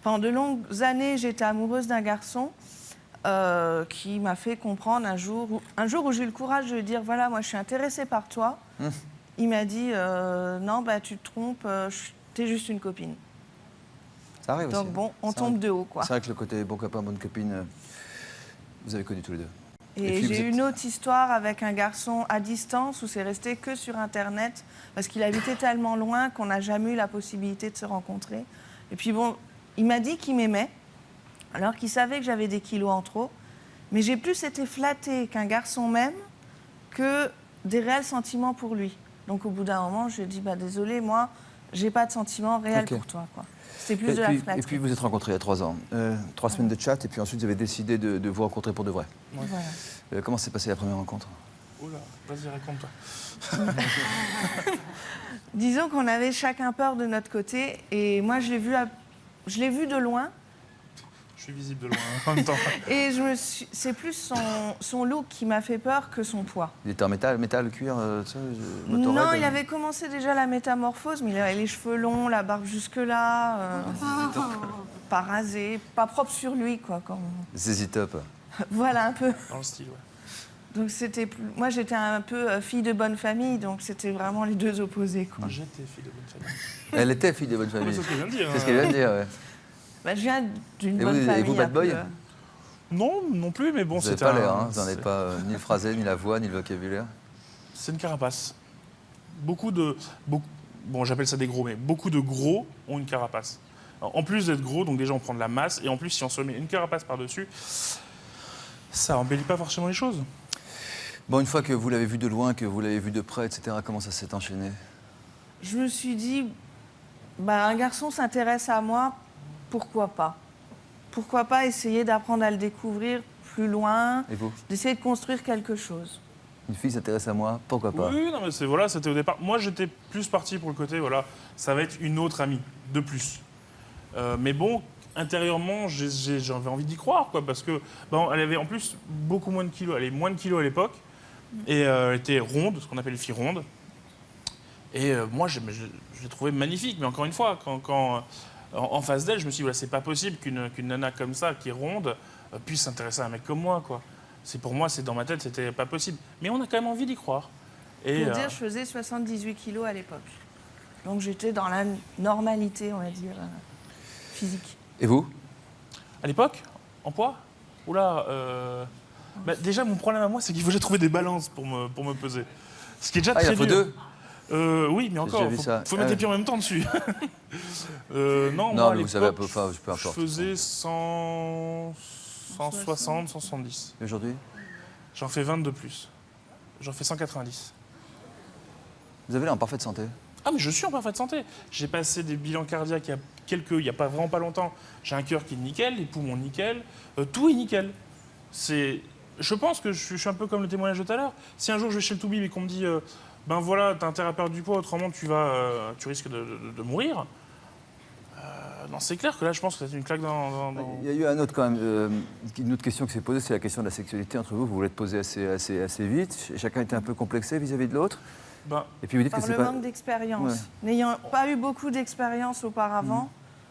S3: Pendant de longues années, j'étais amoureuse d'un garçon qui m'a fait comprendre un jour où j'ai eu le courage de lui dire, voilà, moi je suis intéressée par toi. Il m'a dit, non, bah, tu te trompes, t'es juste une copine.
S1: Ça arrive
S3: Donc
S1: aussi.
S3: bon, on tombe de haut, quoi.
S1: C'est vrai que le côté bon copain, bonne copine, vous avez connu tous les deux.
S3: Et j'ai eu une autre histoire avec un garçon à distance où c'est resté que sur Internet parce qu'il habitait tellement loin qu'on n'a jamais eu la possibilité de se rencontrer. Et puis bon, il m'a dit qu'il m'aimait, alors qu'il savait que j'avais des kilos en trop. Mais j'ai plus été flattée qu'un garçon m'aime que des réels sentiments pour lui. Donc au bout d'un moment, je lui ai dit, bah, désolé, moi, j'ai pas de sentiments réels pour toi, quoi. C'est plus de la flatterie.
S1: Et puis vous êtes rencontrés il y a 3 ans. 3 semaines de chat et puis ensuite vous avez décidé de vous rencontrer pour de vrai.
S3: Ouais. Voilà.
S1: Comment s'est passée la première rencontre?
S7: Oula, vas-y, raconte-toi.
S3: Disons qu'on avait chacun peur de notre côté et moi je l'ai vu de loin.
S7: Je suis visible de loin en même temps.
S3: Et c'est plus son look qui m'a fait peur que son poids.
S1: Il était en métal, cuir,
S3: Non, il avait commencé déjà la métamorphose, mais il avait les cheveux longs, la barbe jusque-là, pas rasé, pas propre sur lui, quoi.
S1: ZZ Top.
S3: Voilà, un peu.
S7: Dans le style, ouais.
S3: Donc moi, j'étais un peu fille de bonne famille, donc c'était vraiment les deux opposés, quoi.
S7: J'étais fille de bonne famille.
S1: Elle était fille de bonne famille.
S7: C'est ce que je viens de dire.
S1: C'est ce qu'elle vient de dire, ouais.
S3: Bah, je viens d'une bonne famille.
S1: Et vous, bad boy?
S7: Non, non plus, mais bon,
S1: vous n'avez pas l'air, hein, vous n'en avez pas ni le phrasé, ni la voix, ni le vocabulaire.
S7: C'est une carapace. Bon, j'appelle ça des gros, mais beaucoup de gros ont une carapace. Alors, en plus d'être gros, donc déjà on prend de la masse, et en plus si on se met une carapace par-dessus, ça embellit pas forcément les choses.
S1: Bon, une fois que vous l'avez vu de loin, que vous l'avez vu de près, etc., comment ça s'est enchaîné?
S3: Je me suis dit, bah, un garçon s'intéresse à moi, pourquoi pas? Pourquoi pas essayer d'apprendre à le découvrir plus loin,
S1: Et vous?
S3: d'essayer de construire quelque chose.
S1: Une fille s'intéresse à moi, pourquoi pas?
S7: Oui, non, mais c'était au départ. Moi, j'étais plus parti pour le côté, voilà, ça va être une autre amie, de plus. Mais bon, intérieurement, j'avais envie d'y croire, quoi, parce que bon, elle avait en plus beaucoup moins de kilos. Elle avait moins de kilos à l'époque, et elle était ronde, ce qu'on appelle les filles rondes. Et moi, je l'ai trouvée magnifique, mais encore une fois, quand en face d'elle, je me suis dit, voilà, c'est pas possible qu'une nana comme ça, qui est ronde, puisse s'intéresser à un mec comme moi, quoi. Pour moi, dans ma tête, c'était pas possible. Mais on a quand même envie d'y croire. Et,
S3: Pour dire, je faisais 78 kilos à l'époque. Donc j'étais dans la normalité, on va dire, physique.
S1: Et vous?
S7: À l'époque, en poids? Oula, bah, déjà, mon problème à moi, c'est qu'il faut que j'ai trouvé des balances pour me peser. Ce qui est déjà très dur.
S1: Il en faut deux?
S7: Oui, mais encore, il faut mettre les pieds en même temps dessus. Non, moi,
S1: mais vous savez, peu importe.
S7: Je faisais 160, 170.
S1: Et aujourd'hui?
S7: J'en fais 20 de plus. J'en fais 190.
S1: Vous avez l'air en parfaite santé?
S7: Ah, mais je suis en parfaite santé. J'ai passé des bilans cardiaques il y a vraiment pas longtemps. J'ai un cœur qui est nickel, les poumons nickel, tout est nickel. Je pense que je suis un peu comme le témoignage de tout à l'heure. Si un jour je vais chez le Toubib et qu'on me dit ben voilà, t'as intérêt à perdre du poids, autrement tu risques de mourir. Non, c'est clair que là, je pense que c'est une claque dans...
S1: Il y a eu une autre question qui s'est posée, c'est la question de la sexualité entre vous. Vous voulez te poser assez vite. Chacun était un peu complexé vis-à-vis de l'autre. Et puis vous dites
S3: Par
S1: que c'est
S3: le manque d'expérience.
S1: Ouais.
S3: N'ayant pas eu beaucoup d'expérience auparavant,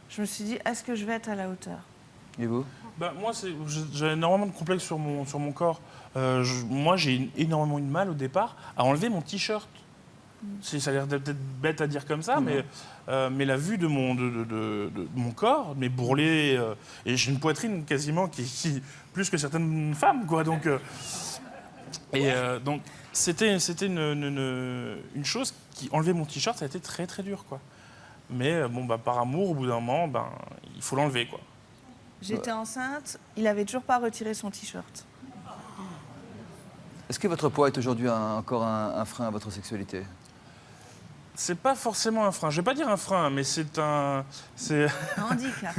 S3: je me suis dit, est-ce que je vais être à la hauteur?
S1: Et vous?
S7: Moi, j'ai énormément de complexes sur mon corps. Moi, j'ai énormément de mal au départ à enlever mon t-shirt. Ça a l'air peut-être bête à dire comme ça, mais la vue de mon corps, mes bourrelets, et j'ai une poitrine quasiment qui plus que certaines femmes, quoi. Donc, donc c'était une chose qui, enlever mon t-shirt, ça a été très très dur, quoi. Mais par amour, au bout d'un moment, il faut l'enlever, quoi.
S3: J'étais enceinte, il n'avait toujours pas retiré son t-shirt.
S1: Est-ce que votre poids est aujourd'hui encore un frein à votre sexualité?
S7: C'est pas forcément un frein. Je vais pas dire un frein, mais c'est un
S3: handicap.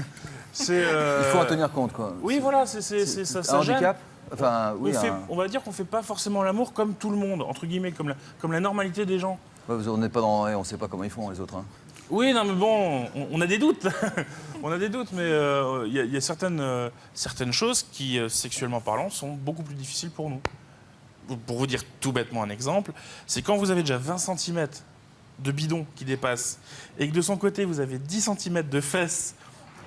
S1: Il faut en tenir compte, quoi.
S7: Oui, voilà, ça
S1: un handicap. Enfin, oui.
S7: On va dire qu'on fait pas forcément l'amour comme tout le monde, entre guillemets, comme la normalité des gens.
S1: Ouais, on n'est pas on sait pas comment ils font les autres. Hein.
S7: Oui, non, mais bon, on a des doutes. On a des doutes, mais il y a certaines choses qui, sexuellement parlant, sont beaucoup plus difficiles pour nous. Pour vous dire tout bêtement un exemple, c'est quand vous avez déjà 20 cm de bidon qui dépasse et que de son côté, vous avez 10 cm de fesses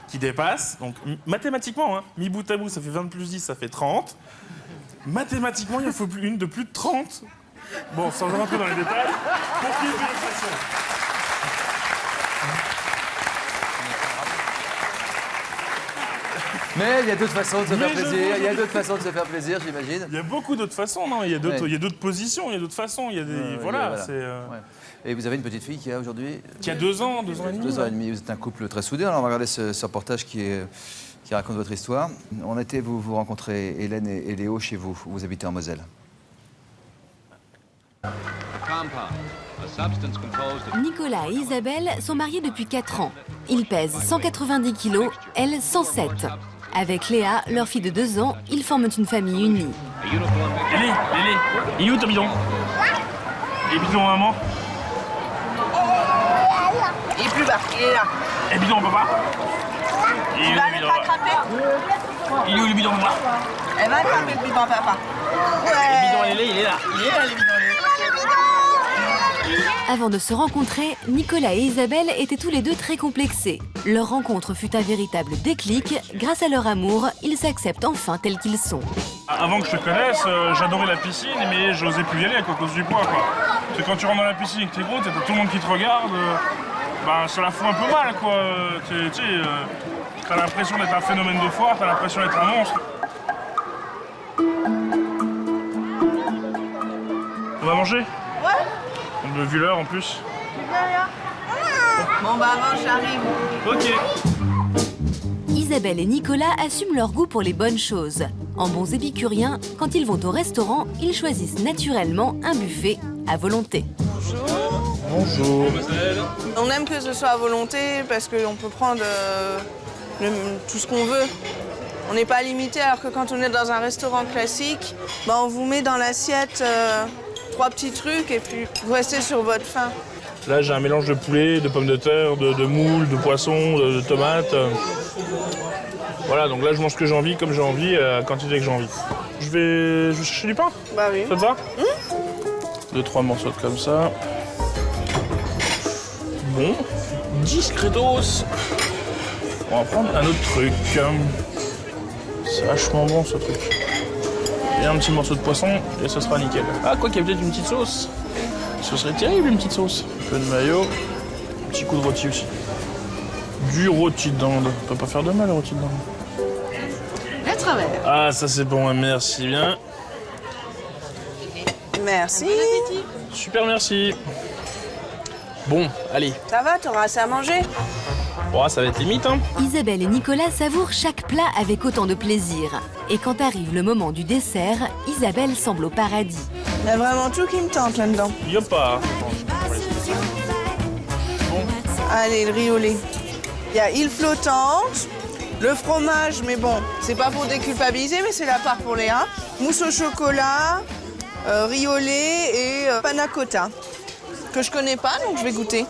S7: qui dépasse. Donc mathématiquement, hein, mi bout à bout, ça fait 20 plus 10, ça fait 30. Mathématiquement, il en faut une de plus de 30. Bon, sans rentrer dans les détails, pour qu'il y ait une illustration.
S1: Mais il y a d'autres façons de se faire plaisir. Il y a d'autres façons de se faire plaisir, j'imagine.
S7: Il y a beaucoup d'autres façons, non? Il y a d'autres positions, il y a d'autres façons. Il y a des voilà.
S1: Et vous avez une petite fille qui a aujourd'hui...
S7: Qui a 2 ans, 2 ans et demi.
S1: 2 ans et demi. Vous êtes un couple très soudé. Alors on va regarder ce reportage qui raconte votre histoire. On était vous rencontrez Hélène et Léo chez vous. Vous habitez en Moselle.
S4: Nicolas et Isabelle sont mariés depuis 4 ans. Ils pèsent 190 kilos, elle 107. Avec Léa, leur fille de 2 ans, ils forment une famille unie.
S7: Lélé, il est où ton bidon? Et bidon maman?
S3: Il est plus bas, il est là.
S7: Et bidon papa?
S3: Tu vas aller t'attraper?
S7: Il est où le bidon papa?
S3: Elle va attraper le bidon papa.
S7: Le bidon Lélé, il est là. Il est là le bidon Lélé.
S4: Avant de se rencontrer, Nicolas et Isabelle étaient tous les deux très complexés. Leur rencontre fut un véritable déclic. Grâce à leur amour, ils s'acceptent enfin tels qu'ils sont.
S7: Avant que je te connaisse, j'adorais la piscine, mais j'osais plus y aller à cause du poids, quoi. Parce que quand tu rentres dans la piscine et que t'es gros, t'as tout le monde qui te regarde, ça la fout un peu mal, quoi. T'as l'impression d'être un phénomène de foire, t'as l'impression d'être un monstre. On va manger?
S3: Ouais.
S7: On a vu l'heure en plus.
S3: Bon bah avant j'arrive.
S7: Ok.
S4: Isabelle et Nicolas assument leur goût pour les bonnes choses. En bons épicuriens, quand ils vont au restaurant, ils choisissent naturellement un buffet à volonté.
S7: Bonjour.
S3: On aime que ce soit à volonté parce qu'on peut prendre tout ce qu'on veut. On n'est pas limité alors que quand on est dans un restaurant classique, on vous met dans l'assiette 3 petits trucs et puis vous restez sur votre faim.
S7: Là, j'ai un mélange de poulet, de pommes de terre, de moules, de poissons, de tomates. Voilà, donc là, je mange ce que j'ai envie, comme j'ai envie, à la quantité que j'ai envie. Je vais chercher du pain.
S3: Bah oui.
S7: Ça te va? 2-3 morceaux de comme ça. Bon, discretos. On va prendre un autre truc. C'est vachement bon, ce truc. Et un petit morceau de poisson, et ce sera nickel. Ah, quoi qu'il y a peut-être une petite sauce. Ce serait terrible, une petite sauce. Un peu de mayo, un petit coup de rôti aussi. Du rôti de dinde. Ça peut pas faire de mal, le rôti de dinde.
S3: À travers.
S7: Ah, ça c'est bon, merci bien.
S3: Merci.
S7: Super, merci. Bon, allez.
S3: Ça va, t'auras assez à manger?
S7: Oh, ça va être limite, hein.
S4: Isabelle et Nicolas savourent chaque plat avec autant de plaisir. Et quand arrive le moment du dessert, Isabelle semble au paradis.
S3: Il y a vraiment tout qui me tente là-dedans.
S7: Yopa.
S3: Allez, le riz au lait. Il y a île flottante, le fromage, mais bon, c'est pas pour déculpabiliser, mais c'est la part pour les uns. Mousse au chocolat, riz au lait et panna cotta, que je connais pas, donc je vais goûter.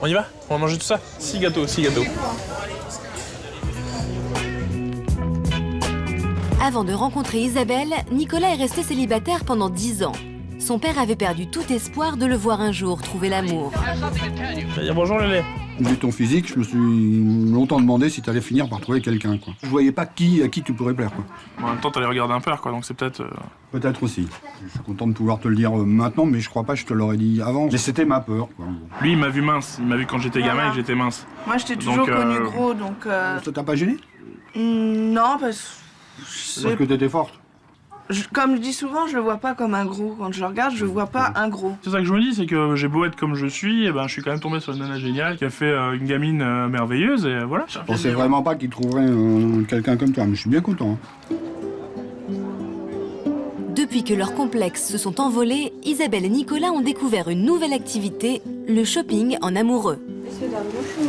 S7: On y va? On va manger tout ça? 6 gâteaux, 6 gâteaux.
S4: Avant de rencontrer Isabelle, Nicolas est resté célibataire pendant 10 ans. Son père avait perdu tout espoir de le voir un jour trouver l'amour.
S7: Bonjour Lélé.
S13: Vu ton physique, je me suis longtemps demandé si tu allais finir par trouver quelqu'un, quoi. Je voyais pas à qui tu pourrais plaire, quoi.
S7: En même temps, t'allais regarder un père, quoi, donc c'est peut-être...
S13: Peut-être aussi. Je suis content de pouvoir te le dire maintenant, mais je crois pas que je te l'aurais dit avant. Mais c'était ma peur, quoi.
S7: Lui, il m'a vu mince. Il m'a vu quand j'étais gamin et que j'étais mince.
S3: Moi, je t'ai toujours connu gros, donc...
S13: Ça t'a pas gêné?
S3: Non, parce
S13: que t'étais forte.
S3: Comme je dis souvent, je le vois pas comme un gros. Quand je le regarde, je vois pas un gros.
S7: C'est ça que je me dis, c'est que j'ai beau être comme je suis, et je suis quand même tombé sur une nana géniale qui a fait une gamine merveilleuse, et voilà.
S13: Je pensais vraiment pas qu'il trouverait quelqu'un comme toi, mais je suis bien content.
S4: Depuis que leurs complexes se sont envolés, Isabelle et Nicolas ont découvert une nouvelle activité, le shopping en amoureux.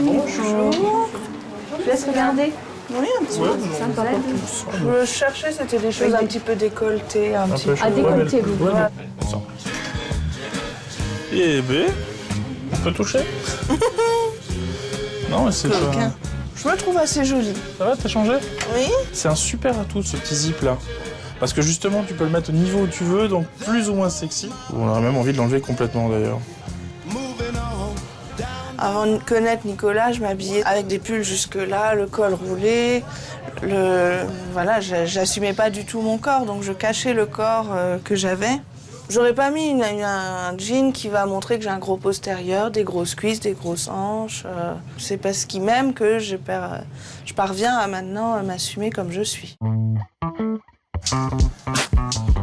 S3: Bonjour.
S12: Je laisse regarder.
S3: Oui, un petit peu. Je cherchais, c'était des choses un petit peu décolletées, un petit peu.
S12: À décolleter, vous.
S7: Eh ben, on peut toucher? Non, mais c'est pas...
S3: Je me trouve assez jolie.
S7: Ça va, t'as changé?
S3: Oui.
S7: C'est un super atout, ce petit zip là. Parce que justement, tu peux le mettre au niveau où tu veux, donc plus ou moins sexy. On aurait même envie de l'enlever complètement d'ailleurs.
S3: Avant de connaître Nicolas, je m'habillais avec des pulls jusque-là, le col roulé. Voilà, j'assumais pas du tout mon corps, donc je cachais le corps que j'avais. J'aurais pas mis un jean qui va montrer que j'ai un gros postérieur, des grosses cuisses, des grosses hanches. C'est parce qu'il m'aime que je parviens à maintenant m'assumer comme je suis.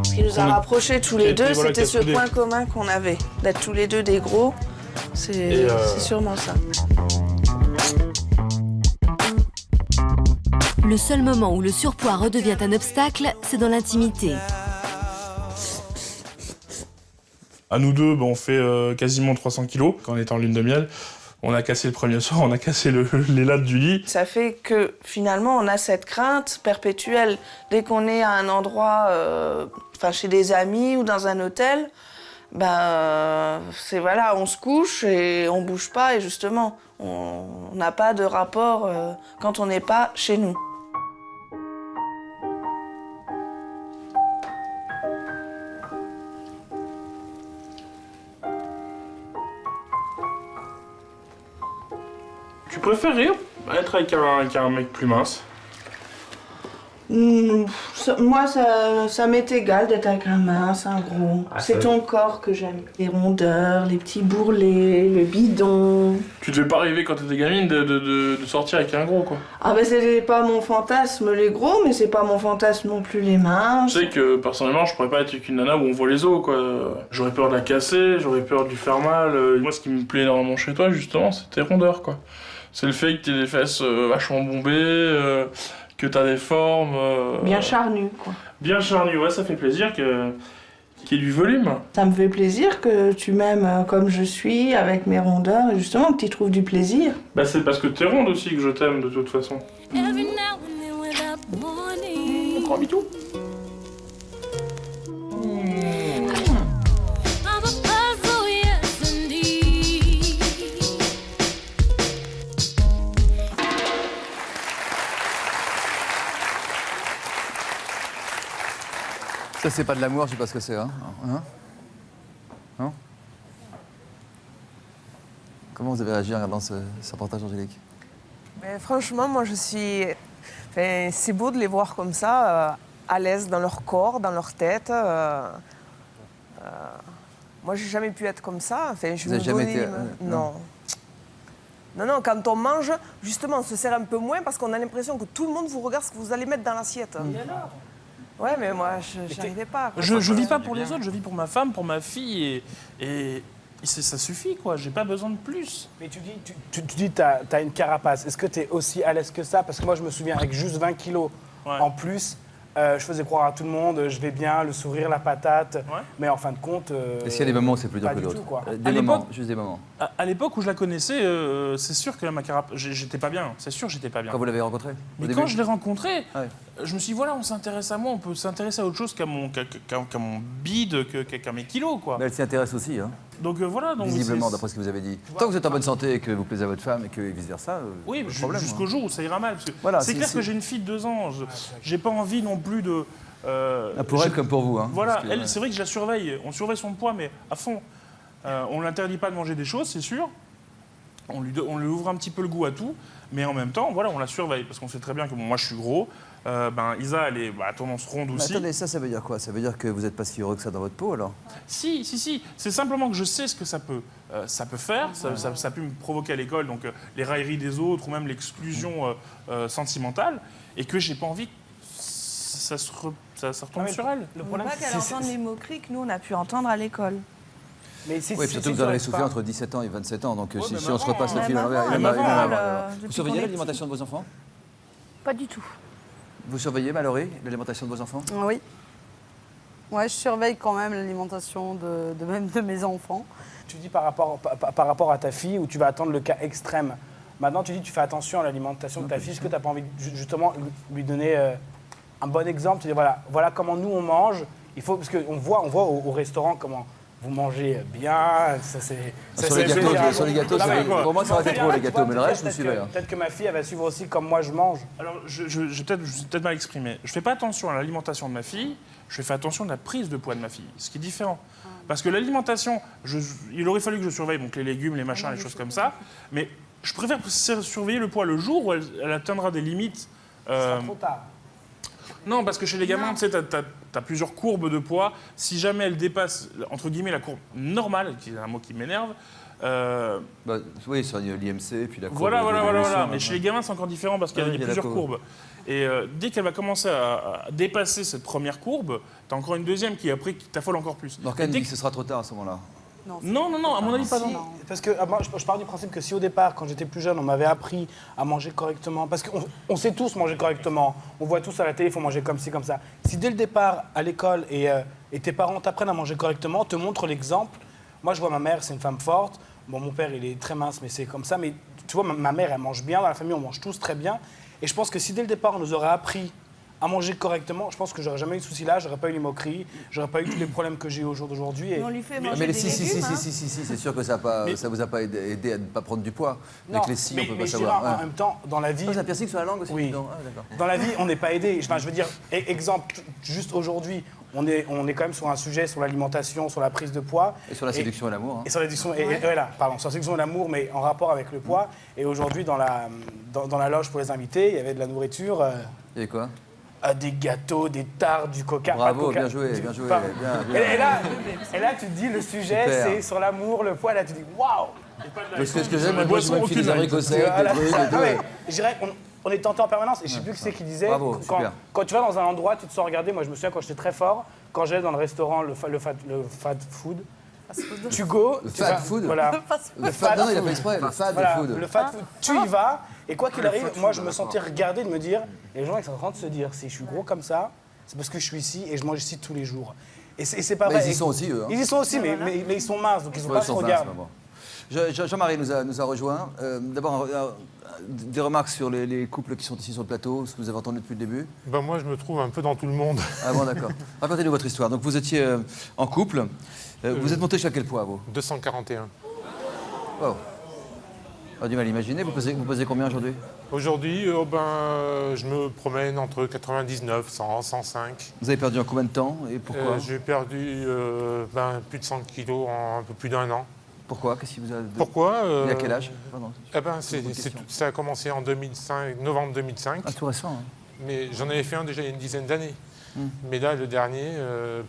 S3: Ce qui nous a rapprochés tous les deux, c'était ce point commun qu'on avait, d'être tous les deux des gros. C'est sûrement ça.
S4: Le seul moment où le surpoids redevient un obstacle, c'est dans l'intimité.
S7: À nous deux, on fait quasiment 300 kilos quand on est en lune de miel. On a cassé le premier soir, on a cassé les lattes du lit.
S3: Ça fait que finalement, on a cette crainte perpétuelle. Dès qu'on est à un endroit, chez des amis ou dans un hôtel, c'est voilà, on se couche et on bouge pas. Et justement, on n'a pas de rapport quand on n'est pas chez nous.
S7: Tu préférerais être avec un mec plus mince?
S3: Moi, ça m'est égal d'être avec un mince, un gros. C'est ton corps que j'aime. Les rondeurs, les petits bourrelets, le bidon.
S7: Tu devais pas rêver quand t'étais gamine de sortir avec un gros, quoi.
S3: Ah c'est pas mon fantasme les gros, mais c'est pas mon fantasme non plus les minces.
S7: Je sais que personnellement, je pourrais pas être avec une nana où on voit les os, quoi. J'aurais peur de la casser, j'aurais peur de lui faire mal. Moi, ce qui me plaît énormément chez toi, justement, c'est tes rondeurs, quoi. C'est le fait que t'aies des fesses vachement bombées, que t'as des formes...
S3: bien charnues, quoi.
S7: Bien charnues, ouais, ça fait plaisir qu'il y ait du volume.
S3: Ça me fait plaisir que tu m'aimes comme je suis, avec mes rondeurs, et justement que tu trouves du plaisir.
S7: C'est parce que t'es ronde aussi que je t'aime, de toute façon. Encore un bitou?
S1: Ça, c'est pas de l'amour, je sais pas ce que c'est, hein? Non? Comment vous avez réagi en regardant ce reportage, Angélique?
S14: Mais franchement, moi, je suis... c'est beau de les voir comme ça, à l'aise dans leur corps, dans leur tête. Moi, j'ai jamais pu être comme ça. Vous
S1: n'avez jamais été...
S14: Non. Non, quand on mange, justement, on se sert un peu moins parce qu'on a l'impression que tout le monde vous regarde ce que vous allez mettre dans l'assiette. Ouais, mais moi, je n'arrivais pas.
S7: Je vis pas pour les autres, je vis pour ma femme, pour ma fille, et ça suffit, quoi. J'ai pas besoin de plus.
S10: Mais tu dis t'as une carapace. Est-ce que t'es aussi à l'aise que ça? Parce que moi, je me souviens, avec juste 20 kilos en plus, je faisais croire à tout le monde, je vais bien, le sourire, la patate. Mais en fin de compte...
S1: Est-ce qu'il y a des moments où c'est plus dur que d'autres? Juste des moments.
S7: À l'époque où je la connaissais, c'est sûr que ma carapace... J'étais pas bien, c'est sûr que j'étais pas bien.
S1: Quand vous l'avez rencontrée?
S7: Mais quand je l'ai rencontrée, je me suis dit, voilà, on s'intéresse à moi, on peut s'intéresser à autre chose qu'à mon bide, qu'à mes kilos, quoi.
S1: Mais elle s'y intéresse aussi, hein.
S7: Donc voilà. Donc
S1: visiblement, d'après ce que vous avez dit. Tant que vous êtes en bonne santé et que vous plaisez à votre femme et que vice-versa,
S7: oui,
S1: pas de problème.
S7: Jusqu'au jour où ça ira mal.
S1: Voilà,
S7: c'est clair que j'ai une fille de 2 ans. J'ai pas envie non plus de...
S1: pour elle comme pour vous. Hein,
S7: voilà, elle, c'est vrai que je la surveille. On surveille son poids, mais à fond. On ne l'interdit pas de manger des choses, c'est sûr. On lui ouvre un petit peu le goût à tout. Mais en même temps, voilà, on la surveille. Parce qu'on sait très bien que moi, je suis gros. Isa, elle est à tendance ronde aussi.
S1: Mais attendez, ça veut dire quoi? Ça veut dire que vous n'êtes pas si heureux que ça dans votre peau, alors?
S7: Si. C'est simplement que je sais ce que ça peut faire. Ça peut me provoquer à l'école, donc les railleries des autres ou même l'exclusion sentimentale. Et que j'ai pas envie que ça retombe sur elle.
S3: Le problème, c'est qu'elle entend les moqueries que nous, on a pu entendre à l'école.
S1: Oui, surtout que vous en avez souffert entre 17 ans et 27 ans. Donc si on se repasse le film à l'envers... Vous surveillez l'alimentation de vos enfants?
S11: Pas du tout.
S1: Vous surveillez, Mallory, l'alimentation de vos enfants?
S15: Oui. Ouais, je surveille quand même l'alimentation de mes enfants.
S10: Tu dis par rapport à ta fille, où tu vas attendre le cas extrême. Maintenant, tu dis que tu fais attention à l'alimentation de ta fille. Est-ce que tu n'as pas envie justement lui donner un bon exemple? Tu dis voilà comment nous on mange. Il faut, parce qu'on voit au restaurant comment vous mangez bien.
S1: Sur les gâteaux, pour moi ça aurait été trop les gâteaux, mais le reste je me suivais.
S10: Peut-être que ma fille elle va suivre aussi comme moi je mange.
S7: Alors je vais peut-être mal exprimé. Je fais pas attention à l'alimentation de ma fille, je fais attention à la prise de poids de ma fille, ce qui est différent. Parce que l'alimentation, il aurait fallu que je surveille donc les légumes, les machins, les choses comme ça. Mais je préfère surveiller le poids le jour où elle atteindra des limites.
S10: Ce sera trop tard.
S7: Non, parce que chez les gamins, tu sais, t'as plusieurs courbes de poids. Si jamais elle dépasse, entre guillemets, la courbe normale, qui est un mot qui m'énerve.
S1: Oui, sur l'IMC, puis la courbe.
S7: Voilà. Mais chez les gamins, c'est encore différent parce qu'il y a plusieurs courbes. Et dès qu'elle va commencer à dépasser cette première courbe, t'as encore une deuxième qui t'affole encore plus.
S1: Donc elle dit que ce sera trop tard à ce moment-là.
S7: Non, à mon avis, pas non.
S10: Parce que moi, je pars du principe que si au départ, quand j'étais plus jeune, on m'avait appris à manger correctement, parce qu'on sait tous manger correctement, on voit tous à la télé, il faut manger comme ci, comme ça. Si dès le départ, à l'école, et tes parents t'apprennent à manger correctement, te montrent l'exemple. Moi, je vois ma mère, c'est une femme forte. Bon, mon père, il est très mince, mais c'est comme ça. Mais tu vois, ma mère, elle mange bien. Dans la famille, on mange tous très bien. Et je pense que si dès le départ, on nous aurait appris à manger correctement, je pense que j'aurais jamais eu de soucis là, j'aurais pas eu les moqueries, j'aurais pas eu tous les problèmes que j'ai au jour d'aujourd'hui.
S3: On lui fait manger des
S1: si, c'est sûr que ça vous a pas aidé à ne pas prendre du pois.
S10: Non,
S1: avec les si, on peut pas savoir.
S10: En même temps, dans la vie...
S1: C'est un piercing sur la langue aussi?
S10: Oui. Dans la vie, on n'est pas aidé. Enfin, je veux dire, exemple, juste aujourd'hui, on est quand même sur un sujet sur l'alimentation, sur la prise de poids.
S1: Et sur la séduction et l'amour.
S10: Et sur la séduction, sur la séduction et l'amour, mais en rapport avec le poids. Et aujourd'hui, dans la loge pour les invités, il y avait de la nourriture.
S1: Il y avait quoi?
S10: Des gâteaux, des tartes, du coca.
S1: Bravo,
S10: coca,
S1: bien joué.
S10: Et là, tu te dis, le sujet, c'est sur l'amour, le poids. Là, tu te dis, waouh!
S1: Parce que ce que j'aime, moi, je me file des haricots secs,
S10: je dirais qu'on est tenté en permanence. Et je sais plus qui c'est qui disait, quand tu vas dans un endroit, tu te sens regarder. Moi, je me souviens quand j'étais très fort, quand j'allais dans le restaurant, le fat food. Tu go,
S1: le fat food.
S10: Voilà.
S1: Le fat food. Non, il a fait exprès. Le fat food.
S10: Le fat food. Tu y vas. Et quoi qu'il arrive, moi, je me sentais regarder, de me dire, et les gens ils sont en train de se dire, si je suis gros comme ça, c'est parce que je suis ici et je mange ici tous les jours. Et c'est pas vrai.
S1: Ils y sont aussi, eux.
S10: Ils y sont aussi, mais ils sont minces, donc ils sont pas trop gardes.
S1: Jean-Marie nous a rejoint. D'abord, des remarques sur les couples qui sont ici sur le plateau, ce que vous avez entendu depuis le début.
S5: Moi, je me trouve un peu dans tout le monde.
S1: Ah bon, d'accord. Racontez-nous votre histoire. Donc, vous étiez en couple. Vous êtes monté jusqu'à quel poids, vous?
S5: 241.
S1: Wow. On a du mal à imaginer. Vous pesez combien aujourd'hui?
S5: Aujourd'hui, je me promène entre 99, 100, 105.
S1: Vous avez perdu en combien de temps et pourquoi?
S5: J'ai perdu plus de 100 kilos en un peu plus d'un an.
S1: Pourquoi? Qu'est-ce qui vous a...
S5: Pourquoi
S1: Et à quel âge?
S5: Ça a commencé en 2005, novembre 2005.
S1: Ah, tout récent. Hein.
S5: Mais j'en avais fait un déjà il y a une dizaine d'années. Mais là, le dernier,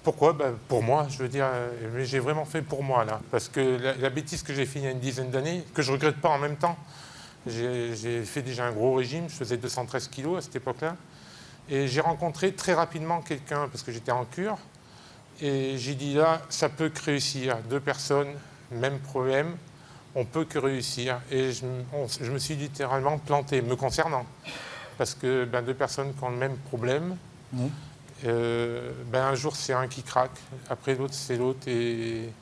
S5: pourquoi? Pour moi, je veux dire, mais j'ai vraiment fait pour moi, là. Parce que la bêtise que j'ai fait il y a une dizaine d'années, que je ne regrette pas en même temps, j'ai fait déjà un gros régime, je faisais 213 kilos à cette époque-là. Et j'ai rencontré très rapidement quelqu'un, parce que j'étais en cure, et j'ai dit là, ça peut que réussir. Deux personnes, même problème, on peut que réussir. Et je me suis littéralement planté, me concernant. Parce que deux personnes qui ont le même problème, un jour c'est un qui craque, après l'autre c'est l'autre, et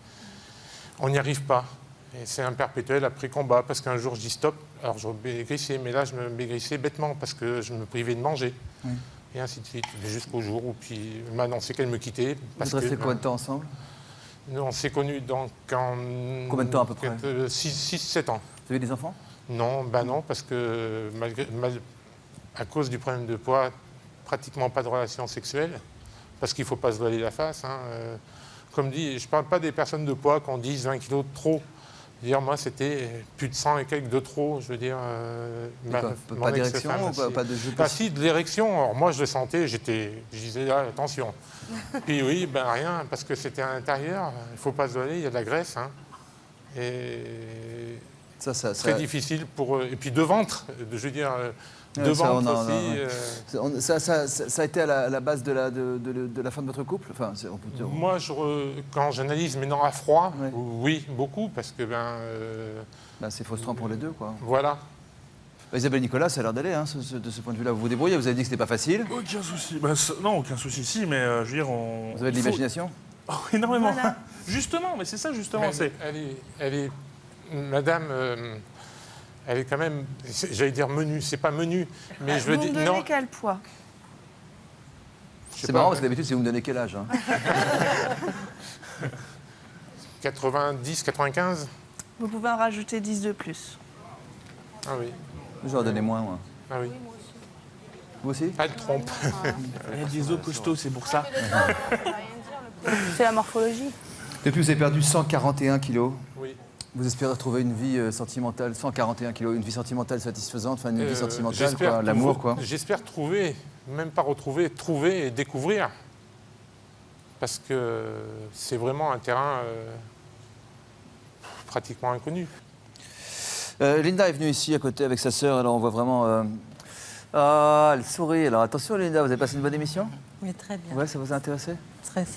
S5: on n'y arrive pas. Et c'est un perpétuel après combat, parce qu'un jour je dis stop, alors je maigrissais, mais là je me maigrissais bêtement, parce que je me privais de manger. Et ainsi de suite, jusqu'au jour où puis m'a annoncé qu'elle me quittait.
S1: Vous restez combien de temps ensemble?
S5: Nous, on s'est connus donc en...
S1: Combien de temps à peu près?
S5: 6-7 ans.
S1: Vous avez des enfants?
S5: Non, non, parce que à cause du problème de poids, pratiquement pas de relations sexuelles, parce qu'il ne faut pas se voiler la face. Comme dit, je ne parle pas des personnes de poids qui ont 10, 20 kilos de trop. Dire, moi, c'était plus de 100 et quelques de trop. Je veux dire,
S1: pas d'érection ou pas de jeu?
S5: Si, de l'érection. Alors moi, je le sentais, je disais, là, attention. Puis oui, rien, parce que c'était à l'intérieur. Il ne faut pas se voiler, il y a de la graisse. Et très difficile pour... Et puis de ventre, je veux dire...
S1: Ça a été à la base de la fin de votre couple?
S5: Moi, quand j'analyse maintenant à froid, oui, beaucoup, parce que
S1: c'est frustrant pour les deux, quoi.
S5: Voilà.
S1: Isabelle Nicolas, ça a l'air d'aller, de ce point de vue-là. Vous vous débrouillez, vous avez dit que c'était pas facile.
S7: Aucun souci. Non, aucun souci, si, mais je veux dire,
S1: Vous avez de l'imagination?
S7: Énormément. Voilà. Justement, mais c'est ça, justement.
S5: Elle est madame... Elle est quand même, j'allais dire menu, c'est pas menu, mais je veux dire...
S3: Vous me donnez quel poids?
S1: C'est marrant parce que d'habitude, c'est vous me donnez quel âge?
S5: 90, 95.
S3: Vous pouvez en rajouter 10 de plus.
S5: Ah oui.
S1: J'aurais donné moins, moi.
S5: Ah oui.
S1: Vous aussi?
S5: Elle trompe.
S7: Il y a des os costauds, c'est pour ça.
S11: C'est la morphologie.
S1: Depuis, vous avez perdu 141 kilos.
S5: Oui.
S1: Vous espérez retrouver une vie sentimentale, 141 kilos, une vie sentimentale satisfaisante, enfin une vie sentimentale, quoi, l'amour, quoi.
S5: J'espère trouver, même pas retrouver, trouver et découvrir. Parce que c'est vraiment un terrain pratiquement inconnu.
S1: Linda est venue ici à côté avec sa sœur, alors on voit vraiment... Ah, elle sourit. Alors attention Linda, vous avez passé une bonne émission?
S8: Oui, très bien.
S1: Ouais, ça vous a intéressé?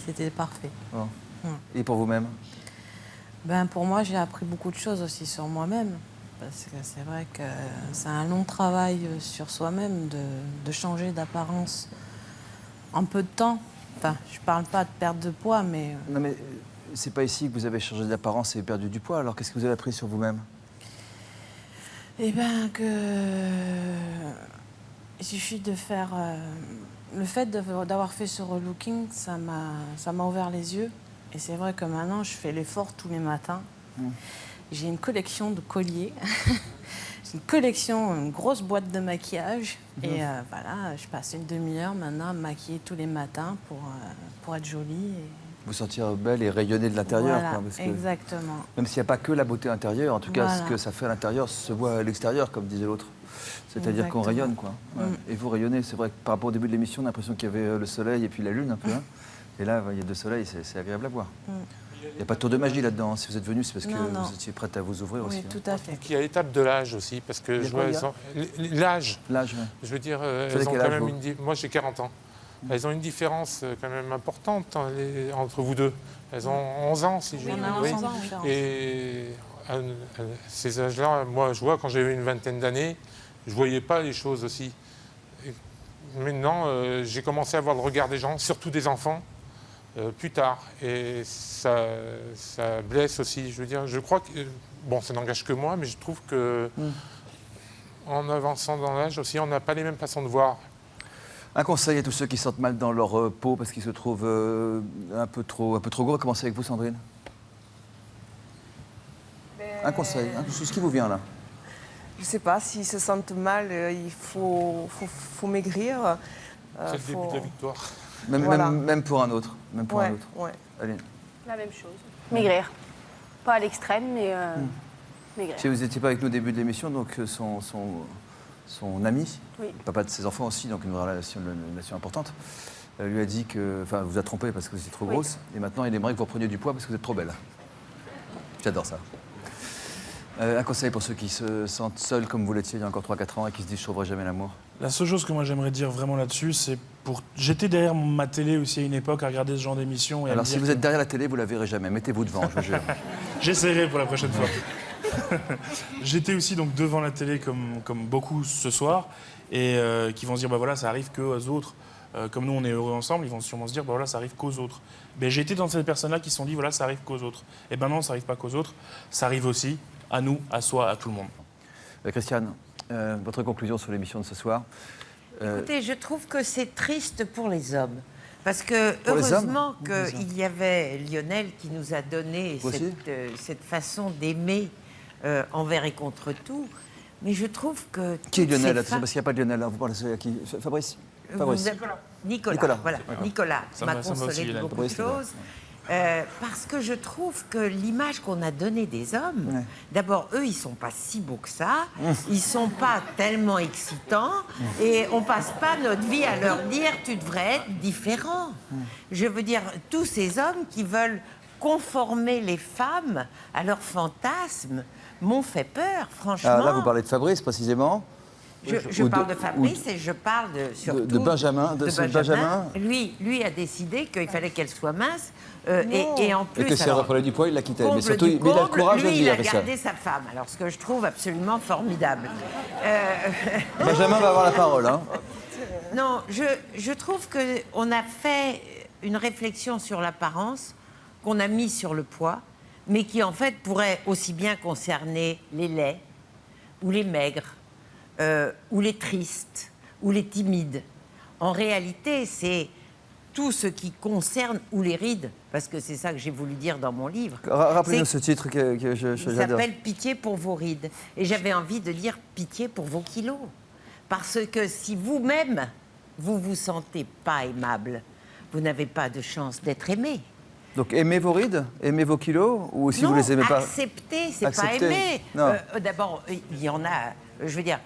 S8: C'était parfait.
S1: Bon. Et pour vous-même?
S8: Ben, pour moi, j'ai appris beaucoup de choses aussi sur moi-même. Parce que c'est vrai que c'est un long travail sur soi-même de changer d'apparence en peu de temps. Enfin, je parle pas de perte de poids, mais...
S1: Non mais c'est pas ici que vous avez changé d'apparence et perdu du poids, alors qu'est-ce que vous avez appris sur vous-même?
S8: Eh bien, que... Il suffit de faire... Le fait d'avoir fait ce relooking, ça m'a ouvert les yeux. Et c'est vrai que maintenant, je fais l'effort tous les matins. J'ai une collection de colliers. J'ai une collection, une grosse boîte de maquillage. Et voilà, je passe une demi-heure maintenant à me maquiller tous les matins pour être jolie. Et...
S1: Vous sentir belle et rayonner de l'intérieur.
S8: Voilà,
S1: parce que
S8: exactement.
S1: même s'il n'y a pas que la beauté intérieure, en tout cas,
S8: Voilà.
S1: ce que ça fait à l'intérieur se voit à l'extérieur, comme disait l'autre. C'est-à-dire qu'on rayonne, quoi. Ouais. Et vous rayonnez, c'est vrai que par rapport au début de l'émission, on a l'impression qu'il y avait le soleil et puis la lune un peu. Hein. Et là, il y a deux soleils, c'est agréable à voir. Il n'y a pas de tour de magie là-dedans. Si vous êtes venu, c'est parce que vous étiez prête à vous ouvrir aussi.
S8: Oui, tout à fait.
S5: Il y a l'étape de l'âge aussi, parce que je vois l'âge.
S1: L'âge,
S5: je veux dire, elles ont quand même moi j'ai 40 ans. Elles ont une différence quand même importante entre vous deux. Elles ont 11 ans, si j'ai
S8: On a 11 ans.
S5: Et à ces âges-là, moi je vois quand j'avais une vingtaine d'années, je ne voyais pas les choses aussi. Et maintenant, j'ai commencé à voir le regard des gens, surtout des enfants, plus tard. Et ça blesse aussi. Je veux dire, je crois que... Bon, ça n'engage que moi, mais je trouve que en avançant dans l'âge aussi, on n'a pas les mêmes façons de voir.
S1: Un conseil à tous ceux qui se sentent mal dans leur peau parce qu'ils se trouvent un peu trop gros. Commencez avec vous, Sandrine. Un conseil, ce qui vous vient là.
S14: Je ne sais pas, s'ils se sentent mal, il faut maigrir.
S5: C'est le début de la victoire.
S1: Même pour un autre. Même pour un autre.
S14: Ouais.
S1: Allez.
S11: La même chose. Maigrir. Pas à l'extrême, mais maigrir.
S1: Si vous n'étiez pas avec nous au début de l'émission, donc son ami, papa de ses enfants aussi, donc une relation importante, lui a dit que, enfin, vous a trompé parce que vous étiez trop grosse, et maintenant il aimerait que vous repreniez du poids parce que vous êtes trop belle. J'adore ça. Un conseil pour ceux qui se sentent seuls comme vous l'étiez il y a encore 3-4 ans et qui se disent je ne trouverai jamais l'amour.
S7: La seule chose que moi j'aimerais dire vraiment là-dessus, c'est pour... J'étais derrière ma télé aussi à une époque à regarder ce genre d'émission.
S1: Alors si vous êtes derrière la télé, vous ne la verrez jamais. Mettez-vous devant, je vous jure.
S7: J'essaierai pour la prochaine fois. J'étais aussi donc devant la télé comme beaucoup ce soir et qui vont se dire bah voilà ça arrive qu'aux autres. Comme nous on est heureux ensemble, ils vont sûrement se dire bah voilà ça arrive qu'aux autres. Ben, j'ai été dans ces personnes-là qui se sont dit voilà ça arrive qu'aux autres. Et ben non ça arrive pas qu'aux autres, ça arrive aussi à nous, à soi, à tout le monde.
S1: Christiane, votre conclusion sur l'émission de ce soir.
S9: Écoutez, je trouve que c'est triste pour les hommes. Parce que heureusement qu'il y avait Lionel qui nous a donné cette façon d'aimer envers et contre tout. Mais je trouve que...
S1: Qui est Lionel? Parce qu'il n'y a pas de Lionel. Vous parlez à qui? Fabrice?
S9: Nicolas. Voilà. Nicolas m'a consolé de beaucoup de
S1: Fabrice,
S9: choses. Parce que je trouve que l'image qu'on a donnée des hommes, d'abord, eux, ils ne sont pas si beaux que ça, ils ne sont pas tellement excitants, et on ne passe pas notre vie à leur dire « tu devrais être différent ». Je veux dire, tous ces hommes qui veulent conformer les femmes à leurs fantasmes m'ont fait peur, franchement.
S1: Ah, là, vous parlez de Fabrice, précisément.
S9: Je parle de Fabrice et je parle surtout
S1: de Benjamin. Benjamin.
S9: Lui a décidé qu'il fallait qu'elle soit mince. Et en plus,
S1: et que si elle reprenait du poids, il la quittait. Mais surtout,
S9: il
S1: a le courage de le dire.
S9: Il a gardé sa femme. Alors, ce que je trouve absolument formidable.
S1: Benjamin va avoir la parole. Hein.
S9: Non, je trouve qu'on a fait une réflexion sur l'apparence, qu'on a mis sur le poids, mais qui, en fait, pourrait aussi bien concerner les laids ou les maigres. Ou les tristes, ou les timides. En réalité, c'est tout ce qui concerne, ou les rides, parce que c'est ça que j'ai voulu dire dans mon livre.
S1: Rappelez-nous ce titre que j'adore.
S9: Il s'appelle « Pitié pour vos rides ». Et j'avais envie de dire « Pitié pour vos kilos ». Parce que si vous-même, vous ne vous sentez pas aimable, vous n'avez pas de chance d'être aimé.
S1: Donc aimez vos rides, aimez vos kilos, ou si
S9: non,
S1: vous les aimez pas.
S9: Accepter, c'est pas
S1: Accepter.
S9: aimer.
S1: Non.
S9: D'abord, il y en a. Je veux dire,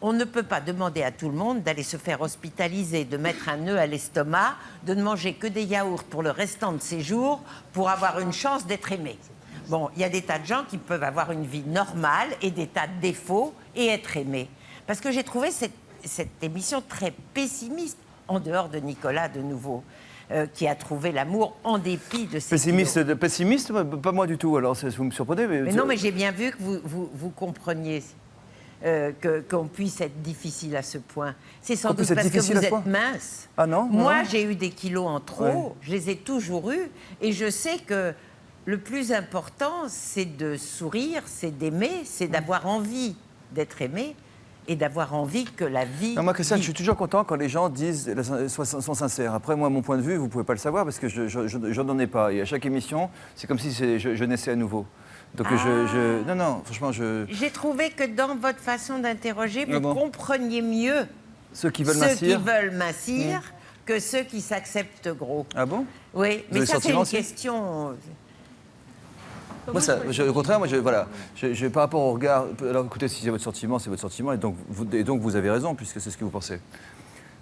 S9: on ne peut pas demander à tout le monde d'aller se faire hospitaliser, de mettre un nœud à l'estomac, de ne manger que des yaourts pour le restant de ses jours pour avoir une chance d'être aimé. Bon, il y a des tas de gens qui peuvent avoir une vie normale et des tas de défauts et être aimés. Parce que j'ai trouvé cette émission très pessimiste, en dehors de Nicolas de nouveau, qui a trouvé l'amour en dépit de ses
S1: Pessimiste, pas moi du tout, alors vous me surprenez.
S9: Mais non, mais j'ai bien vu que vous compreniez qu'on puisse être difficile à ce point. C'est sans doute parce que vous êtes mince.
S1: Ah non?
S9: Moi, j'ai eu des kilos en trop, je les ai toujours eus, et je sais que le plus important, c'est de sourire, c'est d'aimer, c'est d'avoir envie d'être aimé et d'avoir envie que la vie...
S1: Non, moi, Christiane, je suis toujours content quand les gens sont sincères. Après, moi, mon point de vue, vous ne pouvez pas le savoir parce que je n'en ai pas. Et à chaque émission, c'est comme si je naissais à nouveau. Donc, non, franchement,
S9: J'ai trouvé que dans votre façon d'interroger, vous compreniez mieux
S1: ceux qui veulent mincir
S9: que ceux qui s'acceptent gros.
S1: Ah bon?
S9: Oui, mais ça, c'est une question...
S1: Moi, au contraire, par rapport au regard... Alors, écoutez, si c'est votre sentiment, c'est votre sentiment, et donc vous avez raison, puisque c'est ce que vous pensez.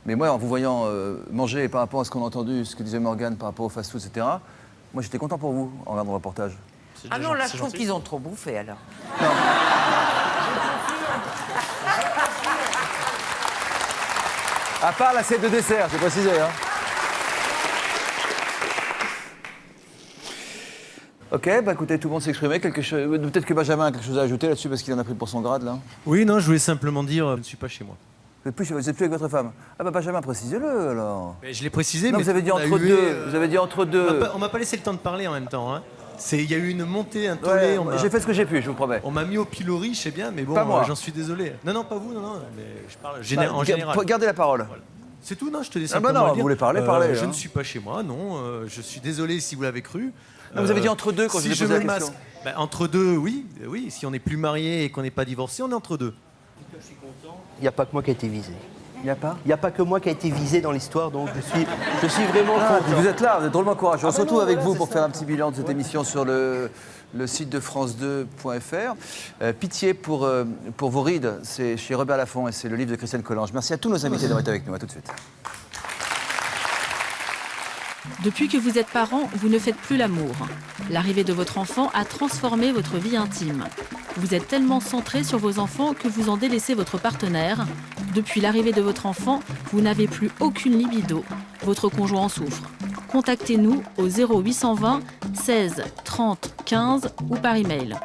S1: Mais moi, en vous voyant manger, et par rapport à ce qu'on a entendu, ce que disait Morgane, par rapport au fast-food, etc., moi, j'étais content pour vous, en regardant le reportage.
S9: Ah non, là, je trouve qu'ils ont trop bouffé, alors.
S1: Non. À part l'assiette de dessert, j'ai précisé, hein. Ok, bah écoutez, tout le monde s'est exprimé. Peut-être que Benjamin a quelque chose à ajouter là-dessus parce qu'il en a pris pour son grade, là.
S21: Oui, non, je voulais simplement dire, je ne suis pas chez moi.
S1: Vous n'êtes plus avec votre femme? Ah bah Benjamin, précisez-le alors.
S21: Mais je l'ai précisé,
S1: non,
S21: mais...
S1: vous avez dit entre deux. Vous avez dit entre deux.
S21: On m'a pas laissé le temps de parler en même temps, hein. Il y a eu une montée, un tollé.
S1: J'ai fait ce que j'ai pu, je vous promets.
S21: On m'a mis au pilori, je sais bien, mais bon, j'en suis désolé. Non, pas vous, non, mais je parle en général.
S1: Gardez la parole.
S21: Voilà. C'est tout, non, je te laisse
S1: simplement dire. Vous voulez parler, parlez.
S21: Je ne suis pas chez moi, non, je suis désolé si vous l'avez cru.
S1: Non, vous avez dit entre deux quand
S21: si
S1: je vous ai posé la question.
S21: Entre deux, oui, si on n'est plus marié et qu'on n'est pas divorcé, on est entre deux.
S17: Il n'y a pas que moi qui a été visé.
S1: Il n'y a pas?
S17: Il n'y a pas que moi qui a été visé dans l'histoire, donc je suis vraiment content.
S1: Vous êtes là, vous êtes drôlement courageux. Surtout avec vous pour faire un petit bilan de cette émission sur le site de France2.fr. Pitié pour vos rides, c'est chez Robert Laffont et c'est le livre de Christiane Collange. Merci à tous nos invités d'avoir été avec nous. À tout de suite.
S22: Depuis que vous êtes parent, vous ne faites plus l'amour. L'arrivée de votre enfant a transformé votre vie intime. Vous êtes tellement centré sur vos enfants que vous en délaissez votre partenaire. Depuis l'arrivée de votre enfant, vous n'avez plus aucune libido. Votre conjoint en souffre. Contactez-nous au 0820 16 30 15 ou par email.